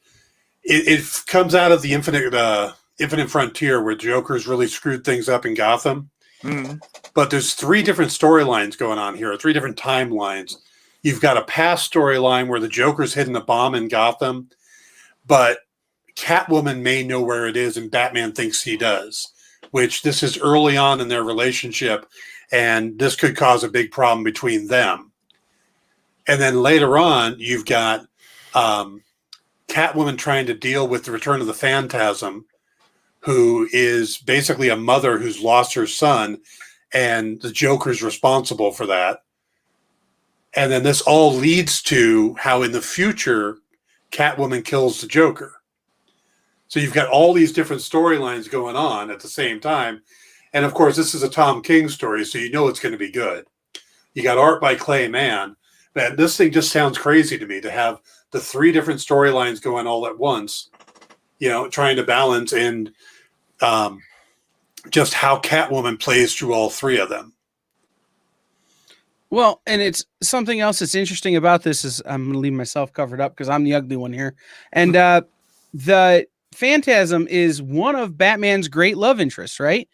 it comes out of the Infinite Frontier, where Joker's really screwed things up in Gotham. Mm-hmm. But there's 3 different storylines going on here, 3 different timelines. You've got a past storyline where the Joker's hidden a bomb in Gotham, but Catwoman may know where it is, and Batman thinks he does, which this is early on in their relationship, and this could cause a big problem between them. And then later on, you've got Catwoman trying to deal with the return of the Phantasm, who is basically a mother who's lost her son, and the Joker's responsible for that. And then this all leads to how in the future, Catwoman kills the Joker. So you've got all these different storylines going on at the same time. And of course, this is a Tom King story, so you know it's going to be good. You got art by Clay Mann. Man, this thing just sounds crazy to me to have the 3 different storylines going all at once, trying to balance and just how Catwoman plays through all 3 of them. Well, and it's something else that's interesting about this is I'm going to leave myself covered up because I'm the ugly one here. And the Phantasm is one of Batman's great love interests, right?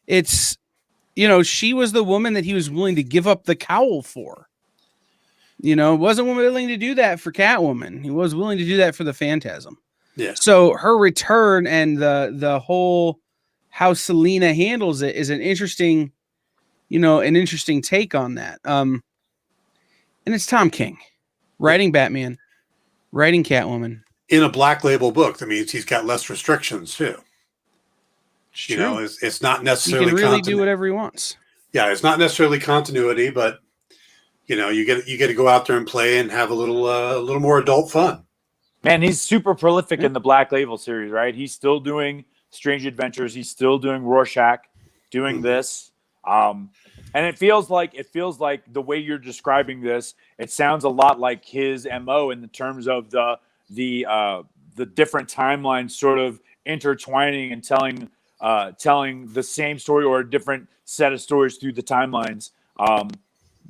It's, she was the woman that he was willing to give up the cowl for. Wasn't willing to do that for Catwoman. He was willing to do that for the Phantasm. Yeah. So her return and the whole how Selina handles it is an interesting take on that. And it's Tom King writing Batman, writing Catwoman in a Black Label book. That means he's got less restrictions too. True. It's not necessarily. He can really do whatever he wants. Yeah, it's not necessarily continuity, but you get to go out there and play and have a little more adult fun. Man, he's super prolific in the Black Label series, right? He's still doing Strange Adventures. He's still doing Rorschach, doing this. And it feels like the way you're describing this, it sounds a lot like his MO in the terms of the different timelines sort of intertwining and telling the same story or a different set of stories through the timelines.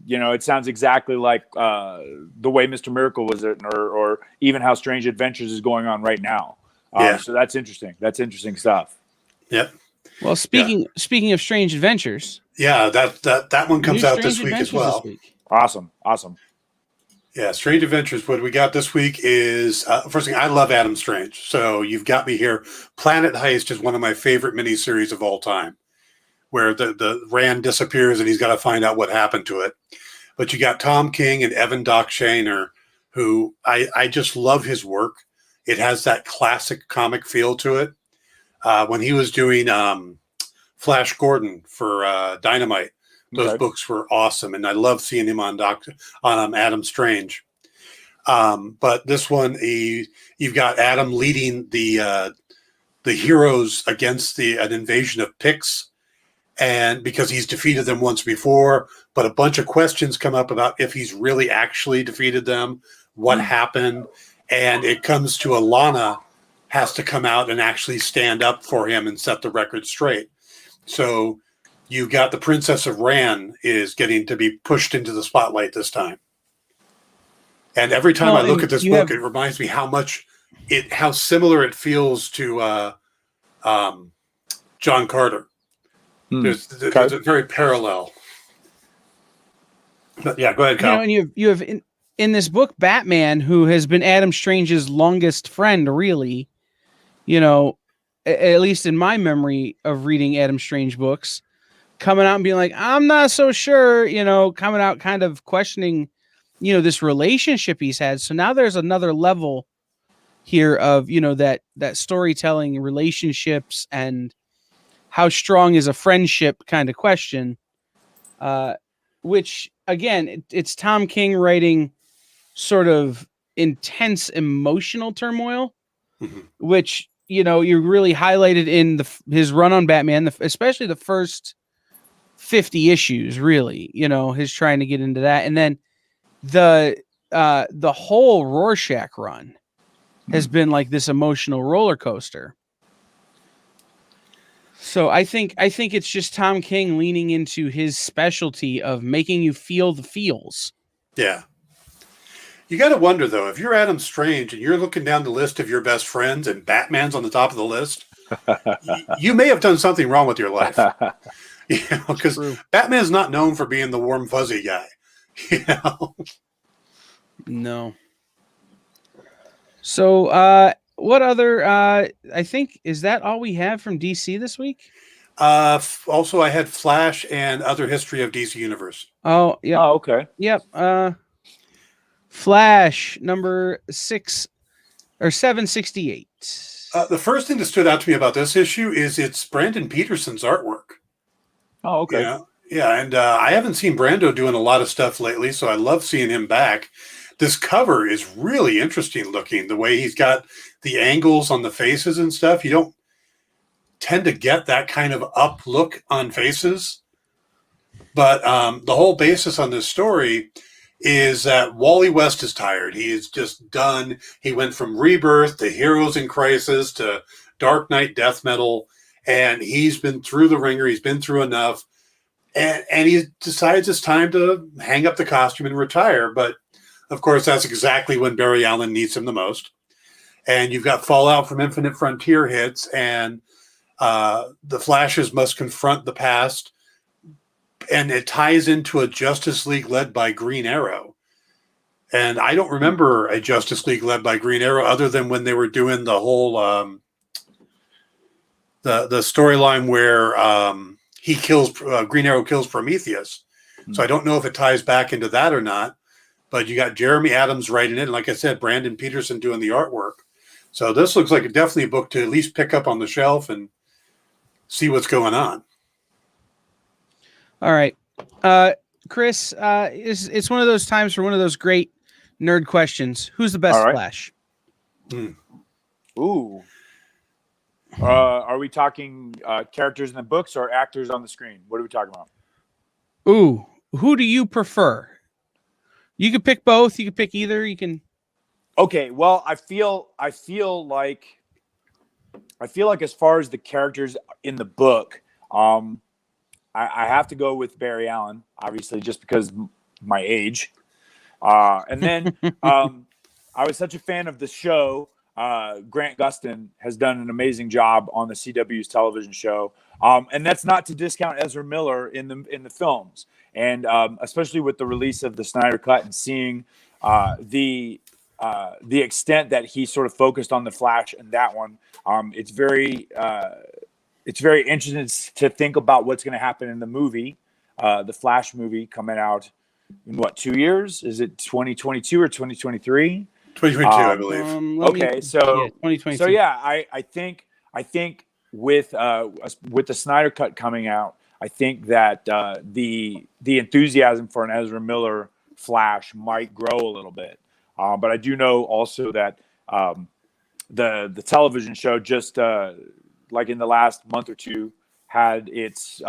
It sounds exactly like the way Mr. Miracle was written, or even how Strange Adventures is going on right now. So that's interesting. That's interesting stuff. Yep. Well, speaking of Strange Adventures, that one comes out this week as well. Awesome. Yeah, Strange Adventures. What we got this week is first thing. I love Adam Strange, so you've got me here. Planet Heist is one of my favorite miniseries of all time, where the Rand disappears and he's got to find out what happened to it. But you got Tom King and Evan Doc Shaner, who I just love his work. It has that classic comic feel to it. When he was doing Flash Gordon for Dynamite, those books were awesome, and I love seeing him on Adam Strange. But this one, you've got Adam leading the heroes against an invasion of Picts. And because he's defeated them once before, but a bunch of questions come up about if he's really actually defeated them, what happened. And it comes to Alana has to come out and actually stand up for him and set the record straight. So you got the Princess of Ran is getting to be pushed into the spotlight this time. And every time I look at this book, it reminds me how similar it feels to John Carter. There's a very parallel. But yeah, go ahead, Kyle. And you have in this book Batman, who has been Adam Strange's longest friend, really. At least in my memory of reading Adam Strange books, coming out and being like, I'm not so sure, coming out kind of questioning, this relationship he's had. So now there's another level here of, that storytelling, relationships, and how strong is a friendship kind of question, which again, it's Tom King writing sort of intense emotional turmoil, which, you really highlighted in his run on Batman, especially the first 50 issues, really, his trying to get into that. And then the whole Rorschach run has been like this emotional roller coaster. So I think it's just Tom King leaning into his specialty of making you feel the feels. Yeah. You got to wonder, though, if you're Adam Strange and you're looking down the list of your best friends and Batman's on the top of the list, you may have done something wrong with your life. Because Batman's not known for being the warm, fuzzy guy. No. So, what other, I think, is that all we have from DC this week? Also, I had Flash and Other History of DC Universe. Oh, yeah. Oh, okay. Yep. Flash number 768. The first thing that stood out to me about this issue is it's Brandon Peterson's artwork. Oh, okay. Yeah, and I haven't seen Brando doing a lot of stuff lately, so I love seeing him back. This cover is really interesting looking, the way he's got the angles on the faces and stuff. You don't tend to get that kind of up look on faces. But the whole basis on this story is that Wally West is tired. He is just done. He went from Rebirth to Heroes in Crisis to Dark Knight Death Metal, and he's been through the ringer. He's been through enough, and he decides it's time to hang up the costume and retire. But, of course, that's exactly when Barry Allen needs him the most. And you've got Fallout from Infinite Frontier hits, and the Flashes must confront the past, and it ties into a Justice League led by Green Arrow. And I don't remember a Justice League led by Green Arrow other than when they were doing the whole the storyline where he kills Green Arrow kills Prometheus. Mm-hmm. So I don't know if it ties back into that or not. But you got Jeremy Adams writing it, and like I said, Brandon Peterson doing the artwork. So this looks like definitely a book to at least pick up on the shelf and see what's going on. All right. Chris, it's one of those times for one of those great nerd questions. Who's the best Flash? Ooh. Are we talking characters in the books or actors on the screen? What are we talking about? Ooh. Who do you prefer? You could pick both. You could pick either. You can. Okay. Well, I feel like as far as the characters in the book, I have to go with Barry Allen, obviously, just because my age. And then I was such a fan of the show. Grant Gustin has done an amazing job on the CW's television show. And that's not to discount Ezra Miller in the films. And especially with the release of the Snyder Cut and seeing the extent that he sort of focused on the Flash in that one, it's very interesting to think about what's going to happen in the movie, the Flash movie coming out in 2 years? Is it 2022 or 2023? 2022, I believe. Okay, so 2022. So yeah, I think with the Snyder Cut coming out, I think that the enthusiasm for an Ezra Miller Flash might grow a little bit. But I do know also that the television show just like in the last month or two had its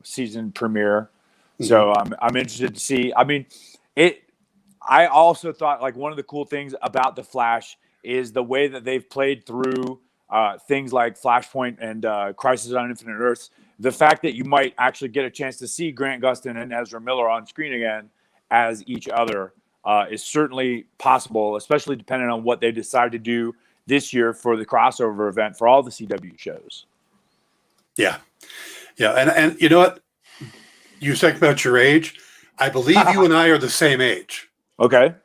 season premiere. Mm-hmm. So I'm interested to see. I mean, I also thought like one of the cool things about the Flash is the way that they've played through things like Flashpoint and Crisis on Infinite Earths. The fact that you might actually get a chance to see Grant Gustin and Ezra Miller on screen again as each other is certainly possible, especially depending on what they decide to do this year for the crossover event for all the CW shows. Yeah. And you know what? You said about your age. I believe you and I are the same age. Okay.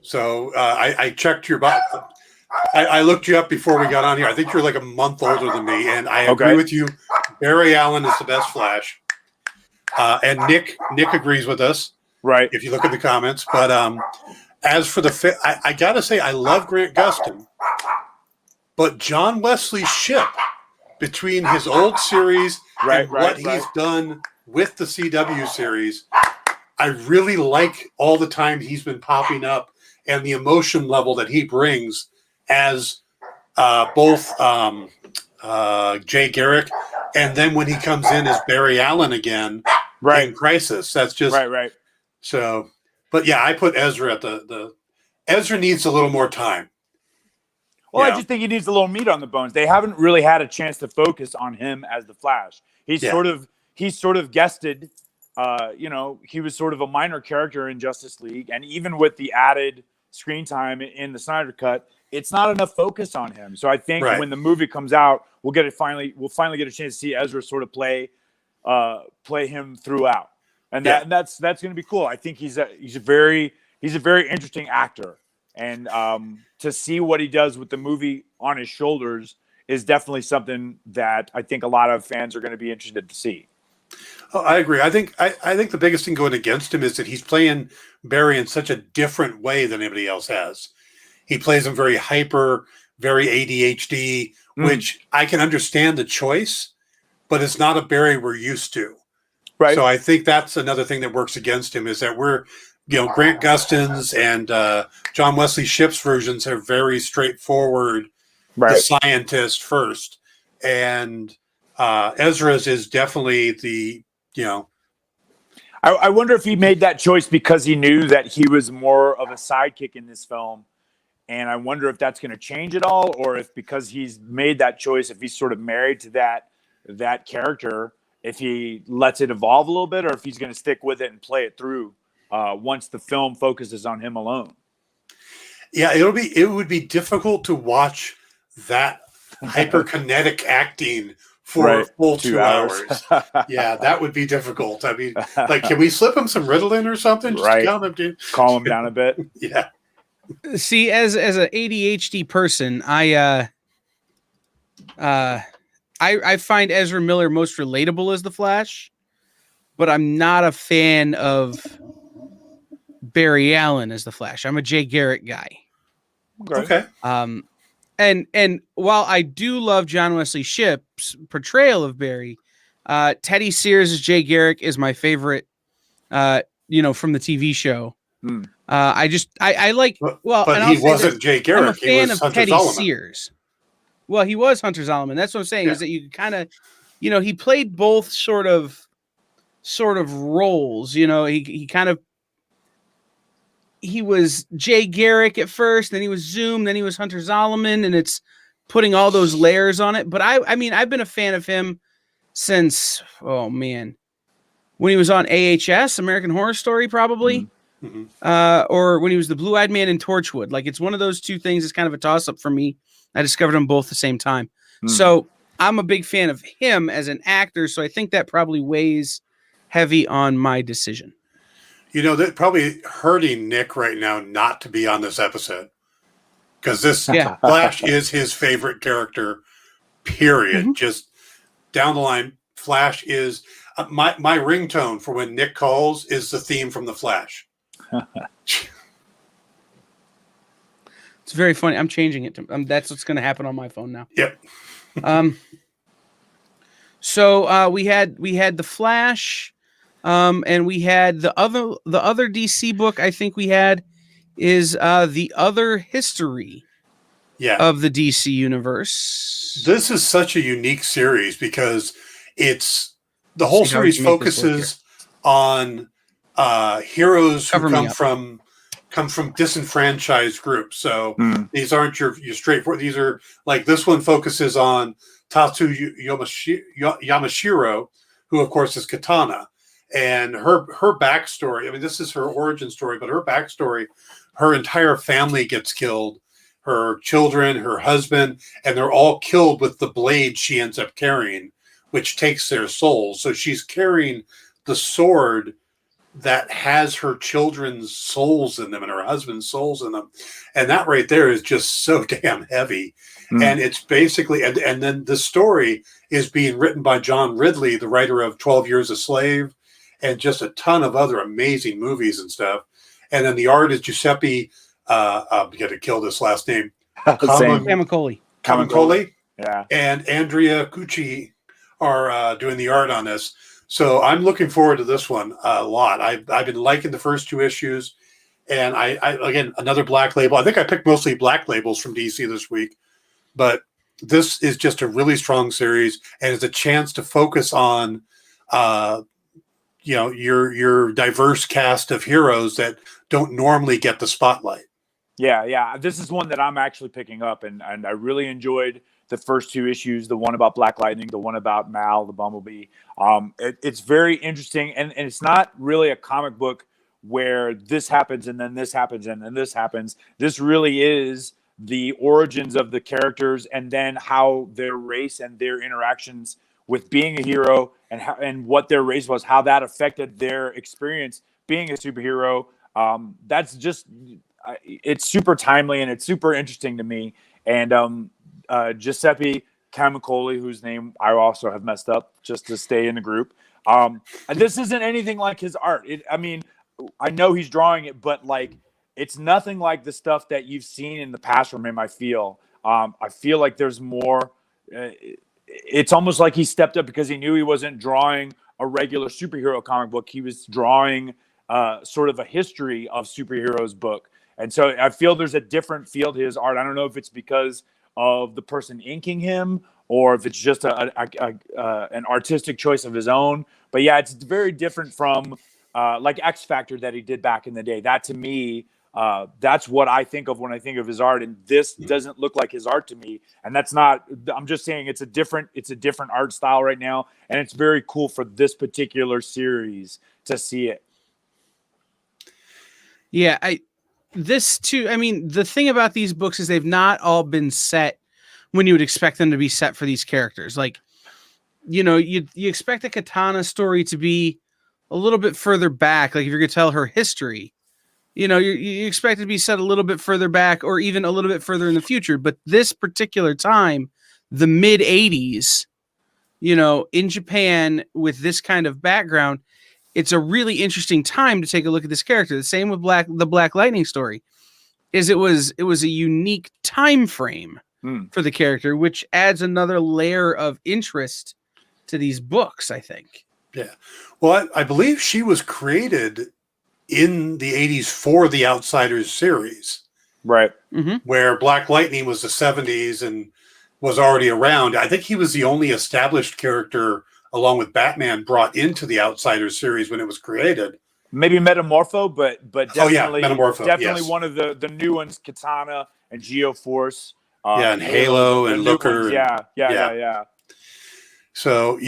So I checked your box. I looked you up before we got on here. I think you're like a month older than me, and I agree with you. Barry Allen is the best Flash, and Nick agrees with us. Right. If you look at the comments, but as for I gotta say I love Grant Gustin, but John Wesley's ship between his old series and what he's done with the CW series, I really like all the time he's been popping up and the emotion level that he brings as both Jay Garrick, and then when he comes in as Barry Allen again in Crisis, that's just right. So, but yeah, I put Ezra at the Ezra needs a little more time. Well, I just think he needs a little meat on the bones. They haven't really had a chance to focus on him as the Flash. He's sort of guested. He was sort of a minor character in Justice League, and even with the added screen time in the Snyder Cut, it's not enough focus on him. So I think when the movie comes out, we'll finally get a chance to see Ezra sort of play him throughout, and that's going to be cool. I think he's a very interesting actor. And to see what he does with the movie on his shoulders is definitely something that I think a lot of fans are going to be interested to see. Oh, I agree. I think the biggest thing going against him is that he's playing Barry in such a different way than anybody else has. He plays him very hyper, very ADHD, which I can understand the choice, but it's not a Barry we're used to. Right. So I think that's another thing that works against him is that Grant Gustin's and John Wesley Shipp's versions are very straightforward. Right. The scientist first, and Ezra's is definitely I wonder if he made that choice because he knew that he was more of a sidekick in this film, and I wonder if that's going to change at all, or if because he's made that choice, if he's sort of married to that character, if he lets it evolve a little bit, or if he's going to stick with it and play it through. Once the film focuses on him alone. Yeah, it would be difficult to watch that hyperkinetic acting for a full 2 hours. Yeah, that would be difficult. I mean, can we slip him some Ritalin or something? Just calm him down a bit. Yeah. See, as an ADHD person, I find Ezra Miller most relatable as the Flash, but I'm not a fan of Barry Allen as the Flash. I'm a Jay Garrick guy. Okay. And while I do love John Wesley Shipp's portrayal of Barry, Teddy Sears as Jay Garrick is my favorite. From the TV show. I like. But he wasn't Jay Garrick. I'm a fan of Teddy Solomon. Sears. Well, he was Hunter Zolomon. That's what I'm saying. Is that you kind of, he played both sort of roles. He was Jay Garrick at first, then he was Zoom, then he was Hunter Zolomon, and it's putting all those layers on it. But I've been a fan of him since, when he was on AHS, American Horror Story, probably, or when he was the Blue-Eyed Man in Torchwood. Like, it's one of those two things. It's kind of a toss-up for me. I discovered them both at the same time. So I'm a big fan of him as an actor, so I think that probably weighs heavy on my decision. That probably hurting Nick right now not to be on this episode because this Flash is his favorite character, period. Just down the line, Flash is my ringtone for when Nick calls is the theme from the Flash. It's very funny. I'm changing it to that's what's going to happen on my phone now. Yep. So we had the Flash. And we had the other DC book I think we had is The Other History of the DC Universe. This is such a unique series because it's the whole series focuses on heroes who come from disenfranchised groups. So these aren't your straightforward. These are like this one focuses on Tatsu Yamashiro, who of course is Katana. And her backstory, this is her origin story, but her backstory, her entire family gets killed, her children, her husband, and they're all killed with the blade she ends up carrying, which takes their souls. So she's carrying the sword that has her children's souls in them and her husband's souls in them. And that right there is just so damn heavy. And it's basically, and then the story is being written by John Ridley, the writer of 12 Years a Slave, and just a ton of other amazing movies and stuff. And then the art is Giuseppe, I'm going to kill this last name. Camicoli. Yeah. And Andrea Cucci are doing the art on this. So I'm looking forward to this one a lot. I've been liking the first two issues. And I again, another black label. I think I picked mostly black labels from DC this week. But this is just a really strong series, and it's a chance to focus on, your diverse cast of heroes that don't normally get the spotlight. Yeah. This is one that I'm actually picking up, and I really enjoyed the first 2 issues, the one about Black Lightning, the one about Mal, the Bumblebee. It's very interesting, and it's not really a comic book where this happens and then this happens and then this happens. This really is the origins of the characters, and then how their race and their interactions with being a hero and what their race was, how that affected their experience being a superhero. That's just, it's super timely and it's super interesting to me. And Giuseppe Camicoli, whose name I also have messed up just to stay in the group. This isn't anything like his art. I know he's drawing it, but like, it's nothing like the stuff that you've seen in the past from him. I feel like there's more. It's almost like he stepped up because he knew he wasn't drawing a regular superhero comic book. He was drawing sort of a history of superheroes book. And so I feel there's a different feel to his art. I don't know if it's because of the person inking him or if it's just an artistic choice of his own. But yeah, it's very different from like X Factor that he did back in the day. That to me, that's what I think of when I think of his art. And this doesn't look like his art to me. And that's not, I'm just saying it's a different art style right now. And it's very cool for this particular series to see it. Yeah, this too. I mean, the thing about these books is they've not all been set when you would expect them to be set for these characters. Like, you expect a Katana story to be a little bit further back. Like if you're going to tell her history, you expect it to be set a little bit further back or even a little bit further in the future. But this particular time, the mid 80s, in Japan with this kind of background, it's a really interesting time to take a look at this character. The same with the Black Lightning story is it was a unique time frame for the character, which adds another layer of interest to these books, I think. Yeah. Well, I believe she was created in the 80s for the Outsiders series. Right. Mm-hmm. Where Black Lightning was the 70s and was already around. I think he was the only established character along with Batman brought into the Outsiders series when it was created. Maybe Metamorpho, but definitely, Metamorpho, definitely yes. One of the new ones, Katana and Geoforce. And Halo and Looker. Yeah. So,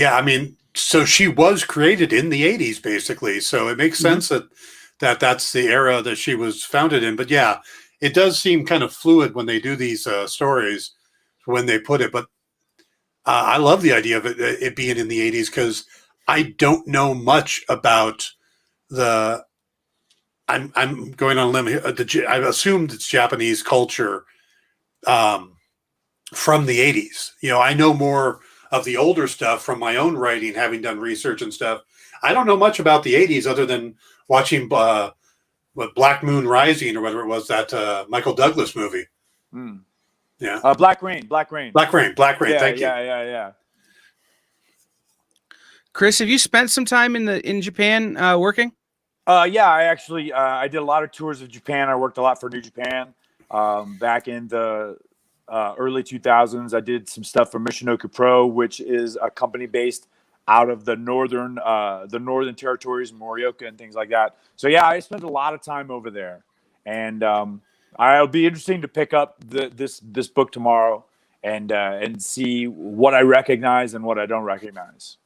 so she was created in the 80s, basically. So it makes sense that's the era that she was founded in. But yeah, it does seem kind of fluid when they do these stories, when they put it. But I love the idea of it being in the 80s because I don't know much about I'm going on a limb here. I've assumed it's Japanese culture from the 80s. I know more of the older stuff from my own writing, having done research and stuff. I don't know much about the 80s other than watching Black Moon Rising or whatever it was, that Michael Douglas movie. Yeah. Black Rain. Black Rain. Yeah, Thank you. Yeah. Chris, have you spent some time in Japan working? Yeah, I actually I did a lot of tours of Japan. I worked a lot for New Japan back in the early 2000s. I did some stuff for Michinoku Pro, which is a company based out of the northern territories, Morioka and things like that. So yeah, I spent a lot of time over there, and it'll be interesting to pick up this book tomorrow and see what I recognize and what I don't recognize.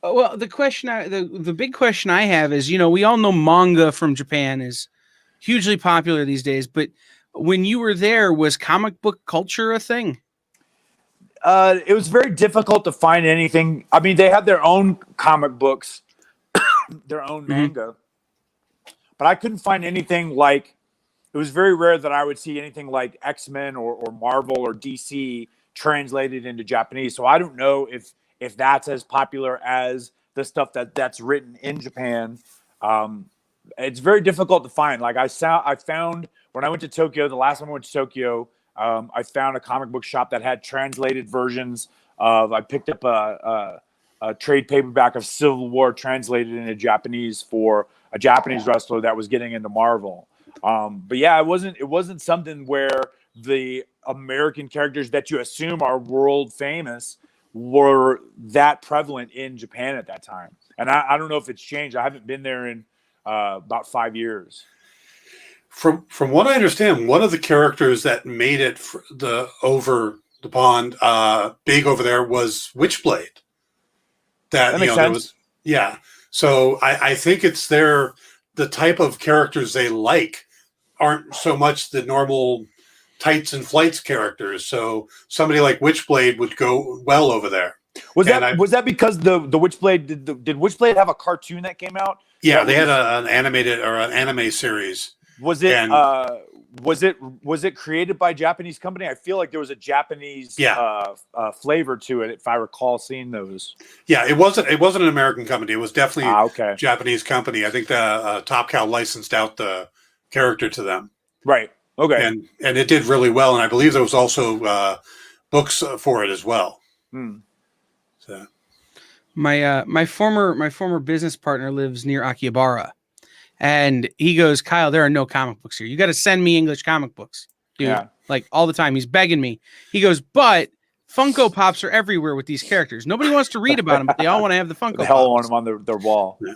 Well, the big question I have is, we all know manga from Japan is hugely popular these days, but when you were there, was comic book culture a thing? It was very difficult to find anything. I mean, they had their own comic books, their own manga, but I couldn't find anything like. It was very rare that I would see anything like X-Men or Marvel or DC translated into Japanese. So I don't know if that's as popular as the stuff that's written in Japan. It's very difficult to find. Like I found when I went to Tokyo, the last time I went to Tokyo, I found a comic book shop that had translated versions of. I picked up a trade paperback of Civil War translated into Japanese for a Japanese wrestler that was getting into Marvel. But yeah, it wasn't something where the American characters that you assume are world famous were that prevalent in Japan at that time. And I don't know if it's changed. I haven't been there in about 5 years. From what I understand, one of the characters that made it over the pond big over there was Witchblade. That makes sense. So I think it's the type of characters they like aren't so much the normal tights and flights characters. So somebody like Witchblade would go well over there. Was that because the Witchblade did Witchblade have a cartoon that came out? Yeah, they had an animated or an anime series. Was it was it created by a Japanese company? I feel like there was a Japanese flavor to it, if I recall seeing those. Yeah, it wasn't an American company. It was definitely okay. a Japanese company. I think the Top Cow licensed out the character to them. Right. Okay. And it did really well, and I believe there was also books for it as well. So my former business partner lives near Akihabara. And he goes, Kyle, there are no comic books here. You got to send me English comic books, dude. Yeah. Like all the time. He's begging me. He goes, but Funko Pops are everywhere with these characters. Nobody wants to read about them, but they all want to have the Funko the hell Pops. on them on their wall. Yeah.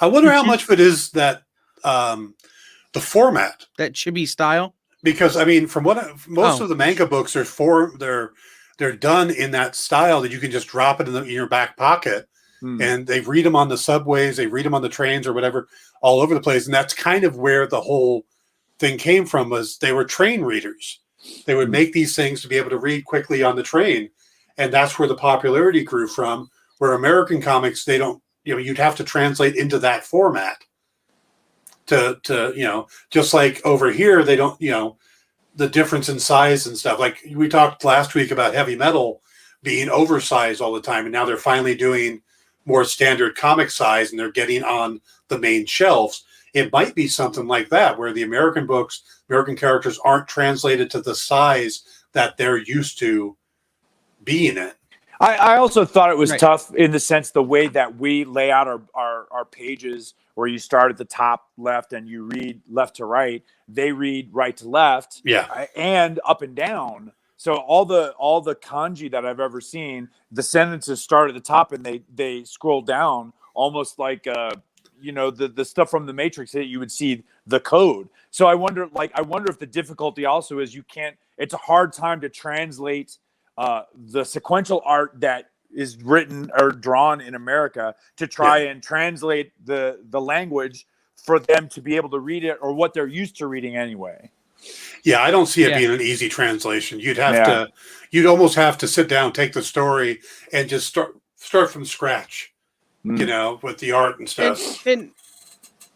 I wonder how much of it is that the format, that chibi style. Because I mean, from what most of the manga books they're done in that style that you can just drop it in your back pocket. And they read them on the subways, they read them on the trains or whatever, all over the place. And that's kind of where the whole thing came from, was they were train readers. They would make these things to be able to read quickly on the train. And that's where the popularity grew from, where American comics, they don't, you'd have to translate into that format to just like over here, they don't, the difference in size and stuff. Like we talked last week about heavy metal being oversized all the time. And now they're finally doing more standard comic size, and they're getting on the main shelves. It might be something like that, where the American characters aren't translated to the size that they're used to being in. I also thought it was tough in the sense the way that we lay out our pages, where you start at the top left and you read left to right. They read right to left, and up and down. So all the kanji that I've ever seen, the sentences start at the top and they scroll down almost like the stuff from the Matrix that you would see the code. So I wonder if the difficulty also is it's a hard time to translate the sequential art that is written or drawn in America to try and translate the language for them to be able to read it, or what they're used to reading anyway. Yeah, I don't see it being an easy translation. You'd almost have to sit down, take the story, and just start from scratch, with the art and stuff. And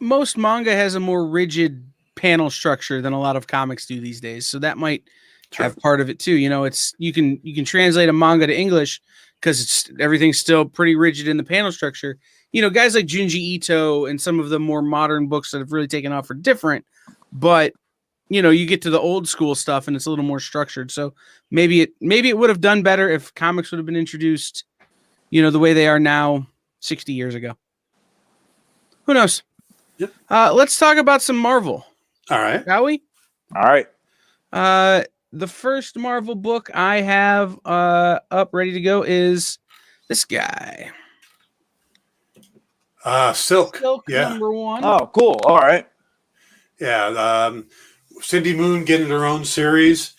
most manga has a more rigid panel structure than a lot of comics do these days. So that might have part of it too. You can translate a manga to English because everything's still pretty rigid in the panel structure. Guys like Junji Ito and some of the more modern books that have really taken off are different, but you get to the old school stuff and it's a little more structured. So maybe it would have done better if comics would have been introduced, the way they are now 60 years ago. Who knows? Yep. Let's talk about some Marvel. All right. Shall we? All right. The first Marvel book I have up ready to go is this guy. Silk. Silk #1. Oh, cool. All right. Yeah. Cindy Moon getting her own series.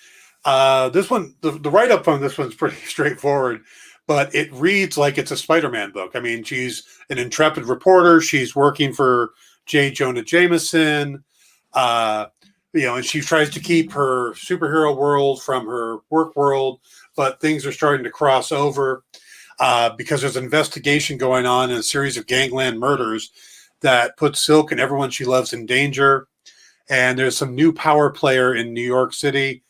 This one, the write-up on this one's pretty straightforward, but it reads like it's a Spider-Man book. I mean, she's an intrepid reporter. She's working for J. Jonah Jameson, and she tries to keep her superhero world from her work world, but things are starting to cross over because there's an investigation going on in a series of gangland murders that puts Silk and everyone she loves in danger. And there's some new power player in New York City,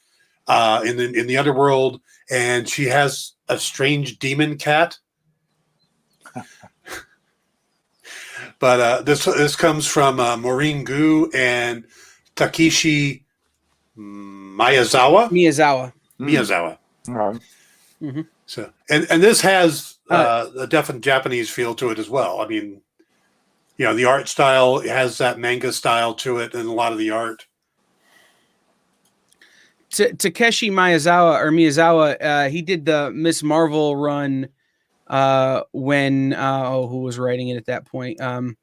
in the underworld, and she has a strange demon cat. But this comes from Maureen Gu and Takeshi Miyazawa. Miyazawa. All right. Mm-hmm. So and this has a definite Japanese feel to it as well. I mean, You know, the art style has that manga style to it, and a lot of the art. Takeshi Miyazawa, he did the Miss Marvel run when who was writing it at that point? I'm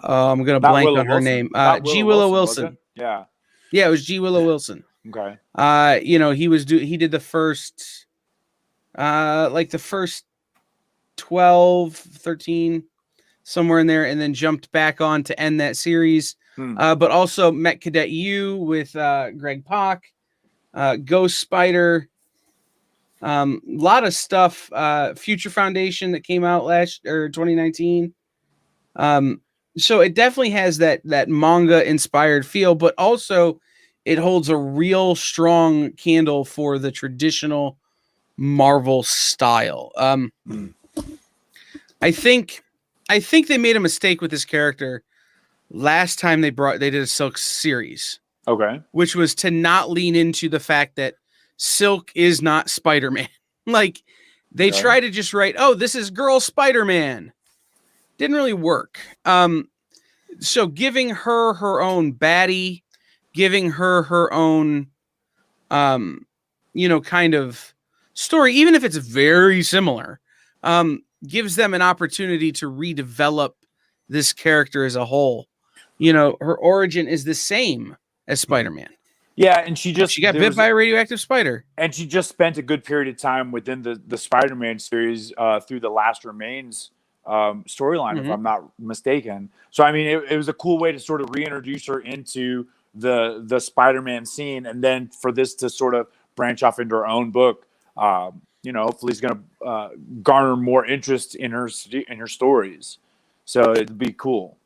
gonna blank on her name. G. Willow Wilson. Yeah. Yeah, it was G. Willow Wilson. Okay. He did the first the first 12, 13, somewhere in there, and then jumped back on to end that series. But also Met Cadet U with Greg Pak, Ghost Spider, a lot of stuff. Future Foundation that came out 2019. So it definitely has that manga inspired feel, but also it holds a real strong candle for the traditional Marvel style. I think they made a mistake with this character last time they did a Silk series. Okay. Which was to not lean into the fact that Silk is not Spider-Man. Like they try to just write, oh, this is girl Spider-Man. Didn't really work. So giving her her own baddie, giving her her own, kind of story, even if it's very similar, gives them an opportunity to redevelop this character as a whole. Her origin is the same as Spider-Man. Yeah, and she got bit by a radioactive spider. And she just spent a good period of time within the Spider-Man series through the Last Remains storyline, if I'm not mistaken. So, I mean, it was a cool way to sort of reintroduce her into the Spider-Man scene, and then for this to sort of branch off into her own book. Hopefully it's going to garner more interest in her stories. So it'd be cool.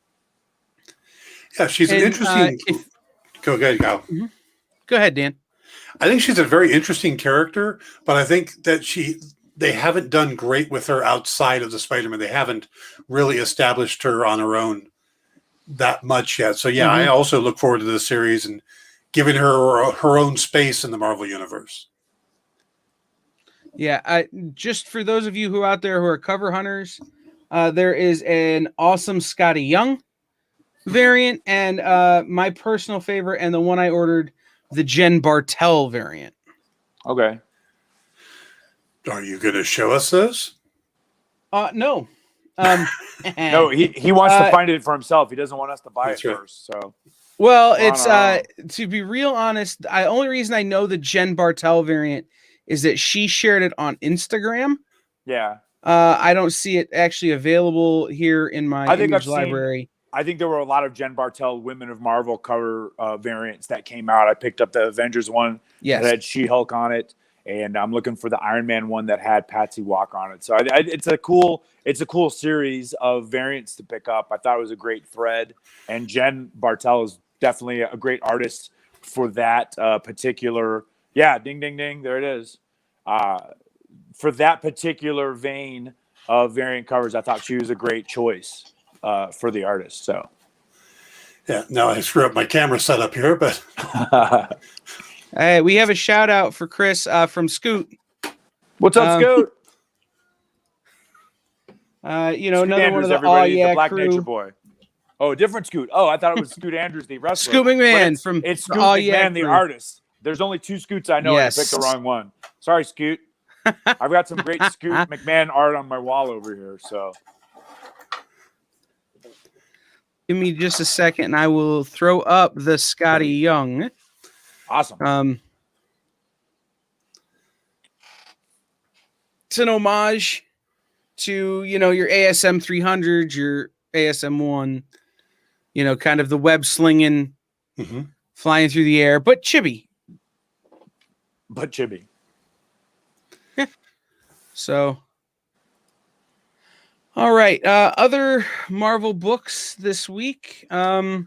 Yeah, she's an interesting... Go ahead, Kyle. Mm-hmm. Go ahead, Dan. I think she's a very interesting character, but I think that they haven't done great with her outside of the Spider-Man. They haven't really established her on her own that much yet. So yeah, I also look forward to this series and giving her her own space in the Marvel universe. Yeah, just for those of you who are out there who are cover hunters, there is an awesome Scotty Young variant, and my personal favorite, and the one I ordered, the Jen Bartel variant. Okay. Are you going to show us those? No. No, he wants to find it for himself. He doesn't want us to buy it first. So, well, it's to be real honest, the only reason I know the Jen Bartel variant is that she shared it on Instagram. Yeah. I don't see it actually available here in my image library. I think there were a lot of Jen Bartel Women of Marvel cover variants that came out. I picked up the Avengers one that had She-Hulk on it, and I'm looking for the Iron Man one that had Patsy Walker on it. So it's a cool series of variants to pick up. I thought it was a great thread, and Jen Bartel is definitely a great artist for that particular. Yeah, ding, ding, ding. There it is. For that particular vein of variant covers, I thought she was a great choice for the artist. So, yeah. Now I screw up my camera setup here, but hey, we have a shout out for Chris from Scoot. What's up, Scoot? Another Andrews, one of the the Black crew. Nature Boy. Oh, different Scoot. Oh, I thought it was Scoot Andrews, the wrestler. Scoot McMahon from it's Scoot All McMahon, the crew. artist. There's only two Scoots I know, and I picked the wrong one. Sorry, Scoot. I've got some great Scoot McMahon art on my wall over here. So, give me just a second, and I will throw up the Scotty Young. Awesome. It's an homage to your ASM 300, your ASM 1. Kind of the web slinging, flying through the air, but chibi. Yeah. So, all right. Other Marvel books this week. Where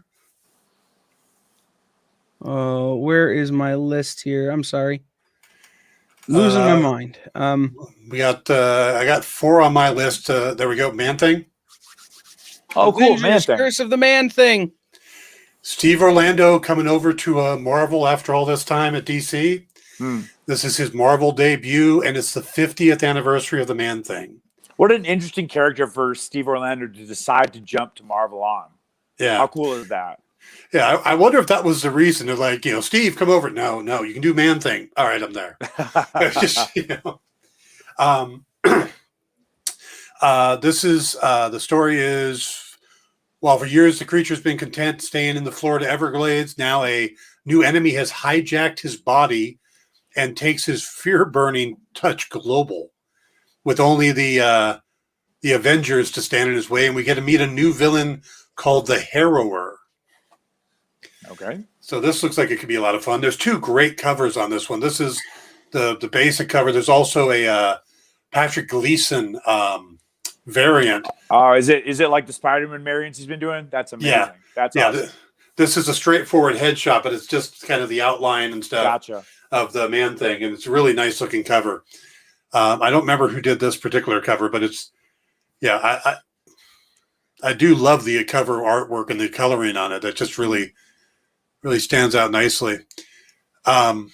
is my list here? I'm sorry. Losing my mind. We got I got 4 on my list. There we go. Man-Thing. Oh, cool. Avengers Curse of the Man-Thing. Steve Orlando coming over to Marvel after all this time at DC. This is his Marvel debut, and it's the 50th anniversary of the Man-Thing. What an interesting character for Steve Orlando to decide to jump to Marvel on. Yeah. How cool is that? Yeah, I wonder if that was the reason. They're like, Steve, come over. No, you can do Man Thing. All right, I'm there. It's just, this is the story is, while for years the creature's been content staying in the Florida Everglades, now a new enemy has hijacked his body and takes his fear-burning touch global, with only the Avengers to stand in his way, and we get to meet a new villain called the Harrower. Okay. So this looks like it could be a lot of fun. There's two great covers on this one. This is the basic cover. There's also a Patrick Gleason variant. Oh, is it like the Spider-Man variants he's been doing? That's amazing. Yeah. That's awesome. This is a straightforward headshot, but it's just kind of the outline and stuff of the Man Thing, and it's a really nice looking cover. I don't remember who did this particular cover, but I do love the cover artwork and the coloring on it. That just really stands out nicely. But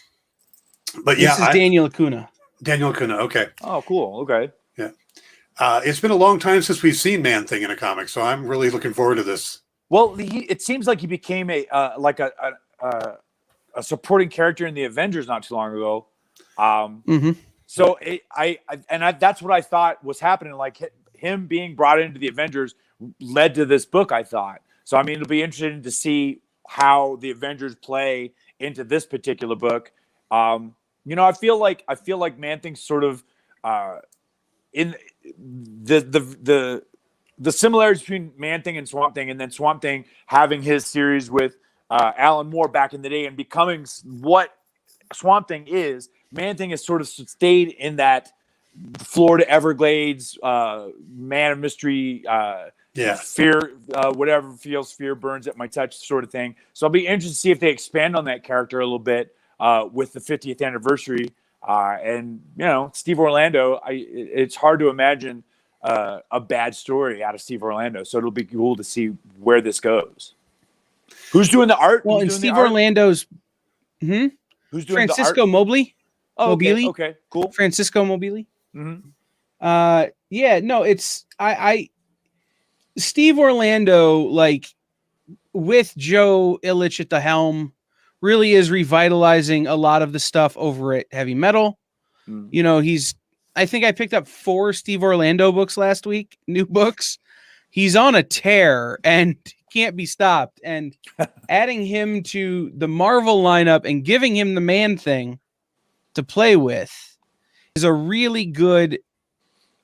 this is Daniel Acuna. Daniel Acuna. Okay. Oh, cool. Okay. Yeah. It's been a long time since we've seen Man Thing in a comic, so I'm really looking forward to this. Well, it seems like he became a supporting character in the Avengers not too long ago. So that's what I thought was happening. Like him being brought into the Avengers led to this book, I thought. So I mean, it'll be interesting to see how the Avengers play into this particular book. I feel like Man Thing's sort of in the similarities between Man Thing and Swamp Thing, and then Swamp Thing having his series with Alan Moore back in the day and becoming what Swamp Thing is. Man Thing has sort of stayed in that Florida Everglades, man of mystery, fear, whatever feels fear burns at my touch sort of thing. So I'll be interested to see if they expand on that character a little bit with the 50th anniversary. And Steve Orlando, it's hard to imagine a bad story out of Steve Orlando. So it'll be cool to see where this goes. Who's doing the art? Well, and Steve Orlando's who's doing Francisco the art? Mobley. Oh, Mobili. Okay, cool. Francisco Mobili. Mm-hmm. It's Steve Orlando, like with Joe Illich at the helm, really is revitalizing a lot of the stuff over at Heavy Metal. I think I picked up 4 Steve Orlando books last week, new books. He's on a tear and can't be stopped. And adding him to the Marvel lineup and giving him the Man Thing to play with is a really good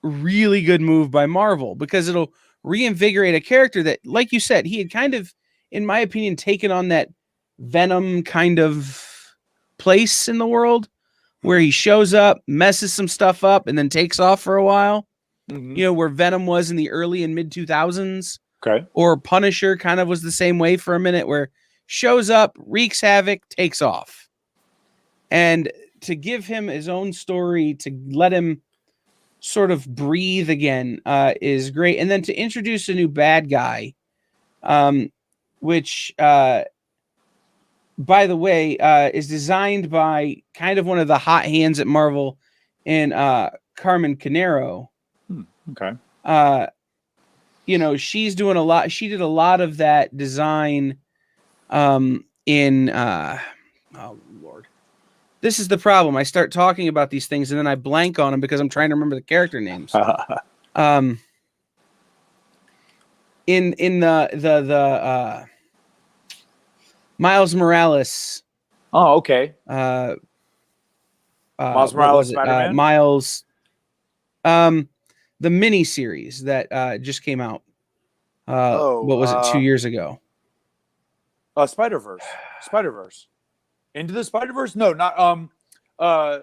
move by Marvel, because it'll reinvigorate a character that, like you said, he had kind of, in my opinion, taken on that Venom kind of place in the world where he shows up, messes some stuff up, and then takes off for a while. Where Venom was in the early and mid 2000s. Okay. Or Punisher kind of was the same way for a minute, where shows up, wreaks havoc, takes off. And to give him his own story, to let him sort of breathe again, is great. And then to introduce a new bad guy, which, by the way, is designed by kind of one of the hot hands at Marvel in Carmen Canero. Okay. She's doing a lot. She did a lot of that design in oh Lord. This is the problem. I start talking about these things and then I blank on them because I'm trying to remember the character names. In the Miles Morales. Oh, okay. Miles Morales, Spider-Man? Miles. The mini series that just came out. What was it? 2 years ago. Spider-Verse. Into the Spider-Verse? No, not I know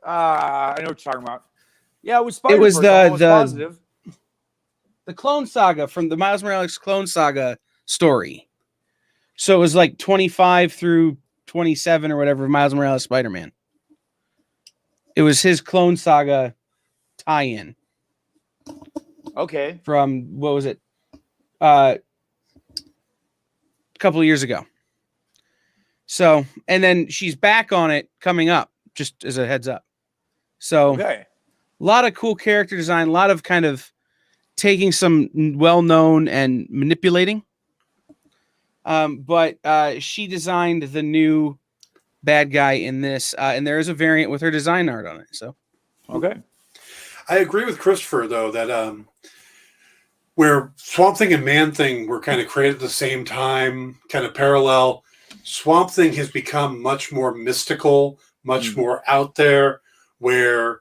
what you're talking about. Yeah, it was Spider-Verse. It was the Clone Saga, from the Miles Morales Clone Saga story. So it was like 25 through 27 or whatever, Miles Morales Spider-Man. It was his Clone Saga tie-in. Okay. From, what was it? A couple of years ago. So, and then she's back on it coming up, just as a heads up. So, okay. lot of cool character design, a lot of kind of taking some well-known and manipulating. But she designed the new bad guy in this, and there is a variant with her design art on it. So, okay. I agree with Christopher though that where Swamp Thing and Man Thing were kind of created at the same time, kind of parallel. Swamp Thing has become much more mystical, much more out there, where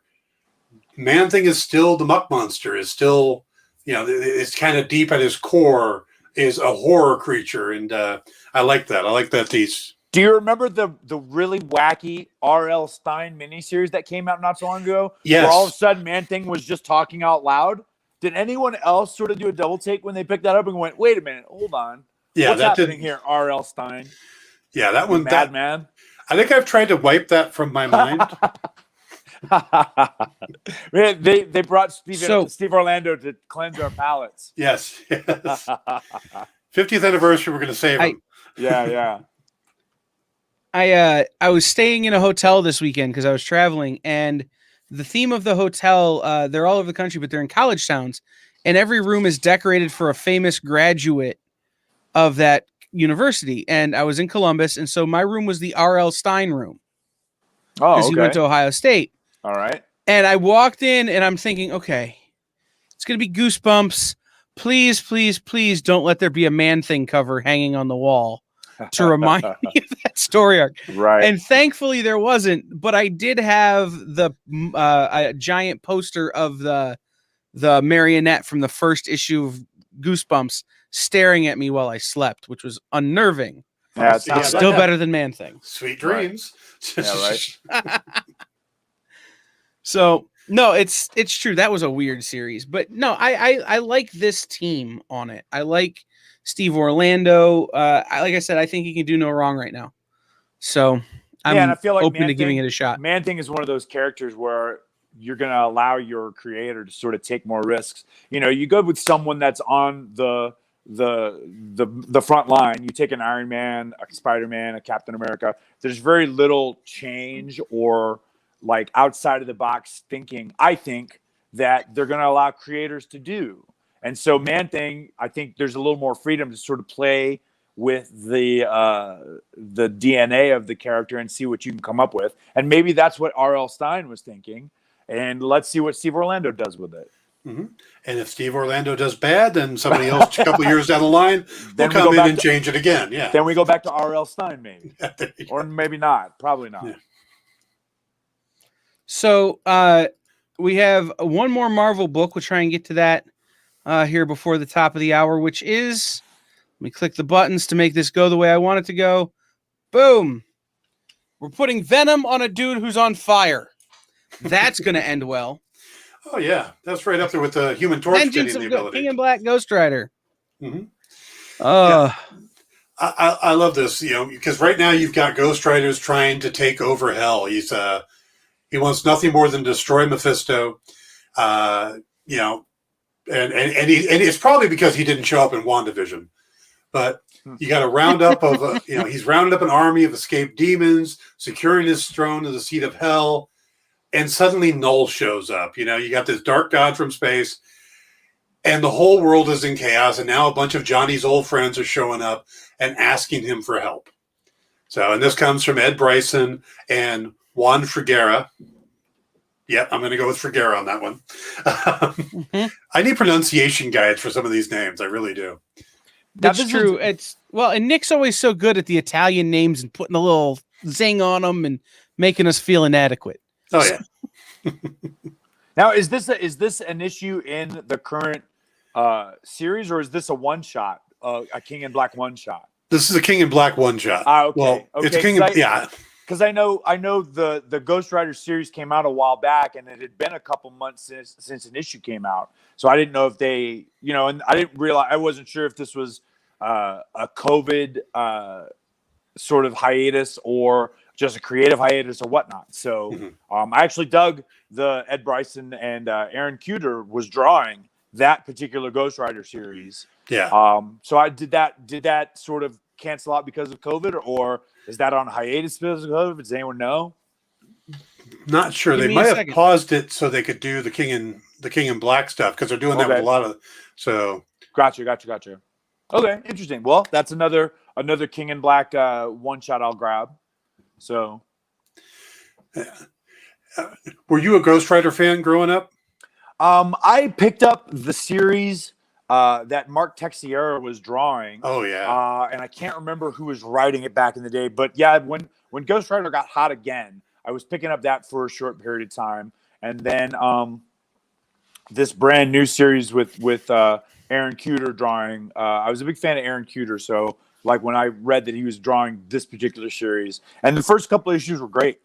Man Thing is still the muck monster, is still, you know, it's kind of deep at his core, is a horror creature. And I like that. I like that these. Do you remember the really wacky R.L. Stine miniseries that came out not so long ago? Yes. Where all of a sudden Man Thing was just talking out loud? Did anyone else sort of do a double take when they picked that up and went, wait a minute, hold on. Yeah, what's that happening didn't. here, R.L. Stine? Yeah, that one. Madman. I think I've tried to wipe that from my mind. Man, they brought Steve Orlando to cleanse our palates. Yes. 50th anniversary, we're going to save him. Yeah. I was staying in a hotel this weekend because I was traveling, and the theme of the hotel, they're all over the country, but they're in college towns, and every room is decorated for a famous graduate of that university. And I was in Columbus, and so my room was the R.L. Stine room. Oh, because he went to Ohio State. All right. And I walked in, and I'm thinking, okay, it's going to be Goosebumps. Please, please, please don't let there be a Man Thing cover hanging on the wall to remind me of that story arc. Right. And thankfully there wasn't, but I did have the a giant poster of the marionette from the first issue of Goosebumps staring at me while I slept, which was unnerving. Yeah, it's still better than Man Thing. Sweet dreams. Right. Yeah, right. So no, it's true. That was a weird series, but no, I like this team on it. I like Steve Orlando. Like I said, I think he can do no wrong right now. So I'm and I feel like open to giving it a shot. Man Thing is one of those characters where you're going to allow your creator to sort of take more risks. You know, you go with someone that's on the front line. You take an Iron Man, a Spider-Man, a Captain America. There's very little change or like outside of the box thinking, I think, that they're going to allow creators to do. And so Man Thing, I think there's a little more freedom to sort of play with the DNA of the character and see what you can come up with. And maybe that's what R.L. Stine was thinking. And let's see what Steve Orlando does with it. Mm-hmm. And if Steve Orlando does bad, then somebody else a couple years down the line will come in and change it again. Yeah. Then we go back to R.L. Stine, maybe. Or maybe not. Probably not. Yeah. So we have one more Marvel book. We'll try and get to that here before the top of the hour, which is, let me click the buttons to make this go the way I want it to go. Boom. We're putting Venom on a dude who's on fire. That's going to end well. Oh, yeah. That's right up there with the Human Torch Vengeance getting the ability. King in Black Ghost Rider. Mm-hmm. Yeah. I love this, you know, because right now you've got Ghost Riders trying to take over hell. He wants nothing more than destroy Mephisto, you know, and it's probably because he didn't show up in WandaVision. But you got a roundup of, you know, he's rounded up an army of escaped demons, securing his throne to the seat of hell, and suddenly Null shows up. You know, you got this dark god from space, and the whole world is in chaos, and now a bunch of Johnny's old friends are showing up and asking him for help. So, and this comes from Ed Bryson and Juan Friguera. Yep, I'm going to go with Friguera on that one. I need pronunciation guides for some of these names. I really do. That's true. And Nick's always so good at the Italian names and putting a little zing on them and making us feel inadequate. Oh yeah. Now, is this an issue in the current series, or is this a one shot, a King in Black one shot? This is a King in Black one shot. Okay. Well, okay. It's King in, yeah. Because I know the Ghost Rider series came out a while back, and it had been a couple months since an issue came out. So I didn't know if they, you know, and I didn't realize, I wasn't sure if this was a COVID sort of hiatus or just a creative hiatus or whatnot. So I actually dug the Ed Bryson and Aaron Kuder was drawing that particular Ghost Rider series. Yeah. So I did that sort of cancel out because of COVID, or is that on hiatus because of COVID? Does anyone know? Not sure. Give They me a might have second. paused it so they could do the King in Black stuff because they're doing that with a lot of. So Gotcha. Okay, interesting. Well, that's another King in Black one shot I'll grab. So, were you a Ghost Rider fan growing up? I picked up the series that Mark Texiera was drawing. Oh yeah. And I can't remember who was writing it back in the day, but yeah, when Ghost Rider got hot again, I was picking up that for a short period of time, and then this brand new series with Aaron Kuder drawing. I was a big fan of Aaron Kuder, so like when I read that he was drawing this particular series, and the first couple of issues were great.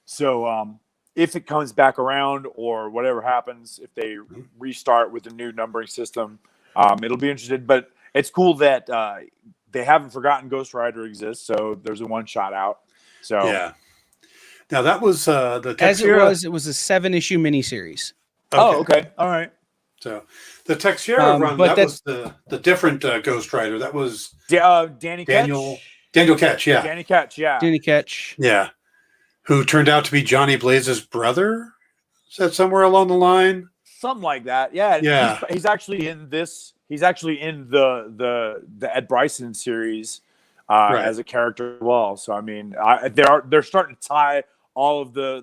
So if it comes back around or whatever happens, if they restart with a new numbering system, it'll be interesting. But it's cool that they haven't forgotten Ghost Rider exists, so there's a one shot out. So yeah. Now that was the Texiera. It was a 7-issue miniseries. Okay. Oh, okay, all right. So the Texiera run, but that was the different Ghost Rider. That was Daniel Ketch, yeah. Danny Ketch, yeah. Danny Ketch. Yeah. Who turned out to be Johnny Blaze's brother? Is that somewhere along the line? Something like that. Yeah. Yeah. He's actually in this. He's actually in the Ed Bryson series as a character as well. So I mean, they're starting to tie all of the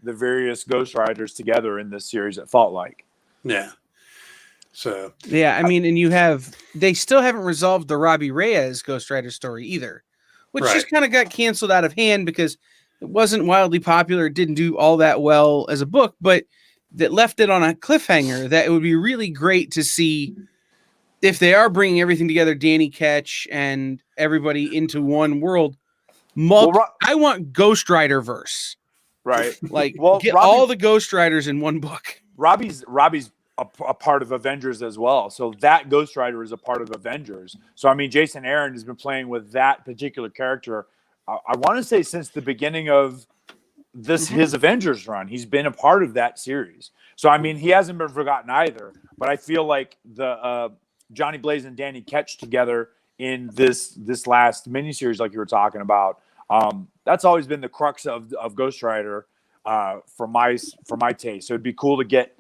various Ghost Riders together in this series. It felt like. Yeah. So yeah, I mean, and they still haven't resolved the Robbie Reyes Ghost Rider story either, which just kind of got canceled out of hand because it wasn't wildly popular. It didn't do all that well as a book, but that left it on a cliffhanger that it would be really great to see if they are bringing everything together, Danny Ketch and everybody into one world. I want Ghost Rider verse. Right. Like get all the Ghost Riders in one book. Robbie's a part of Avengers as well. So that Ghost Rider is a part of Avengers. So, I mean, Jason Aaron has been playing with that particular character, I want to say since the beginning of his Avengers run. He's been a part of that series. So, I mean, he hasn't been forgotten either. But I feel like the Johnny Blaze and Danny Ketch together in this last miniseries, like you were talking about, that's always been the crux of Ghost Rider for my taste. So it'd be cool to get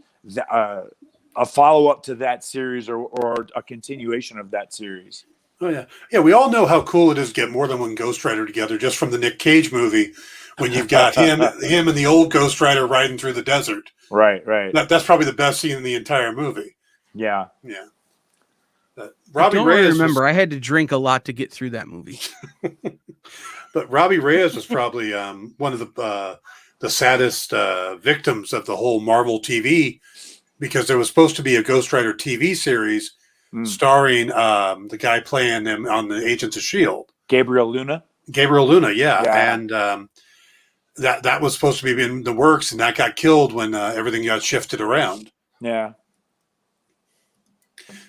a follow-up to that series or a continuation of that series. Oh yeah. Yeah, we all know how cool it is to get more than one Ghost Rider together just from the Nick Cage movie when you've got him and the old Ghost Rider riding through the desert. Right. That's probably the best scene in the entire movie. Yeah. Yeah. Robbie Reyes I had to drink a lot to get through that movie. But Robbie Reyes was probably one of the saddest victims of the whole Marvel TV, because there was supposed to be a Ghost Rider TV series starring the guy playing him on the Agents of S.H.I.E.L.D. Gabriel Luna, yeah. And that was supposed to be in the works, and that got killed when everything got shifted around. Yeah.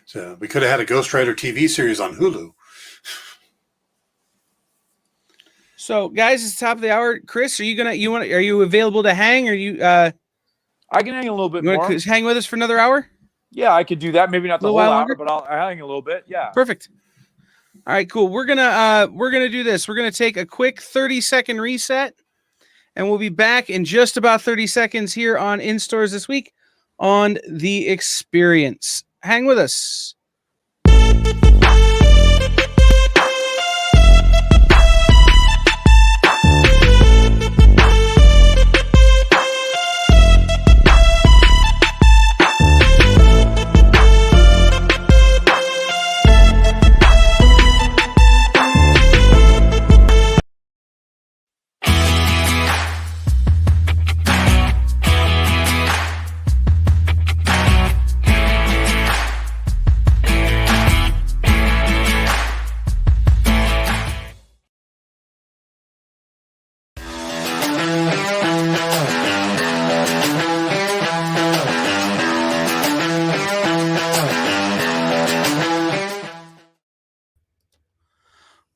So we could have had a Ghost Rider TV series on Hulu. So, guys, it's top of the hour. Chris, are you available to hang? Or you? I can hang a little bit more. Hang with us for another hour? Yeah, I could do that. Maybe not the whole hour, but I'll hang a little bit. Yeah. Perfect. All right, cool. We're gonna do this. We're gonna take a quick 30-second reset, and we'll be back in just about 30 seconds here on In Stores This Week on The Experience. Hang with us.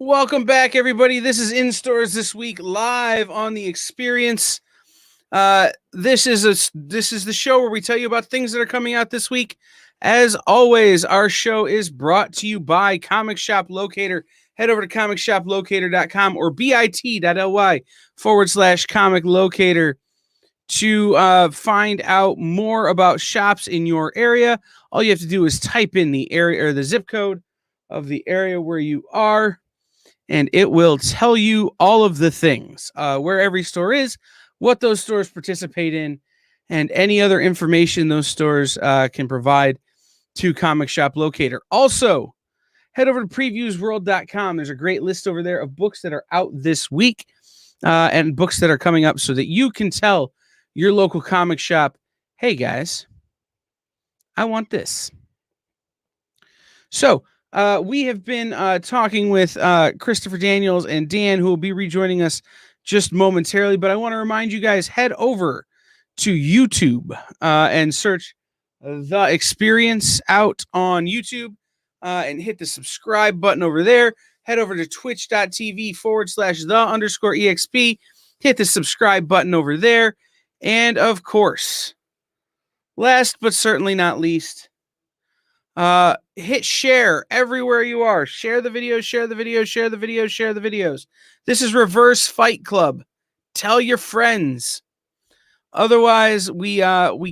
Welcome back, everybody. This is In Stores This Week, live on The Experience. This is the show where we tell you about things that are coming out this week. As always, our show is brought to you by Comic Shop Locator, head over to comicshoplocator.com or bit.ly/comic locator to find out more about shops in your area. All you have to do is type in the area or the zip code of the area where you are, and it will tell you all of the things, where every store is, what those stores participate in, and any other information those stores can provide to Comic Shop Locator. Also, head over to previewsworld.com. There's a great list over there of books that are out this week and books that are coming up so that you can tell your local comic shop, hey guys, I want this. So we have been talking with Christopher Daniels and Dan, who will be rejoining us just momentarily. But I want to remind you guys, head over to YouTube and search The Experience out on YouTube and hit the subscribe button over there. Head over to twitch.tv/the_exp. Hit the subscribe button over there. And of course, last but certainly not least, hit share everywhere you are. Share the videos, share the videos, share the videos, share the videos. This is Reverse Fight Club. Tell your friends. Otherwise, we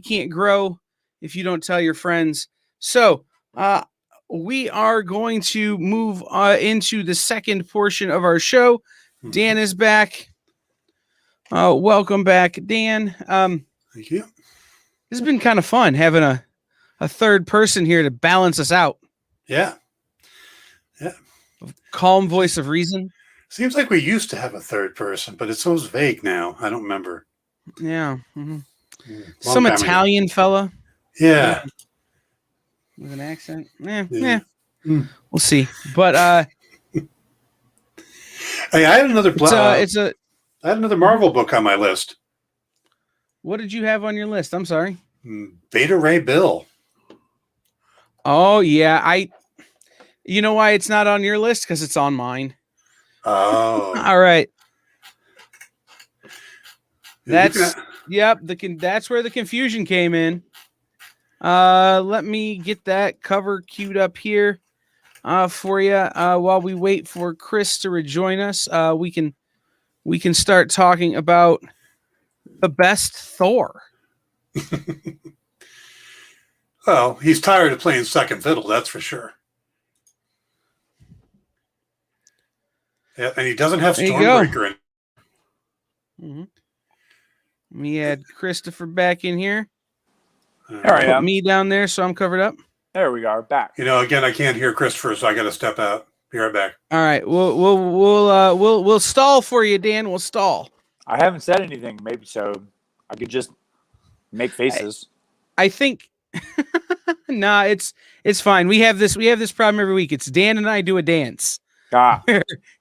can't grow if you don't tell your friends. So we are going to move into the second portion of our show. Dan is back. Welcome back, Dan. Thank you. This has been kind of fun having a third person here to balance us out. Yeah. Calm voice of reason. Seems like we used to have a third person, but it's so vague now. I don't remember. Yeah. Mm-hmm. Long Some time Italian ago. fella. Yeah. With an accent. We'll see. But hey, I had another I had another Marvel book on my list. What did you have on your list? I'm sorry. Beta Ray Bill. Oh yeah, you know why it's not on your list? Because it's on mine. Oh. All right. That's that's where the confusion came in. Let me get that cover queued up here for you. While we wait for Chris to rejoin us, we can start talking about the best Thor. Well, he's tired of playing second fiddle, that's for sure. Yeah, and he doesn't have Stormbreaker in. Mm-hmm. We had Christopher back in here. There I am. Me down there, so I'm covered up. There we are, back. You know, again, I can't hear Christopher, so I got to step out. Be right back. All right, we'll stall for you, Dan. We'll stall. I haven't said anything, maybe so I could just make faces. I think. Nah, it's fine. We have this problem every week. It's Dan and I do a dance.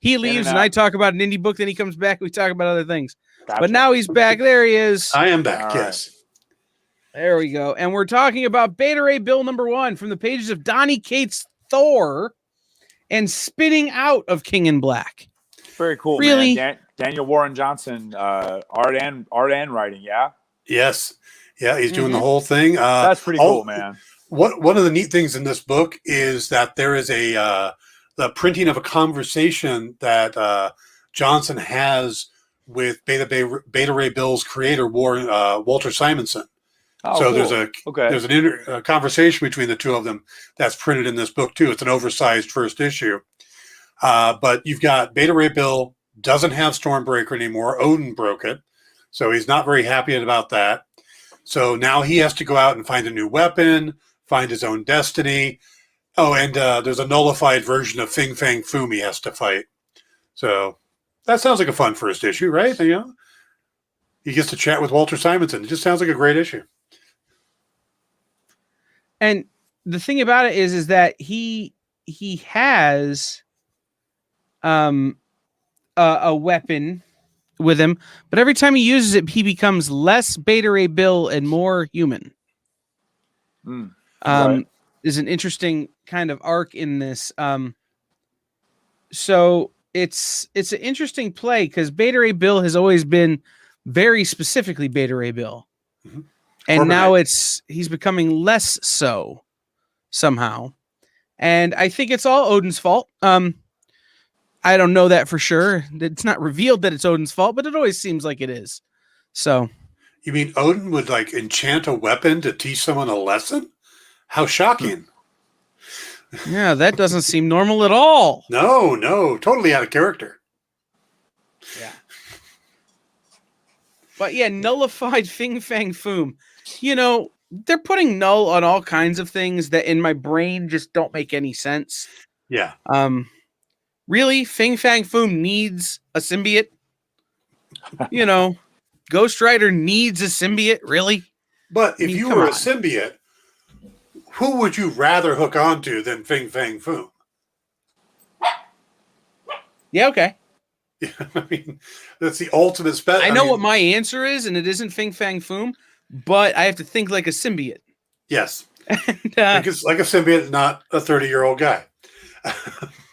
He leaves and I talk about an indie book, then he comes back. We talk about other things. Gotcha. But now he's back. There he is. I am back. All yes. Right. There we go. And we're talking about Beta Ray Bill #1 from the pages of Donny Cates' Thor and spinning out of King in Black. Very cool. Really? Man. Daniel Warren Johnson, art and writing. Yeah. Yes. Yeah, he's doing the whole thing. That's pretty cool, man. One of the neat things in this book is that there is the printing of a conversation that Johnson has with Beta Ray Bill's creator, Walter Simonson. Oh, so cool. there's a conversation between the two of them that's printed in this book too. It's an oversized first issue. But you've got Beta Ray Bill doesn't have Stormbreaker anymore. Odin broke it. So he's not very happy about that. So now he has to go out and find a new weapon, find his own destiny. Oh, and there's a nullified version of Fing Fang Foom he has to fight. So that sounds like a fun first issue, right? You know, he gets to chat with Walter Simonson. It just sounds like a great issue. And the thing about it is that he has a weapon with him, but every time he uses it, he becomes less Beta Ray Bill and more human. Right. Is an interesting kind of arc in this. So it's an interesting play because Beta Ray Bill has always been very specifically Beta Ray Bill. Mm-hmm. And now he's becoming less so somehow. And I think it's all Odin's fault. I don't know that for sure. It's not revealed that it's Odin's fault, but it always seems like it is. So, You mean Odin would like enchant a weapon to teach someone a lesson? How shocking. yeah, that doesn't seem normal at all. No, totally out of character. Yeah. But yeah, nullified Fing Fang Foom. You know, they're putting null on all kinds of things that in my brain just don't make any sense. Yeah. Really, Fing Fang Foom needs a symbiote? You know, Ghost Rider needs a symbiote, really? But if you were on. a symbiote, who would you rather hook onto than Fing Fang Foom? Yeah, okay. I mean, that's the ultimate spec. I know what my answer is, and it isn't Fing Fang Foom, but I have to think like a symbiote. Yes. And, because like a symbiote, not a 30-year-old guy.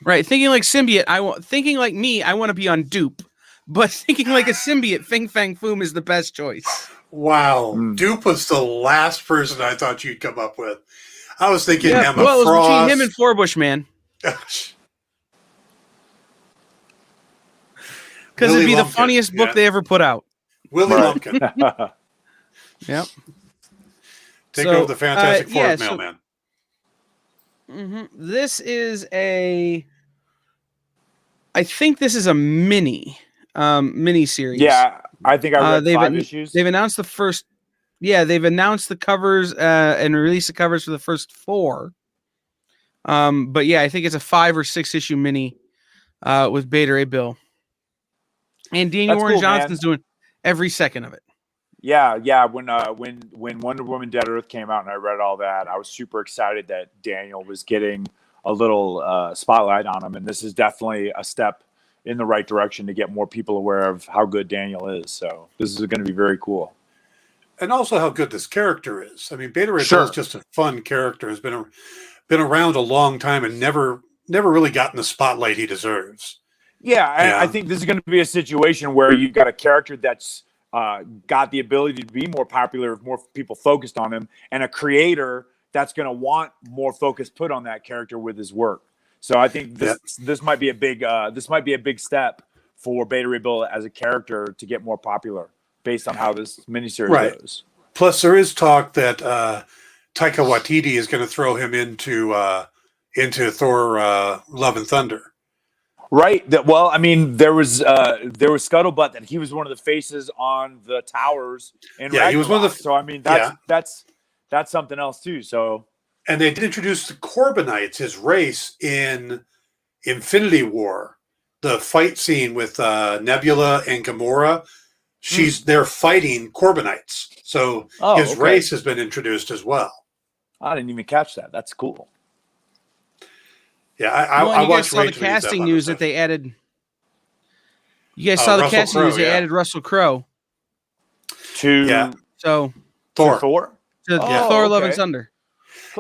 Right, thinking like symbiote, thinking like me, I want to be on dupe. But thinking like a symbiote, Fing Fang Foom is the best choice. Wow. Dupe was the last person I thought you'd come up with. I was thinking Emma well, it was Frost. between him and Forbush, man. Because it'd be the funniest book they ever put out. Willie Lumpkin. Yep. Take over the Fantastic Four mailman. This is I think this is a mini series. Yeah, I think I read 5 issues. They've announced the first. Yeah, they've announced the covers and released the covers for the first 4. But yeah, I think it's a 5 or 6 issue mini with Beta Ray Bill. And Daniel Warren Johnson's doing every second of it. Yeah. When Wonder Woman Dead Earth came out and I read all that, I was super excited that Daniel was getting a little spotlight on him. And this is definitely a step in the right direction to get more people aware of how good Daniel is. So this is going to be very cool. And also how good this character is. I mean, Beta Ray Bill is just a fun character. Has been around a long time and never really gotten the spotlight he deserves. Yeah, I think this is going to be a situation where you've got a character that's got the ability to be more popular if more people focused on him, and a creator that's going to want more focus put on that character with his work. So I think this might be a big step for Beta Ray Bill as a character to get more popular based on how this miniseries goes. Plus, there is talk that Taika Waititi is going to throw him into Thor: Love and Thunder. Right. Well, I mean, there was scuttlebutt that he was one of the faces on the towers in Ragnarok. He was one of the. So I mean, that's something else too. So, and they did introduce the Corbinites, his race, in Infinity War, the fight scene with Nebula and Gamora. They're fighting Corbinites, so his race has been introduced as well. I didn't even catch that. That's cool. Yeah, I you guys saw the casting news that they added. You guys saw the casting news they added Russell Crowe to Thor. To Thor: Love and Thunder.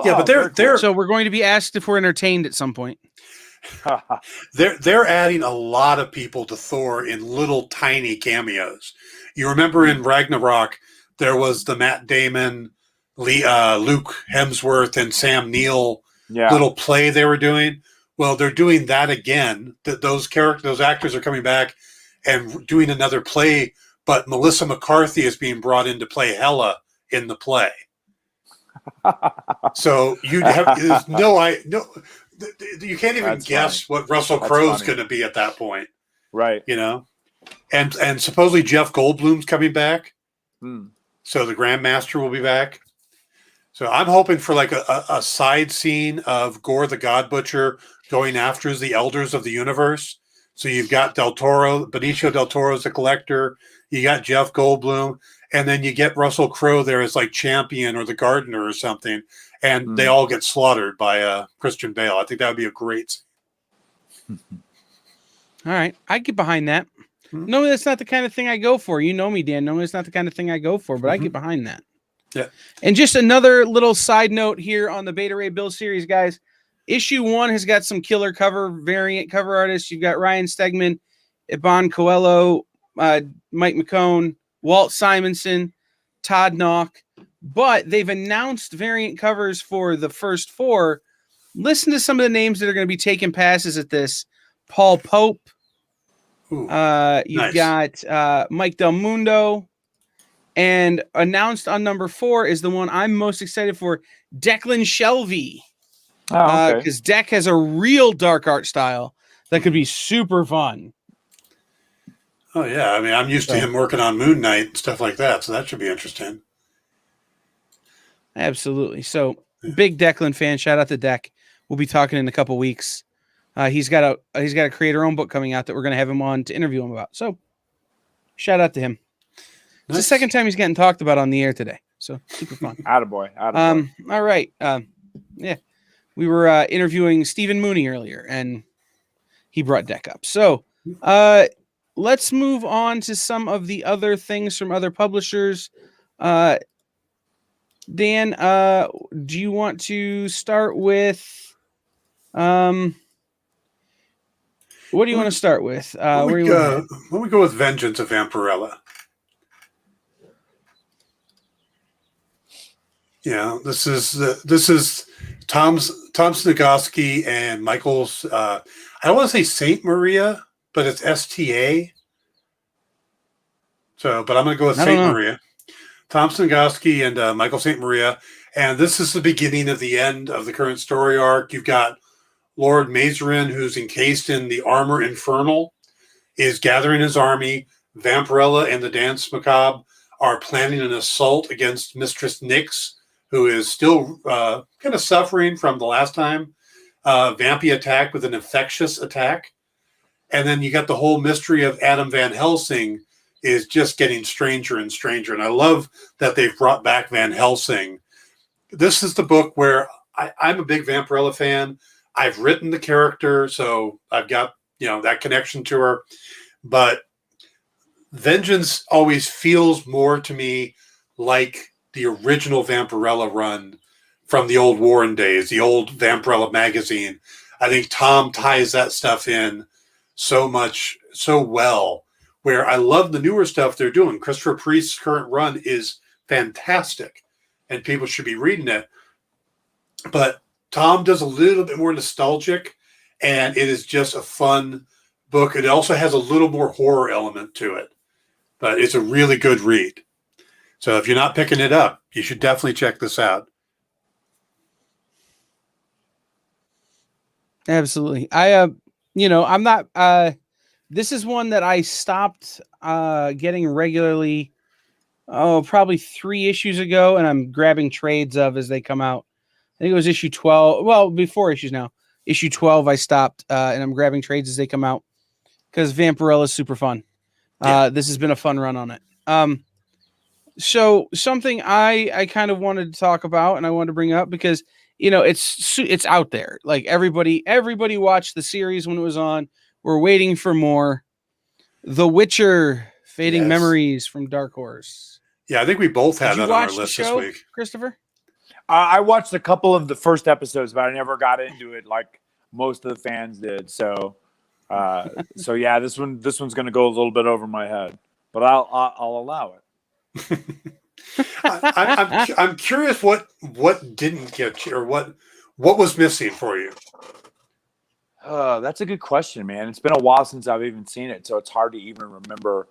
Yeah, but they're so we're going to be asked if we're entertained at some point. They're adding a lot of people to Thor in little tiny cameos. You remember in Ragnarok there was the Matt Damon, Luke Hemsworth, and Sam Neill little play they were doing. Well, they're doing that again. Those actors are coming back and doing another play, but Melissa McCarthy is being brought in to play Hela in the play. So you can't even guess what Russell Crowe's going to be at that point, right? You know, and supposedly Jeff Goldblum's coming back, so the Grandmaster will be back. So I'm hoping for like a side scene of Gore the God Butcher going after the elders of the universe. So you've got Benicio del Toro as the collector, you got Jeff Goldblum, and then you get Russell Crowe there as like champion or the gardener or something, and they all get slaughtered by Christian Bale. I think that would be a great scene. All right, I get behind that. No, that's not the kind of thing I go for. You know me, Dan. No, it's not the kind of thing I go for, but I get behind that. Yeah. And just another little side note here on the Beta Ray Bill series, guys. Issue 1 has got some killer variant cover artists. You've got Ryan Stegman, Iban Coelho, Mike McCone, Walt Simonson, Todd Knock. But they've announced variant covers for the first 4. Listen to some of the names that are going to be taking passes at this. Paul Pope. Ooh, You've nice. got Mike Del Mundo. And announced on number 4 is the one I'm most excited for, Declan Shelvey. Oh, okay. Because Deck has a real dark art style that could be super fun. Oh yeah, I mean, I'm used to him working on Moon Knight and stuff like that, so that should be interesting. Absolutely. So big Declan fan. Shout out to Deck. We'll be talking in a couple weeks. He's got a creator own book coming out that we're going to have him on to interview him about. So shout out to him. It's the second time he's getting talked about on the air today. So super fun. Attaboy. All right. Yeah. We were interviewing Stephen Mooney earlier, and he brought Deck up. So let's move on to some of the other things from other publishers. Dan, do you want to start with what do you want to start with? Why don't we go with Vengeance of Vampirella? Yeah, this is Tom Snigoski and Michael's. I don't want to say Saint Maria, but it's STA. So, but I'm going to go with Saint Maria. Tom Snigoski and Michael Saint Maria, and this is the beginning of the end of the current story arc. You've got Lord Mazarin, who's encased in the armor infernal, is gathering his army. Vampirella and the Dance Macabre are planning an assault against Mistress Nyx, who is still kind of suffering from the last time Vampy attacked with an infectious attack. And then you got the whole mystery of Adam Van Helsing is just getting stranger and stranger. And I love that they've brought back Van Helsing. This is the book where I'm a big Vampirella fan. I've written the character, so I've got, that connection to her. But Vengeance always feels more to me like the original Vampirella run from the old Warren days, the old Vampirella magazine. I think Tom ties that stuff in so well, where I love the newer stuff they're doing. Christopher Priest's current run is fantastic, and people should be reading it. But Tom does a little bit more nostalgic, and it is just a fun book. It also has a little more horror element to it, but it's a really good read. So if you're not picking it up, you should definitely check this out. Absolutely. I'm not, this is one that I stopped getting regularly, probably 3 issues ago, and I'm grabbing trades of as they come out. I think it was issue 12. Well, before issues now. Issue 12, I stopped, and I'm grabbing trades as they come out because Vampirella is super fun. Yeah. This has been a fun run on it. So something I kind of wanted to talk about and I wanted to bring up because, it's out there. Like everybody watched the series when it was on. We're waiting for more. The Witcher, Fading Memories from Dark Horse. Yeah, I think we both had that on our list this week. Christopher? I watched a couple of the first episodes, but I never got into it like most of the fans did. So yeah, this one's going to go a little bit over my head, but I'll allow it. I'm curious what didn't get you, or what was missing for you. That's a good question, man. It's been a while since I've even seen it, so it's hard to even remember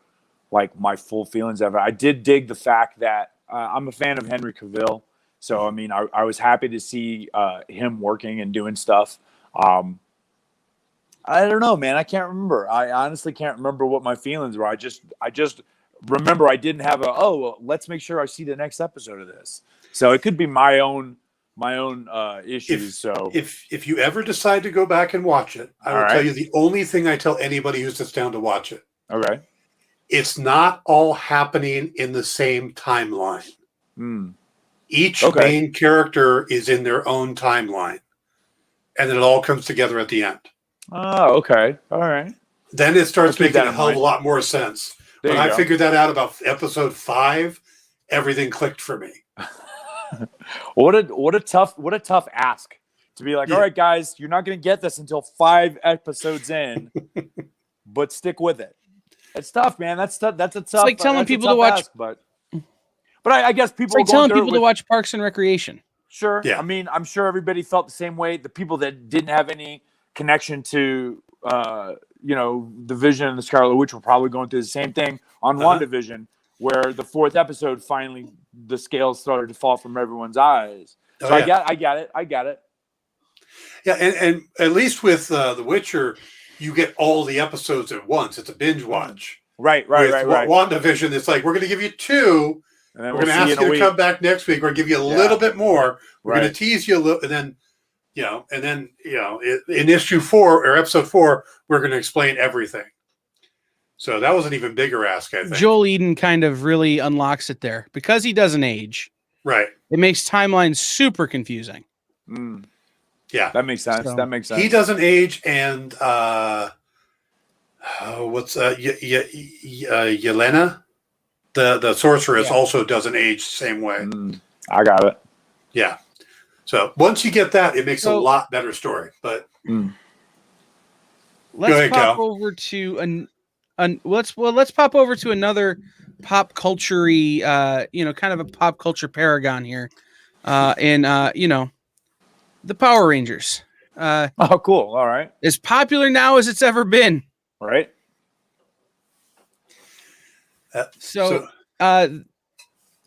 like my full feelings of it. I did dig the fact that I'm a fan of Henry Cavill, so I mean, I was happy to see him working and doing stuff. I don't know, man. I can't remember. I honestly can't remember what my feelings were. I just remember I didn't have let's make sure I see the next episode of this. So it could be my own issues. If you ever decide to go back and watch it, I will tell you the only thing I tell anybody who sits down to watch it. Okay. It's not all happening in the same timeline. Each main character is in their own timeline, and then it all comes together at the end. Oh, okay. All right. Then it starts making a hell of a lot more sense. When I figured that out about episode 5, everything clicked for me. What a tough ask to be like, all right, guys, you're not going to get this until 5 episodes in, but stick with it. It's tough, man. That's a tough. It's like telling people to watch, but I guess people. It's like telling people to watch Parks and Recreation. Sure. Yeah. I mean, I'm sure everybody felt the same way. The people that didn't have any connection to the Vision and the Scarlet Witch were probably going through the same thing on WandaVision, where the 4th episode finally the scales started to fall from everyone's eyes. So I get it. Yeah, and at least with The Witcher, you get all the episodes at once. It's a binge watch. Right. WandaVision, it's like, we're going to give you 2. And then we're going to ask you to come back next week. We're going to give you a little bit more. We're going to tease you a little, and then, in issue 4 or episode 4, we're going to explain everything. So that was an even bigger ask, I think. Joel Eden kind of really unlocks it there because he doesn't age. Right. It makes timelines super confusing. Yeah, that makes sense. So, that makes sense. He doesn't age, and Yelena, the sorceress, also doesn't age the same way. I got it. Yeah. So once you get that, it makes a lot better story. But let's pop over to let's pop over to another pop culture-y, kind of a pop culture paragon here, the Power Rangers. Oh, cool. All right. As popular now as it's ever been. Right. Go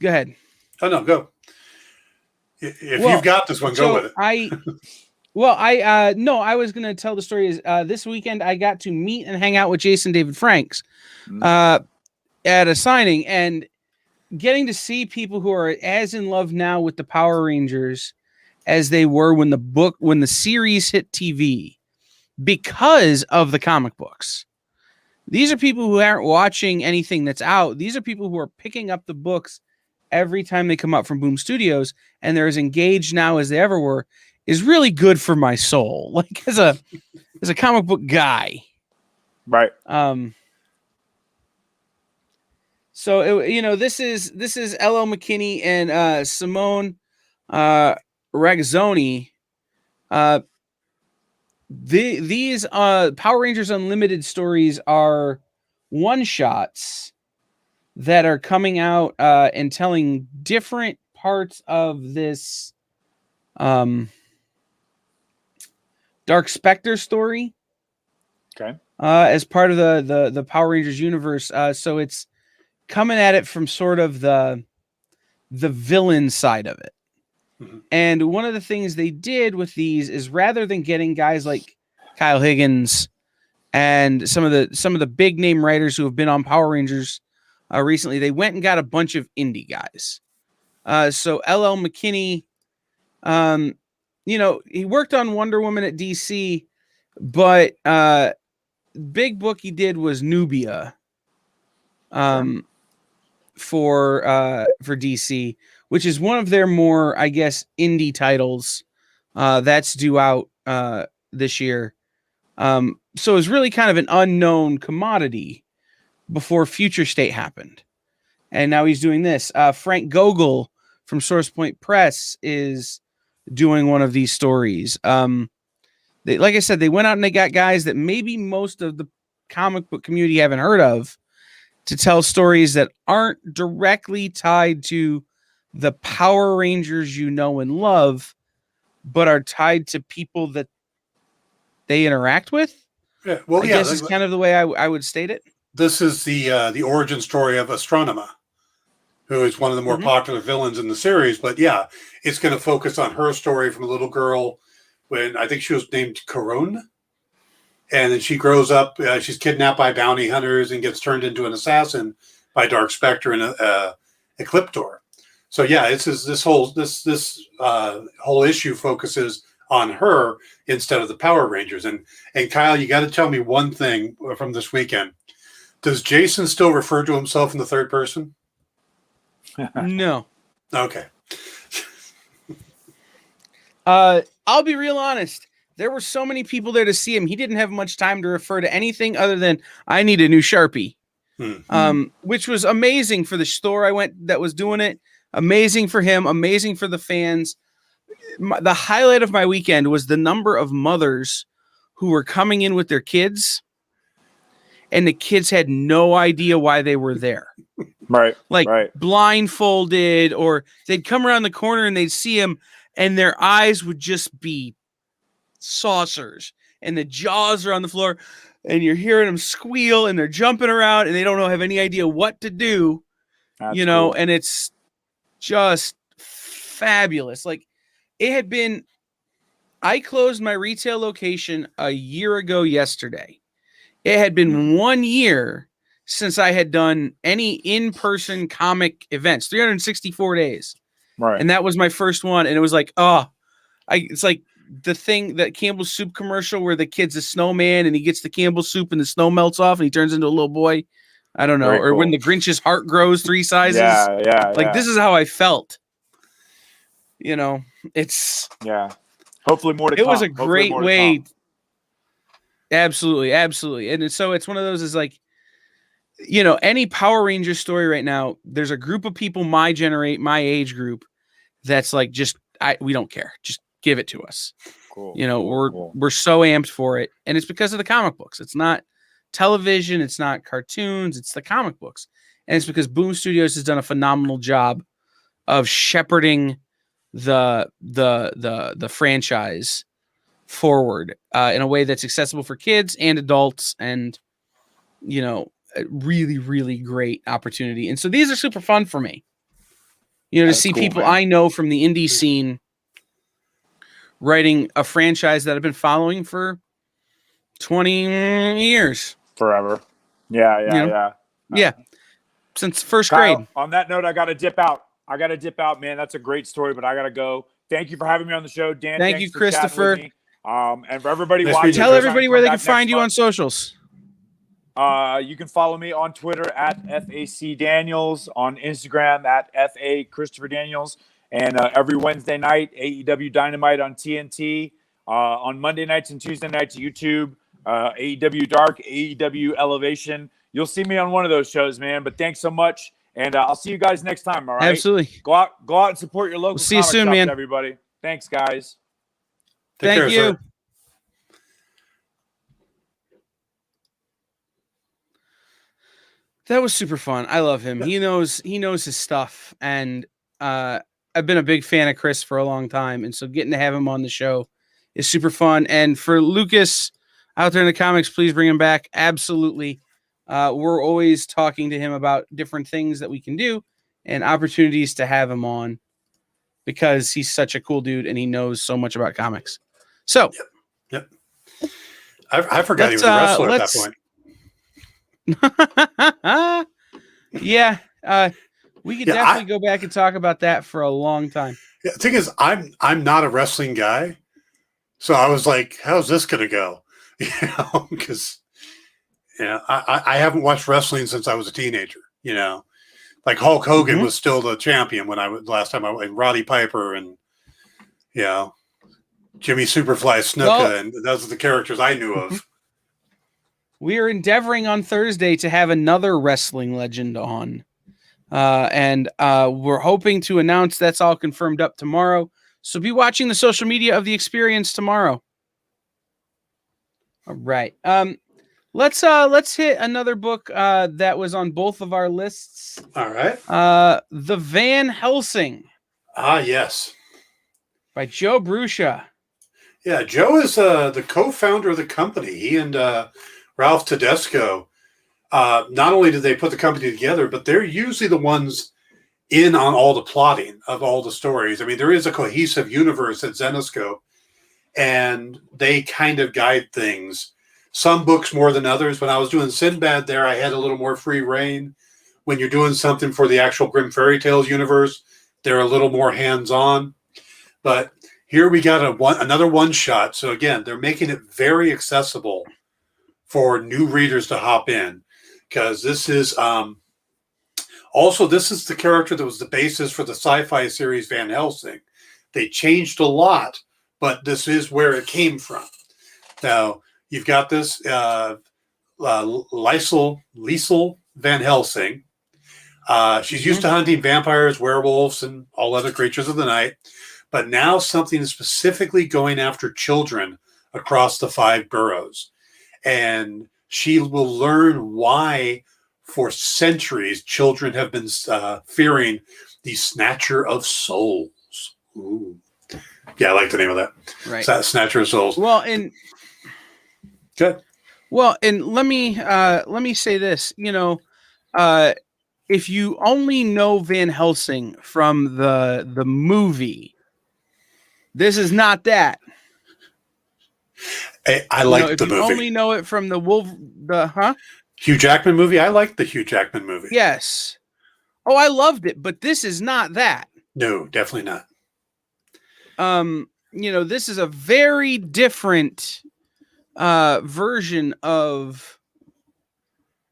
ahead. Oh no, go. If you've got this one, go with it. I was going to tell the story is this weekend I got to meet and hang out with Jason David Franks at a signing, and getting to see people who are as in love now with the Power Rangers as they were when the series hit TV because of the comic books. These are people who aren't watching anything that's out. These are people who are picking up the books every time they come up from Boom Studios, and they're as engaged now as they ever were. Is really good for my soul, like as a comic book guy, right? So this is L.L. McKinney and Simone Ragazzoni. These Power Rangers Unlimited stories are one shots that are coming out and telling different parts of this Dark Spectre story. Okay. As part of the Power Rangers universe. So it's coming at it from sort of the villain side of it. Mm-hmm. And one of the things they did with these is, rather than getting guys like Kyle Higgins and some of the big name writers who have been on Power Rangers recently, they went and got a bunch of indie guys. So L.L. McKinney, he worked on Wonder Woman at DC, but big book he did was Nubia for DC, which is one of their more, I guess, indie titles that's due out this year. So it was really kind of an unknown commodity before Future State happened. And now he's doing this. Frank Gogol from Source Point Press is doing one of these stories. Like I said, they went out and they got guys that maybe most of the comic book community haven't heard of to tell stories that aren't directly tied to the Power Rangers you know and love, but are tied to people that they interact with. Yeah, well, I guess is kind of the way I would state it. This is the origin story of Astronema, who is one of the more popular villains in the series. But yeah, it's going to focus on her story from a little girl when I think she was named Corone. And then she grows up, she's kidnapped by bounty hunters and gets turned into an assassin by Dark Spectre and Ecliptor. So yeah, this whole issue focuses on her instead of the Power Rangers. And Kyle, you got to tell me one thing from this weekend. Does Jason still refer to himself in the third person? No. Okay. I'll be real honest. There were so many people there to see him. He didn't have much time to refer to anything other than, I need a new Sharpie. Which was amazing for the store I went that was doing it. Amazing for him. Amazing for the fans. The highlight of my weekend was the number of mothers who were coming in with their kids, and the kids had no idea why they were there. Right. Blindfolded, or they'd come around the corner and they'd see him and their eyes would just be saucers. and the jaws are on the floor, and you're hearing them squeal, and they're jumping around, and they don't have any idea what to do. That's Cool. cool. And it's just fabulous. Like, it had been, I closed my retail location a year ago yesterday. It had been 1 year since I had done any in-person comic events, 364 days. Right. And that was my first one. And it was like, it's like the thing, that Campbell's soup commercial where the kid's a snowman and he gets the Campbell's soup and the snow melts off and he turns into a little boy. I don't know. Very or cool. when the Grinch's heart grows 3 sizes. Yeah. Like, this is how I felt. It's. Yeah. Hopefully more to come. It was a Hopefully great more to way. come. Absolutely. And so it's one of those is like, any Power Ranger story right now, there's a group of people my age group that's like, we don't care. Just give it to us. Cool. We're so amped for it. And it's because of the comic books. It's not television. It's not cartoons. It's the comic books. And it's because Boom Studios has done a phenomenal job of shepherding the franchise forward in a way that's accessible for kids and adults, and a really, really great opportunity. And so these are super fun for me, to see cool, people man. I know from the indie scene writing a franchise that I've been following for 20 years. Forever. Yeah. Yeah. Since first Kyle, grade. On that note, I got to dip out. Man. That's a great story, but I got to go. Thank you for having me on the show, Dan. Thank thanks you, for chatting Christopher. with me. And for everybody Nice watching, meeting you, Tell Chris. everybody where they can find you on socials. You can follow me on Twitter at FAC Daniels, on Instagram at FA Christopher Daniels, and every Wednesday night, AEW Dynamite on TNT, on Monday nights and Tuesday nights, YouTube, AEW Dark, AEW Elevation. You'll see me on one of those shows, man, but thanks so much, and I'll see you guys next time, all right? Absolutely. Go out and support your local see you comic soon, shops, man. everybody. Thanks, guys. Take care, Thank you. sir. That was super fun. I love him. He knows his stuff. And I've been a big fan of Chris for a long time. And so getting to have him on the show is super fun. And for Lucas out there in the comics, please bring him back. Absolutely. We're always talking to him about different things that we can do and opportunities to have him on, because he's such a cool dude and he knows so much about comics. So, Yep. I forgot he was a wrestler at that point. Yeah, we could definitely go back and talk about that for a long time. Yeah, the thing is, I'm not a wrestling guy, so I was like, "How's this gonna go?" Because I haven't watched wrestling since I was a teenager. Like Hulk Hogan was still the champion when last time I went. Roddy Piper and Jimmy Superfly Snuka, and those are the characters I knew of. We are endeavoring on Thursday to have another wrestling legend on. And we're hoping to announce that's all confirmed up tomorrow. So be watching the social media of the experience tomorrow. All right. Let's hit another book that was on both of our lists. All right. The Van Helsing. Ah, yes. By Joe Bruscia. Yeah, Joe is the co-founder of the company. He and Ralph Tedesco, not only did they put the company together, but they're usually the ones in on all the plotting of all the stories. I mean, there is a cohesive universe at Zenoscope, and they kind of guide things. Some books more than others. When I was doing Sinbad there, I had a little more free reign. When you're doing something for the actual Grimm Fairy Tales universe, they're a little more hands-on. But here we got another one-shot. So again, they're making it very accessible for new readers to hop in, because this is this is the character that was the basis for the sci-fi series Van Helsing. They changed a lot, but this is where it came from. Now you've got this Liesel Van Helsing. She's used to hunting vampires, werewolves, and all other creatures of the night, but now something is specifically going after children across the 5 boroughs. And she will learn why, for centuries, children have been fearing the Snatcher of Souls. Ooh. Yeah, I like the name of that. Right. Snatcher of Souls. Well, and Good. Well, and let me say this. If you only know Van Helsing from the movie, this is not that. I like if the you movie. only know it from the Hugh Jackman movie. I like the Hugh Jackman movie. Yes. Oh, I loved it, but this is not that. No, definitely not. This is a very different version of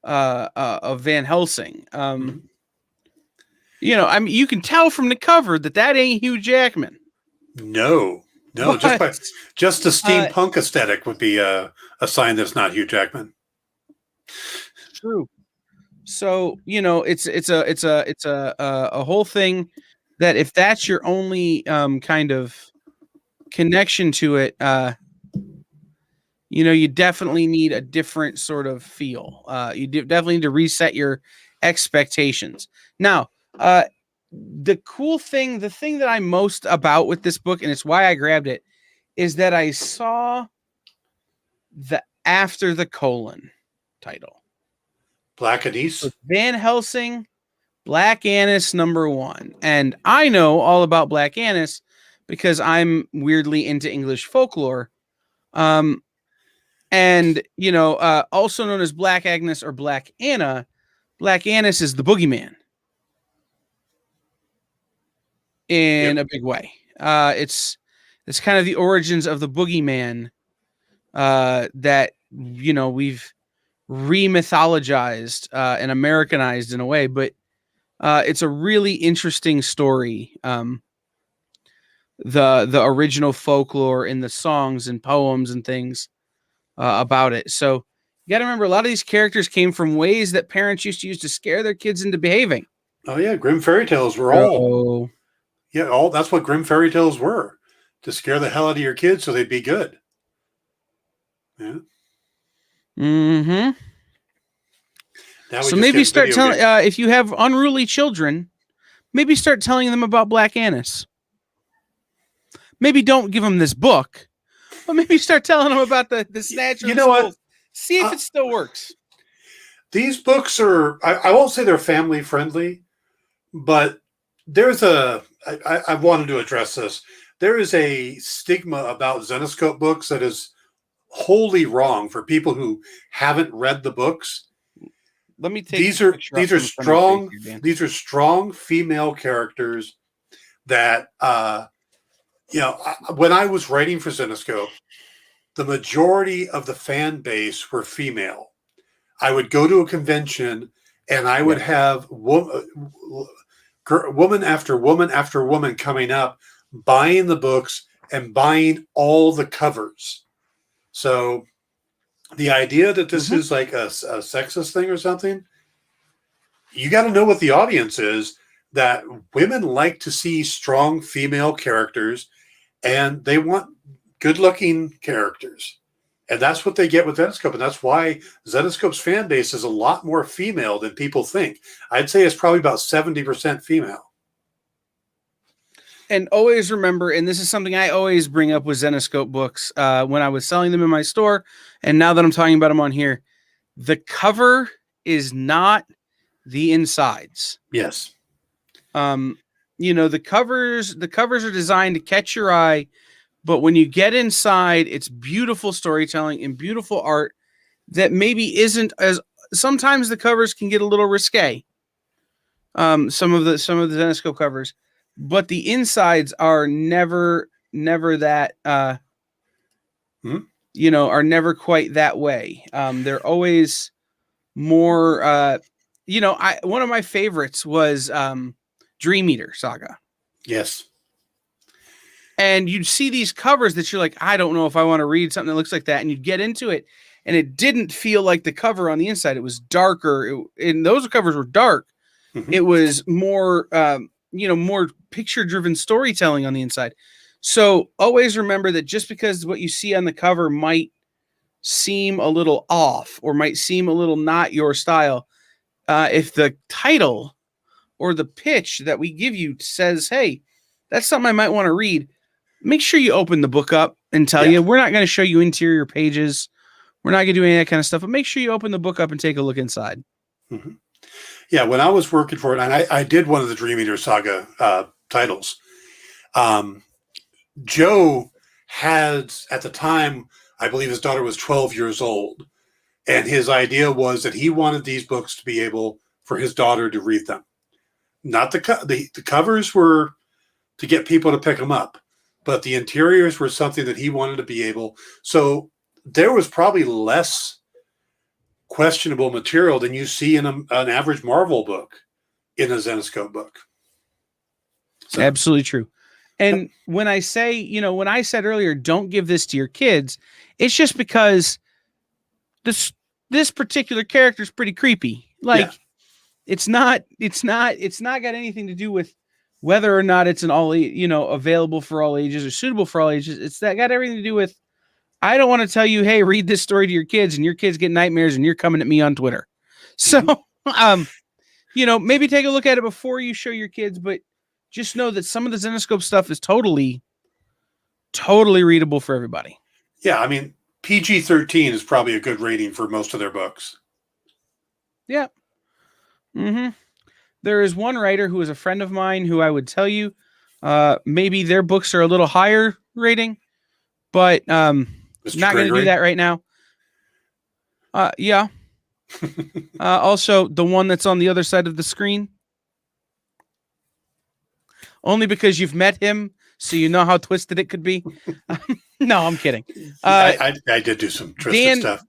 Van Helsing. You can tell from the cover that ain't Hugh Jackman. No, But, just the steampunk aesthetic would be a sign that's not Hugh Jackman. True. So it's a whole thing that if that's your only kind of connection to it, you definitely need a different sort of feel. You definitely need to reset your expectations. Now, the thing that I'm most about with this book, and it's why I grabbed it, is that I saw the after the colon title. Black Anise. Van Helsing, Black Annis #1. And I know all about Black Annis because I'm weirdly into English folklore. Also known as Black Agnes or Black Anna, Black Annis is the boogeyman in a big way. It's kind of the origins of the boogeyman that we've remythologized and Americanized in a way, but it's a really interesting story. The original folklore in the songs and poems and things about it. So you got to remember, a lot of these characters came from ways that parents used to use to scare their kids into behaving. Oh yeah, Grimm fairy tales were all. Yeah, that's what Grimm fairy tales were, to scare the hell out of your kids so they'd be good. Yeah. Mm-hmm. So maybe start telling, if you have unruly children, maybe start telling them about Black Annis. Maybe don't give them this book, but maybe start telling them about the Snatcher. You know what? See if it still works. These books are, I won't say they're family friendly, but there's I wanted to address this. There is a stigma about Zenescope books that is wholly wrong for people who haven't read the books. Let me take these are strong female characters that when I was writing for Zenescope, the majority of the fan base were female. I would go to a convention and I would have woman after woman after woman coming up, buying the books and buying all the covers. So the idea that this is like a sexist thing or something, you got to know what the audience is, that women like to see strong female characters and they want good-looking characters. And that's what they get with Zenescope. And that's why Zenescope's fan base is a lot more female than people think. I'd say it's probably about 70% female. And always remember, and this is something I always bring up with Zenescope books when I was selling them in my store, and now that I'm talking about them on here, the cover is not the insides. Yes. The covers are designed to catch your eye, but when you get inside, it's beautiful storytelling and beautiful art that maybe isn't as. Sometimes the covers can get a little risque. Some of the Zenescope covers, but the insides are never that. Are never quite that way. They're always more. One of my favorites was Dream Eater Saga. Yes. And you'd see these covers that you're like, I don't know if I want to read something that looks like that. And you'd get into it, and it didn't feel like the cover on the inside. It was darker. And those covers were dark. Mm-hmm. It was more, more picture-driven storytelling on the inside. So always remember that just because what you see on the cover might seem a little off or might seem a little not your style, if the title or the pitch that we give you says, hey, that's something I might want to read, make sure you open the book up and tell you, we're not going to show you interior pages. We're not going to do any of that kind of stuff, but make sure you open the book up and take a look inside. Mm-hmm. Yeah, when I was working for it, and I did one of the Dream Eater Saga titles, Joe had, at the time, I believe his daughter was 12 years old, and his idea was that he wanted these books to be able for his daughter to read them. Not the covers were to get people to pick them up, but the interiors were something that he wanted to be able. So there was probably less questionable material than you see in an average Marvel book in a Zenescope book. So. Absolutely true. And when I say, when I said earlier, don't give this to your kids, it's just because this particular character is pretty creepy. Like, it's not got anything to do with whether or not it's an available for all ages or suitable for all ages. It's got everything to do with, I don't want to tell you, hey, read this story to your kids and your kids get nightmares and you're coming at me on Twitter. So, maybe take a look at it before you show your kids, but just know that some of the Zenescope stuff is totally readable for everybody. Yeah, I mean, PG-13 is probably a good rating for most of their books. Yeah. Mm-hmm. There is one writer who is a friend of mine who I would tell you maybe their books are a little higher rating, but not going to do that right now. Yeah. Also, the one that's on the other side of the screen. Only because you've met him, so you know how twisted it could be. No, I'm kidding. I did do some twisted stuff.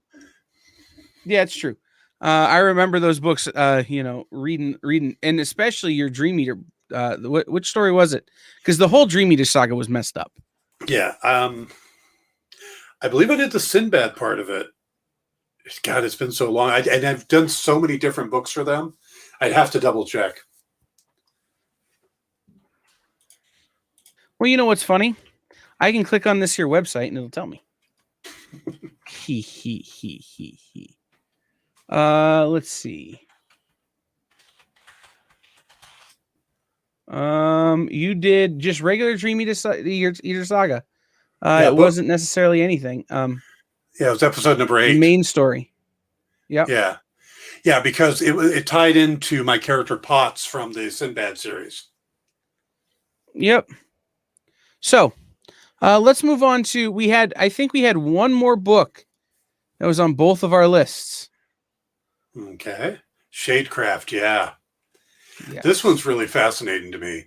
Yeah, it's true. I remember those books, reading, and especially your Dream Eater. Which story was it? Because the whole Dream Eater saga was messed up. Yeah. I believe I did the Sinbad part of it. God, it's been so long. And I've done so many different books for them. I'd have to double check. Well, you know what's funny? I can click on this here website and it'll tell me. Let's see. You did just regular Dream Eater Saga. It wasn't necessarily anything. Yeah, it was episode number 8. The main story. Yep. Yeah. Yeah, because it tied into my character Potts from the Sinbad series. Yep. So, let's move on to, I think we had one more book that was on both of our lists. Okay. Shadecraft, yeah. Yes. This one's really fascinating to me.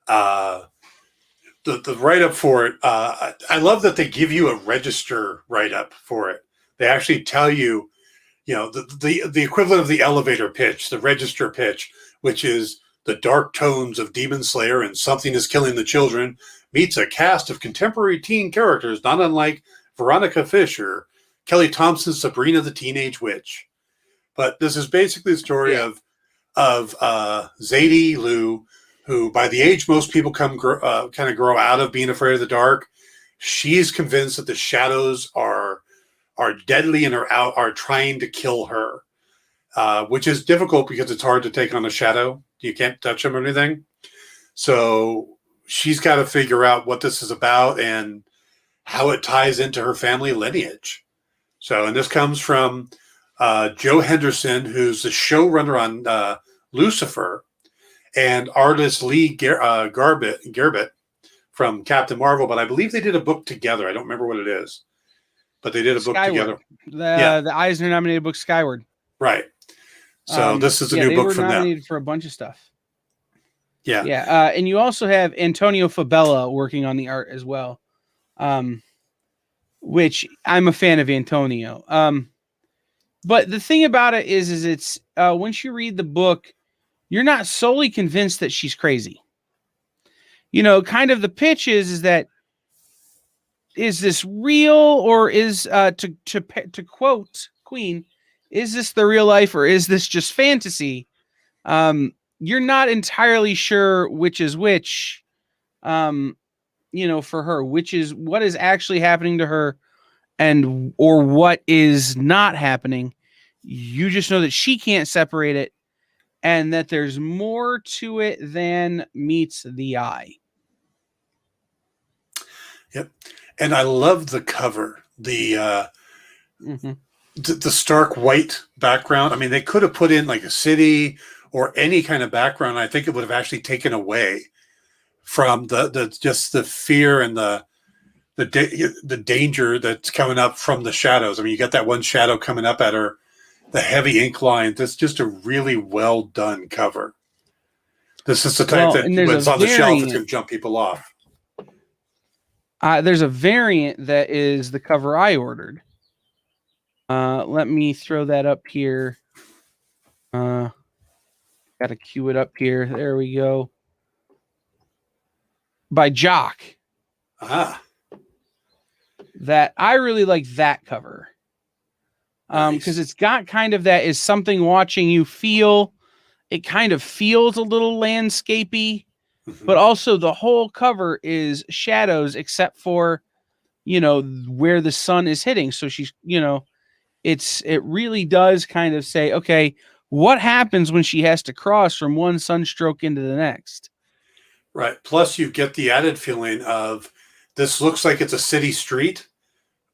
The write-up for it, I love that they give you a register write-up for it. They actually tell you, the equivalent of the elevator pitch, the register pitch, which is the dark tones of Demon Slayer and Something is Killing the Children meets a cast of contemporary teen characters, not unlike Veronica Fisher, Kelly Thompson's Sabrina the Teenage Witch. But this is basically the story of Zadie Lou, who by the age most people kind of grow out of being afraid of the dark. She's convinced that the shadows are deadly and are trying to kill her, which is difficult because it's hard to take on a shadow. You can't touch them or anything. So she's got to figure out what this is about and how it ties into her family lineage. So, and this comes from Joe Henderson, who's the showrunner on Lucifer, and artist Lee Garbett from Captain Marvel. But I believe they did a book together. I don't remember what it is, but they did a book together. The Eisner-nominated book Skyward. Right. So this is a new book from them. They were nominated for a bunch of stuff. Yeah. Yeah. And you also have Antonio Fabella working on the art as well, which I'm a fan of Antonio. But the thing about it is it's once you read the book, you're not solely convinced that she's crazy. Kind of the pitch is that, is this real, or is to quote Queen, is this the real life or is this just fantasy? You're not entirely sure which is which, for her, which is what is actually happening to her or what is not happening. You just know that she can't separate it and that there's more to it than meets the eye. Yep. And I love the cover. The Mm-hmm. The stark white background. I mean, they could have put in like a city or any kind of background. I think it would have actually taken away from the just the fear and the danger that's coming up from the shadows. I mean, you got that one shadow coming up at her, the heavy incline. That's just a really well done cover. This is the type that when it's on the shelf, it's going to jump people off. There's a variant that is the cover I ordered. Let me throw that up here. Got to cue it up here. There we go. By Jock. That I really like that cover. Because it's got kind of that is something watching you feel. It kind of feels a little landscapey, but also the whole cover is shadows except for, where the sun is hitting. So she's, it really does kind of say, okay, what happens when she has to cross from one sunstroke into the next? Right. Plus you get the added feeling of this looks like it's a city street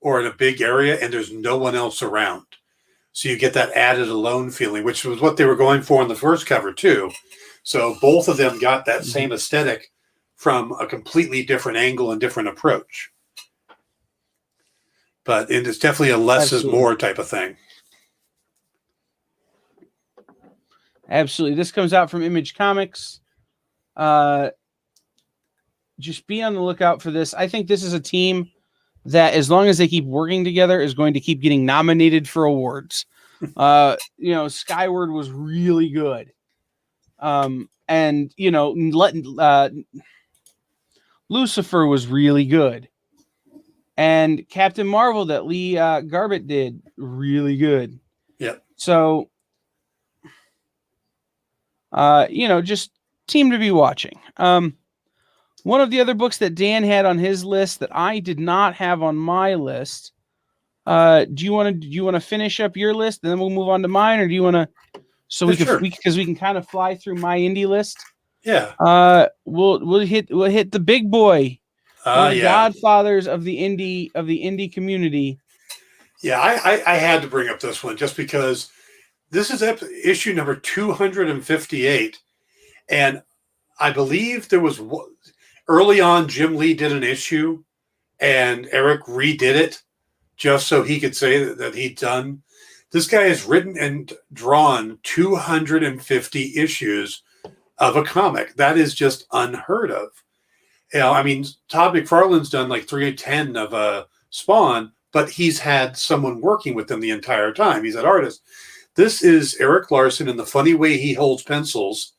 or in a big area and there's no one else around. So you get that added alone feeling, which was what they were going for in the first cover too. So both of them got that same aesthetic from a completely different angle and different approach. But it's definitely a less is more type of thing. Absolutely. This comes out from Image Comics. Just be on the lookout for this. I think this is a team that, as long as they keep working together, is going to keep getting nominated for awards. Skyward was really good. Lucifer was really good. And Captain Marvel that Lee Garbett did, really good. Yeah. So, just team to be watching. One of the other books that Dan had on his list that I did not have on my list. Do you want to finish up your list and then we'll move on to mine, or do you want to? So we can kind of fly through my indie list. Yeah. We'll hit the big boy. One of the godfathers of the indie community. Yeah, I had to bring up this one just because this is issue number 258, and I believe there was early on Jim Lee did an issue, and Eric redid it just so he could say that he'd done. This guy has written and drawn 250 issues of a comic. That is just unheard of. I mean, Todd McFarlane's done like 310 of Spawn, but he's had someone working with him the entire time. He's an artist. This is Eric Larson, in the funny way he holds pencils,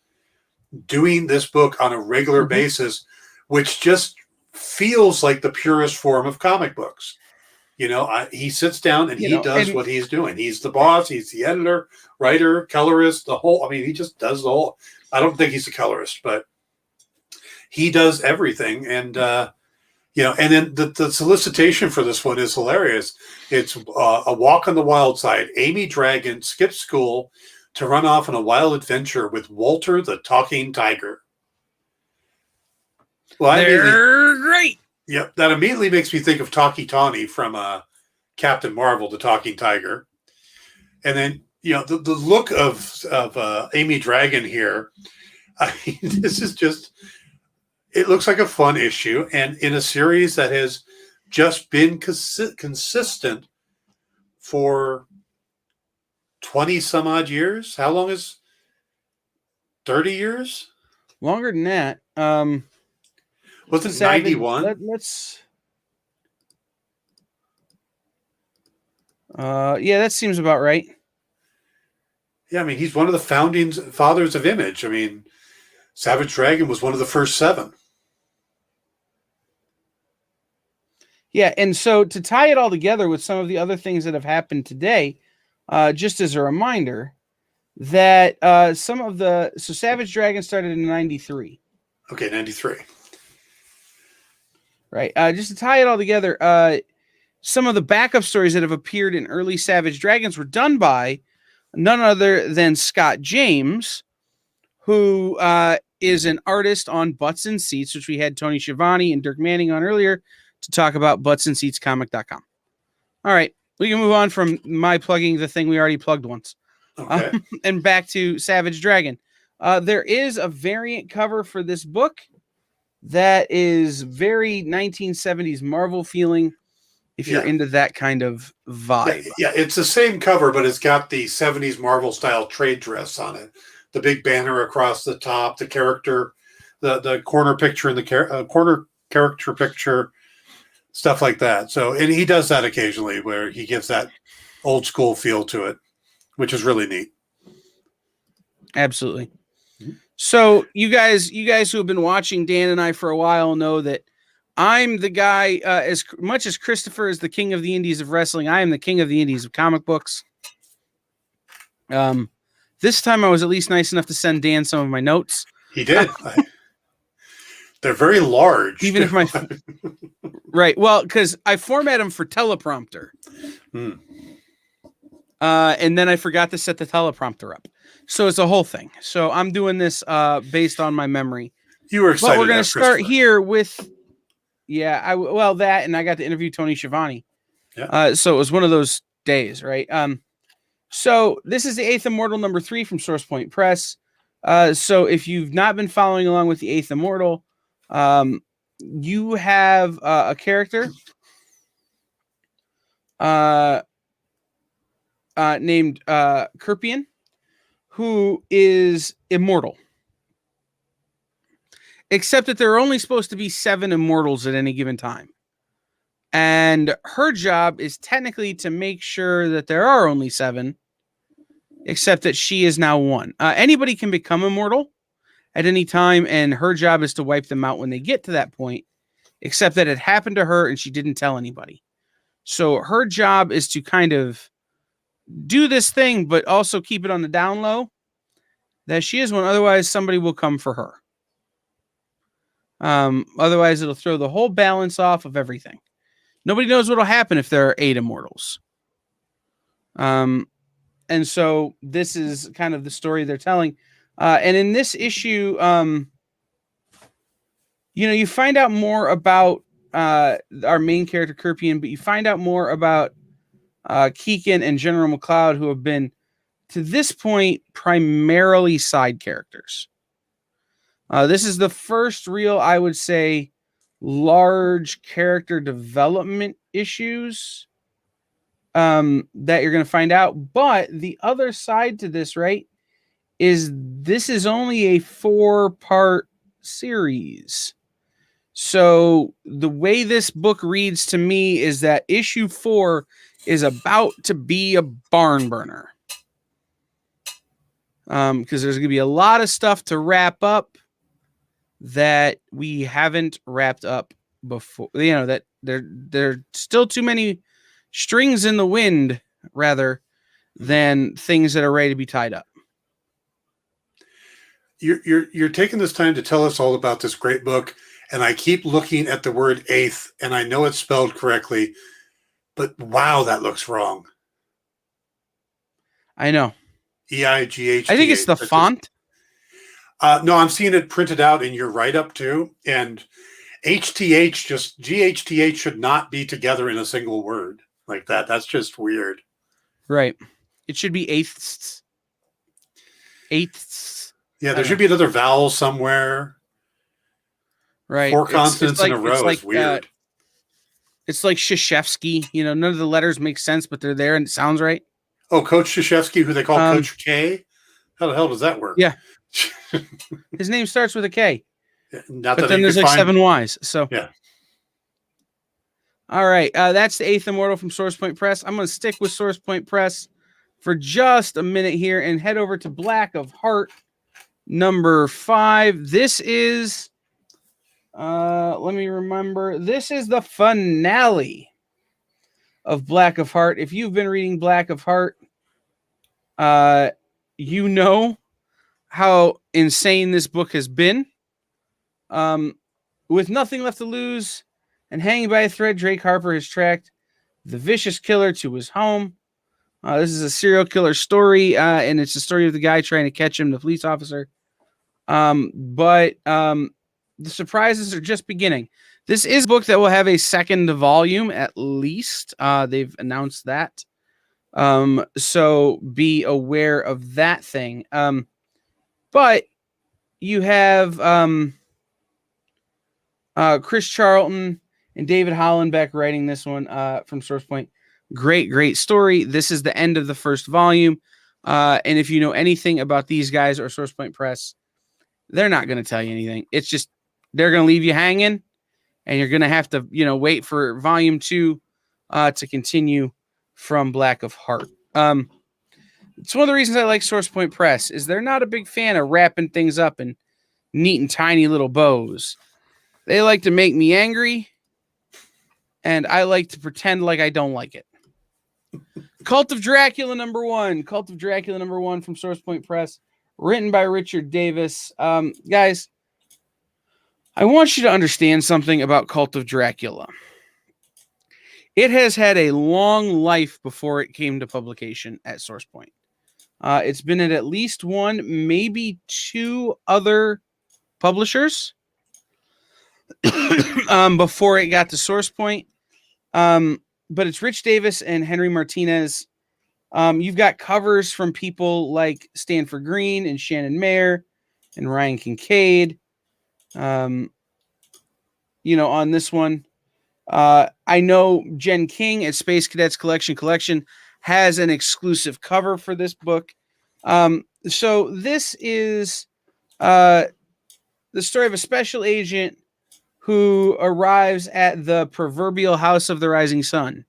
doing this book on a regular basis, which just feels like the purest form of comic books. He sits down and he does what he's doing. He's the boss. He's the editor, writer, colorist, he just does the whole. I don't think he's a colorist, but he does everything. And, and then the solicitation for this one is hilarious. It's a walk on the wild side. Amy Dragon skips school to run off on a wild adventure with Walter the Talking Tiger. Well, they're great. Yep, that immediately makes me think of Talkie Tawny from Captain Marvel, the Talking Tiger. And then, the look of Amy Dragon here, I mean, this is just, it looks like a fun issue. And in a series that has just been consistent for 20 some odd years. How long is 30 years? Longer than that. Was it 91? Let's. Yeah, that seems about right. Yeah, I mean, he's one of the founding fathers of Image. I mean, Savage Dragon was one of the first 7. Yeah, and so to tie it all together with some of the other things that have happened today, just as a reminder that so Savage Dragon started in 93. Okay, 93. Right. Just to tie it all together, some of the backup stories that have appeared in early Savage Dragons were done by none other than Scott James, who is an artist on Butts and Seats, which we had Tony Schiavone and Dirk Manning on earlier to talk about buttsandseatscomic.com. All right. we can move on from my plugging the thing we already plugged once. Okay. And back to Savage Dragon. There is a variant cover for this book that is very 1970s Marvel feeling, if you're into that kind of vibe. Yeah, it's the same cover, but it's got the 70s Marvel style trade dress on it. The big banner across the top, the character, the corner picture in the corner character picture, stuff like that. So, and he does that occasionally where he gives that old school feel to it, which is really neat. Absolutely. So you guys who have been watching Dan and I for a while know that I'm the guy, as much as Christopher is the king of the indies of wrestling, I am the king of the indies of comic books. This time I was at least nice enough to send Dan some of my notes. He did. They're very large. Even if my right. Well, because I format them for teleprompter. And then I forgot to set the teleprompter up. So it's a whole thing. So I'm doing this based on my memory. You were excited. But we're going to start here with, that, and I got to interview Tony Shivone. Yeah. So it was one of those days, right? So this is the Eighth Immortal number 3 from Source Point Press. So if you've not been following along with the Eighth Immortal, you have a character named Kirpian, who is immortal. Except that there are only supposed to be 7 immortals at any given time. And her job is technically to make sure that there are only 7, except that she is now 1. Anybody can become immortal at any time, and her job is to wipe them out when they get to that point, except that it happened to her and she didn't tell anybody. So her job is to kind of do this thing, but also keep it on the down low that she is one. Otherwise, somebody will come for her. Otherwise, it'll throw the whole balance off of everything. Nobody knows what will happen if there are 8 immortals. And so this is kind of the story they're telling. And in this issue, you find out more about our main character, Kirpian, but you find out more about Keegan and General McLeod, who have been, to this point, primarily side characters. This is the first real, I would say, large character development issues that you're going to find out. But the other side to this, right, is this is only a 4-part series. So the way this book reads to me is that issue 4 is about to be a barn burner. Because there's going to be a lot of stuff to wrap up that we haven't wrapped up before. That there are still too many strings in the wind, rather than things that are ready to be tied up. You're taking this time to tell us all about this great book, and I keep looking at the word 8th, and I know it's spelled correctly, but wow, that looks wrong. I know. EIGH. I think it's the font. No, I'm seeing it printed out in your write-up too, and GHTH should not be together in a single word like that. That's just weird. Right. It should be eighths. Eighths. Yeah, there should be another vowel somewhere. Right. 4 consonants in a row is weird. It's like Krzyzewski. None of the letters make sense, but they're there and it sounds right. Oh, Coach Krzyzewski, who they call Coach K? How the hell does that work? Yeah. His name starts with a K. Not but then there's like 7 Y's. So yeah. All right. That's the Eighth Immortal from Source Point Press. I'm going to stick with Source Point Press for just a minute here and head over to Black of Heart number 5. This is let me remember. This is the finale of Black of Heart. If you've been reading Black of Heart, you know how insane this book has been. With nothing left to lose and hanging by a thread, Drake Harper has tracked the vicious killer to his home. This is a serial killer story, and it's the story of the guy trying to catch him, the police officer. But the surprises are just beginning. This is a book that will have a second volume at least. They've announced that. So be aware of that thing. But you have Chris Charlton and David Hollenbeck writing this one from SourcePoint. Great story. This is the end of the first volume. And if you know anything about these guys or SourcePoint Press, they're not going to tell you anything. It's just they're going to leave you hanging, and you're going to have to, wait for volume 2 to continue from Black of Heart. It's one of the reasons I like SourcePoint Press is they're not a big fan of wrapping things up in neat and tiny little bows. They like to make me angry, and I like to pretend like I don't like it. Cult of Dracula #1. Cult of Dracula #1 from SourcePoint Press, written by Richard Davis. Guys, I want you to understand something about Cult of Dracula. It has had a long life before it came to publication at SourcePoint. It's been at least one, maybe 2 other publishers before it got to SourcePoint. But it's Rich Davis and Henry Martinez. You've got covers from people like Stanford Green and Shannon Mayer and Ryan Kincaid. On this one, I know Jen King at Space Cadets Collection has an exclusive cover for this book. So this is the story of a special agent who arrives at the proverbial House of the Rising Sun.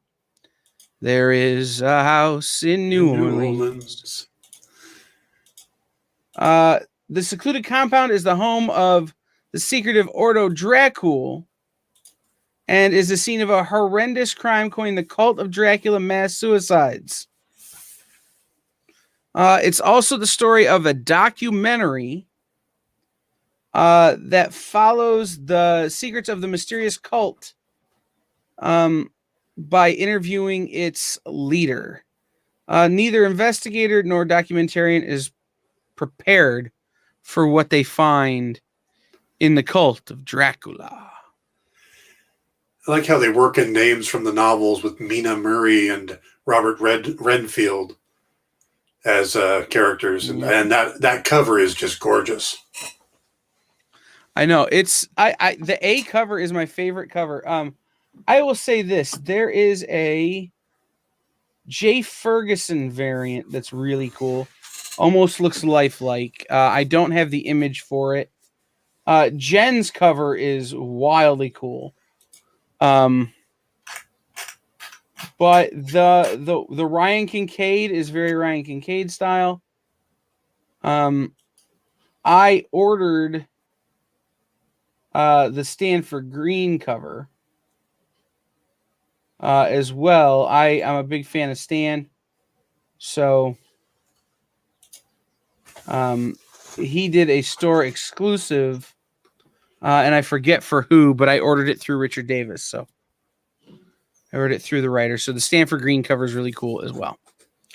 There is a house in New Orleans. The secluded compound is the home of the secretive Ordo Dracul and is the scene of a horrendous crime coined the Cult of Dracula mass suicides. It's also the story of a documentary that follows the secrets of the mysterious cult by interviewing its leader. Neither investigator nor documentarian is prepared for what they find in the Cult of Dracula. I like how they work in names from the novels with Mina Murray and Robert Redfield as characters, and that cover is just gorgeous. I know it's the A cover is my favorite cover. I will say this: there is a Jay Ferguson variant that's really cool. Almost looks lifelike. I don't have the image for it. Jen's cover is wildly cool. But the Ryan Kincaid is very Ryan Kincaid style. I ordered the Stanford Green cover as well. I'm a big fan of Stan, so he did a store exclusive, and I forget for who, but I ordered it through Richard Davis, so I ordered it through the writer. So the Stanford Green cover is really cool as well.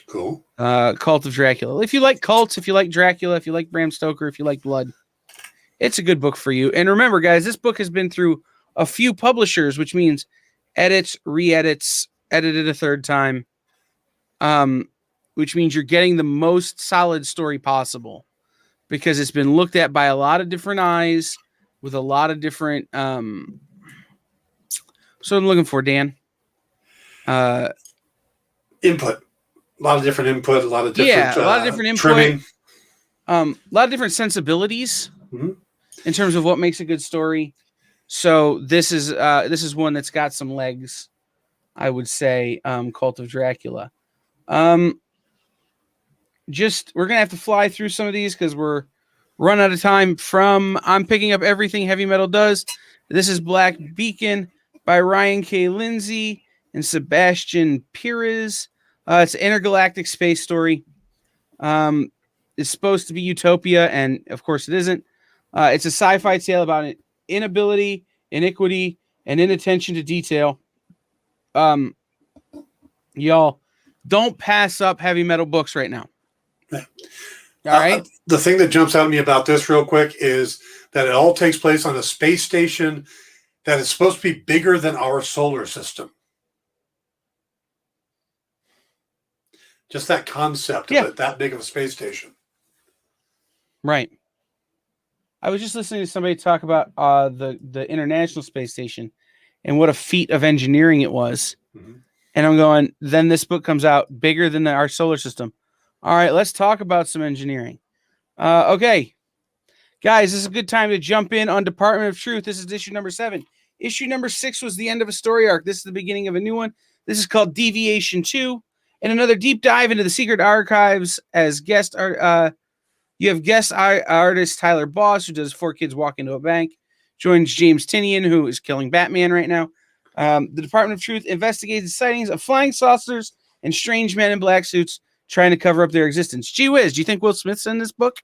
Cool. Cult of Dracula. If you like cults, if you like Dracula, if you like Bram Stoker, if you like blood, it's a good book for you. And remember, guys, this book has been through a few publishers, which means edits, re-edits, edited a third time, which means you're getting the most solid story possible because it's been looked at by a lot of different eyes with a lot of different. So I'm looking for, Dan. Input. A lot of different input, a lot of different, a lot of different input, trimming. A lot of different sensibilities in terms of what makes a good story. So this is one that's got some legs, I would say. Cult of Dracula. We're gonna have to fly through some of these because we're run out of time. I'm picking up everything Heavy Metal does. This is Black Beacon by Ryan K. Lindsay and Sebastian Pires. It's an intergalactic space story. It's supposed to be utopia, and of course it isn't. It's a sci-fi tale about inability, iniquity, and inattention to detail. Y'all, don't pass up Heavy Metal books right now. All right. The thing that jumps out at me about this real quick is that it all takes place on a space station that is supposed to be bigger than our solar system. Just that concept of it, that big of a space station. Right. I was just listening to somebody talk about the International Space Station and what a feat of engineering it was. Mm-hmm. And I'm going, then this book comes out bigger than our solar system. All right, let's talk about some engineering. Okay. Guys, this is a good time to jump in on Department of Truth. This is issue number 7. Issue number 6 was the end of a story arc. This is the beginning of a new one. This is called Deviation 2. And another deep dive into the secret archives as guest art. You have guest artist Tyler Boss, who does 4 Kids Walk Into a Bank. Joins James Tinian, who is killing Batman right now. The Department of Truth investigates the sightings of flying saucers and strange men in black suits trying to cover up their existence. Gee whiz, do you think Will Smith's in this book?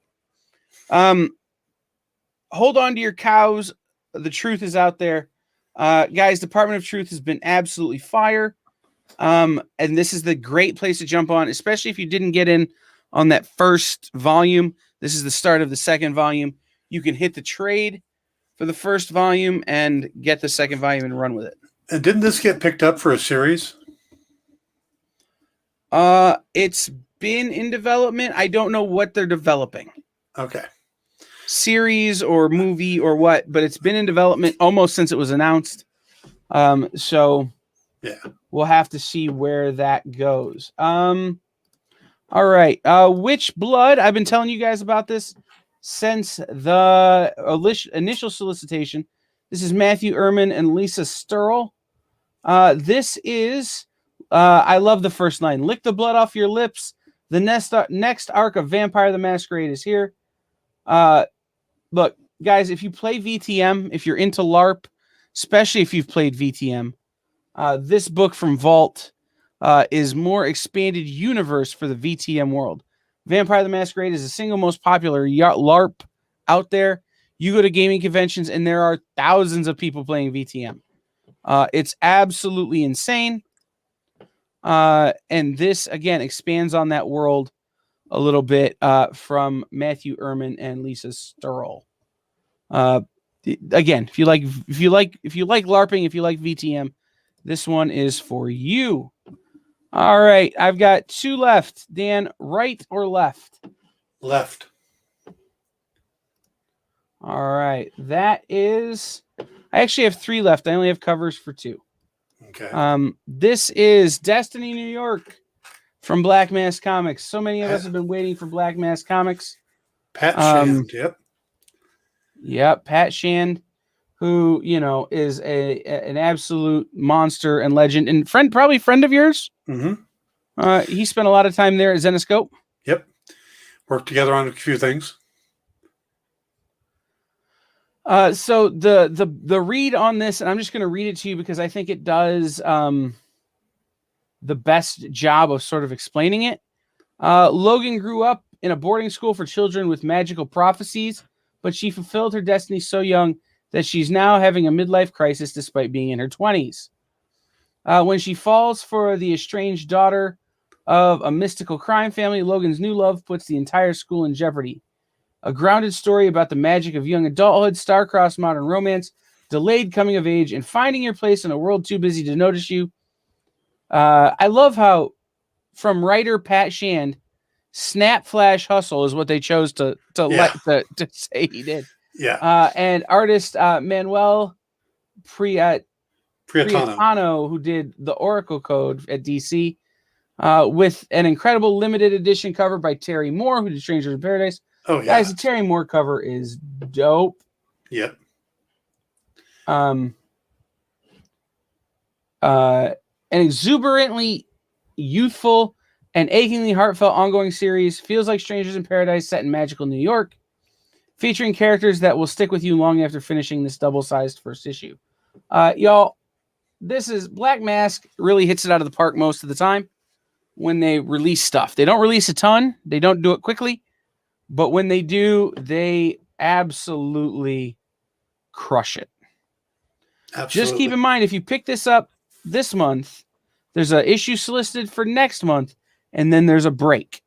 Hold on to your cows. The truth is out there. Guys, Department of Truth has been absolutely fire. And this is the great place to jump on, especially if you didn't get in on that first volume. This is the start of the second volume. You can hit the trade for the first volume and get the second volume and run with it. And didn't this get picked up for a series? It's been in development. I don't know what they're developing. Okay. Series or movie or what, but it's been in development almost since it was announced. So yeah, we'll have to see where that goes. All right. Witch Blood. I've been telling you guys about this since the initial solicitation. This is Matthew Ehrman and Lisa Sturl. This is, I love the first line. Lick the blood off your lips. The next arc of Vampire the Masquerade is here. Look, guys, if you play VTM, if you're into LARP, especially if you've played VTM, this book from Vault is more expanded universe for the VTM world. Vampire the Masquerade is the single most popular LARP out there. You go to gaming conventions and there are thousands of people playing VTM. It's absolutely insane. And this, again, expands on that world a little bit from Matthew Ehrman and Lisa Sturl. Again, if you like LARPing, if you like VTM, this one is for you. All right, I've got 2 left. Dan, right or left? Left. All right, that is. I actually have 3 left. I only have covers for 2. Okay. This is Destiny New York from Black Mass Comics. So many of us have been waiting for Black Mass Comics. Pat Shand, yep. Yep, Pat Shand, who, you know, is an absolute monster and legend and probably friend of yours. Mm-hmm. He spent a lot of time there at Zenoscope. Yep. Worked together on a few things. So the read on this, and I'm just going to read it to you because I think it does the best job of sort of explaining it. Logan grew up in a boarding school for children with magical prophecies, but she fulfilled her destiny so young that she's now having a midlife crisis despite being in her 20s. When she falls for the estranged daughter of a mystical crime family, Logan's new love puts the entire school in jeopardy. A grounded story about the magic of young adulthood, star-crossed modern romance, delayed coming of age, and finding your place in a world too busy to notice you. I love how, from writer Pat Shand, snap, flash, hustle is what they chose to say he did. Yeah. And artist Manuel Priatano, who did the Oracle Code at DC, with an incredible limited edition cover by Terry Moore, who did Strangers in Paradise. Oh, yeah. Guys, the Terry Moore cover is dope. Yep. An exuberantly youthful and achingly heartfelt ongoing series feels like Strangers in Paradise set in magical New York, featuring characters that will stick with you long after finishing this double-sized first issue. Y'all, this is Black Mask really hits it out of the park most of the time when they release stuff. They don't release a ton. They don't do it quickly. But when they do, they absolutely crush it. Absolutely. Just keep in mind, if you pick this up this month, there's an issue solicited for next month, and then there's a break.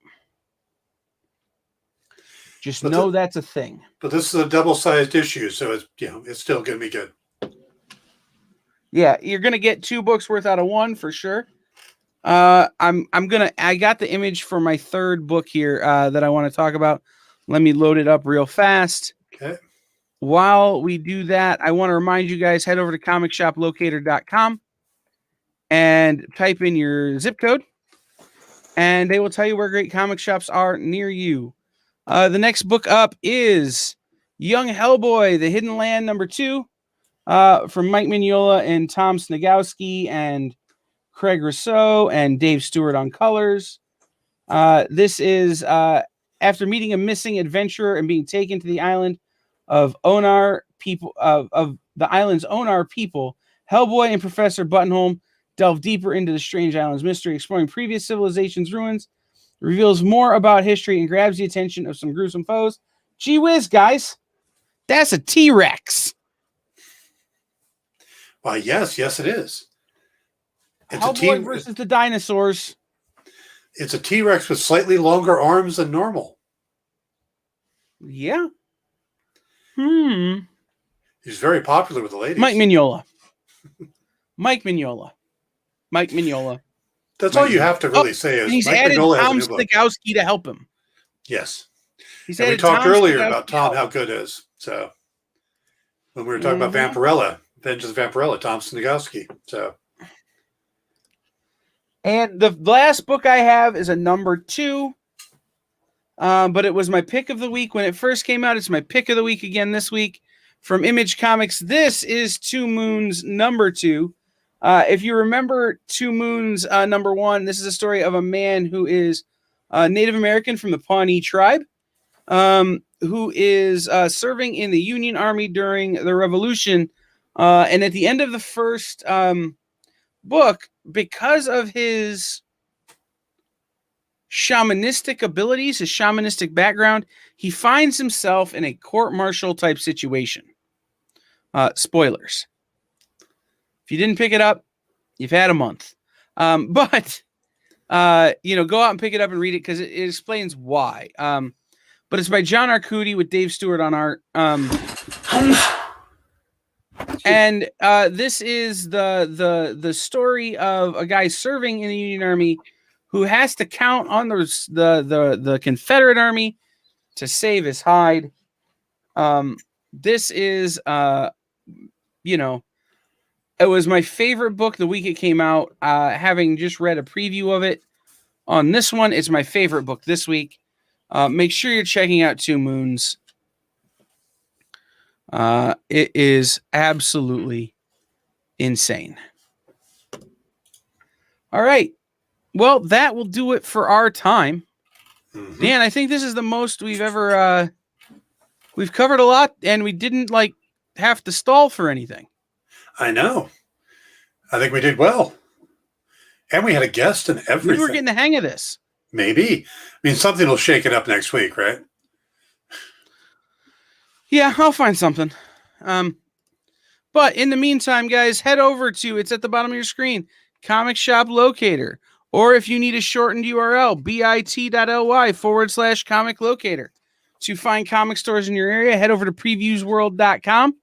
Just know that's a thing. But this is a double-sized issue, so it's still going to be good. Yeah, you're gonna get 2 books worth out of 1 for sure. I got the image for my 3rd book here that I want to talk about. Let me load it up real fast. Okay. While we do that, I want to remind you guys, head over to comicshoplocator.com and type in your zip code, and they will tell you where great comic shops are near you. The next book up is Young Hellboy, The Hidden Land #2, from Mike Mignola and Tom Snagowski and Craig Rousseau and Dave Stewart on colors. This is after meeting a missing adventurer and being taken to the island of Onar people of the island's Onar people, Hellboy and Professor Buttonholm delve deeper into the strange island's mystery, exploring previous civilizations' ruins, reveals more about history, and grabs the attention of some gruesome foes. Gee whiz, guys, that's a T-Rex. Why, yes, it is. It's Hellboy versus the dinosaurs. It's a T-Rex with slightly longer arms than normal. Yeah. He's very popular with the ladies. Mike Mignola. That's all you have to really say is he's Mike added Mignola has a Tom new book. Snagowski to help him. Yes. He's and we added talked Tom earlier Snagowski about Tom, how good it is. So when we were talking about Vampirella, Vengeance Vampirella, Tom Snagowski. So. And the last book I have is a #2. But it was my pick of the week when it first came out. It's my pick of the week again this week from Image Comics. This is Two Moons #2. If you remember Two Moons #1, this is a story of a man who is Native American from the Pawnee tribe, who is serving in the Union Army during the Revolution. And at the end of the first book, because of his shamanistic abilities, his shamanistic background, he finds himself in a court-martial type situation. Spoilers. If you didn't pick it up, you've had a month. But go out and pick it up and read it because it explains why. But it's by John Arcudi with Dave Stewart on art. And this is the story of a guy serving in the Union Army who has to count on the Confederate Army to save his hide. This is, it was my favorite book the week it came out. Having just read a preview of it on this one, it's my favorite book this week. Make sure you're checking out Two Moons. It is absolutely insane. All right. Well, that will do it for our time. Dan, I think this is the most we've ever we've covered a lot, and we didn't have to stall for anything. I know. I think we did well. And we had a guest and everything. Maybe we're getting the hang of this. Maybe. I mean, something will shake it up next week, right? Yeah, I'll find something. But in the meantime, guys, head over to, it's at the bottom of your screen, Comic Shop Locator. Or if you need a shortened URL, bit.ly/comic locator. To find comic stores in your area, head over to previewsworld.com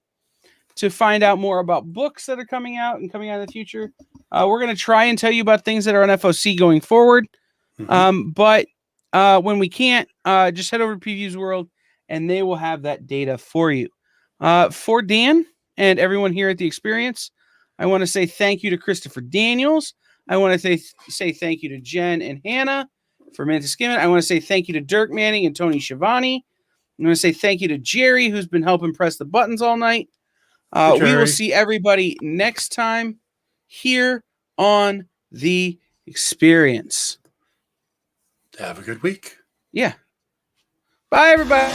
to find out more about books that are coming out in the future. We're going to try and tell you about things that are on FOC going forward. But when we can't, just head over to Previews World and they will have that data for you. For Dan and everyone here at The Experience, I want to say thank you to Christopher Daniels. I want to say thank you to Jen and Hannah for Minute to Skim It. I want to say thank you to Dirk Manning and Tony Shivone. I want to say thank you to Jerry, who's been helping press the buttons all night. We will see everybody next time here on The Experience. Have a good week. Yeah. Bye, everybody.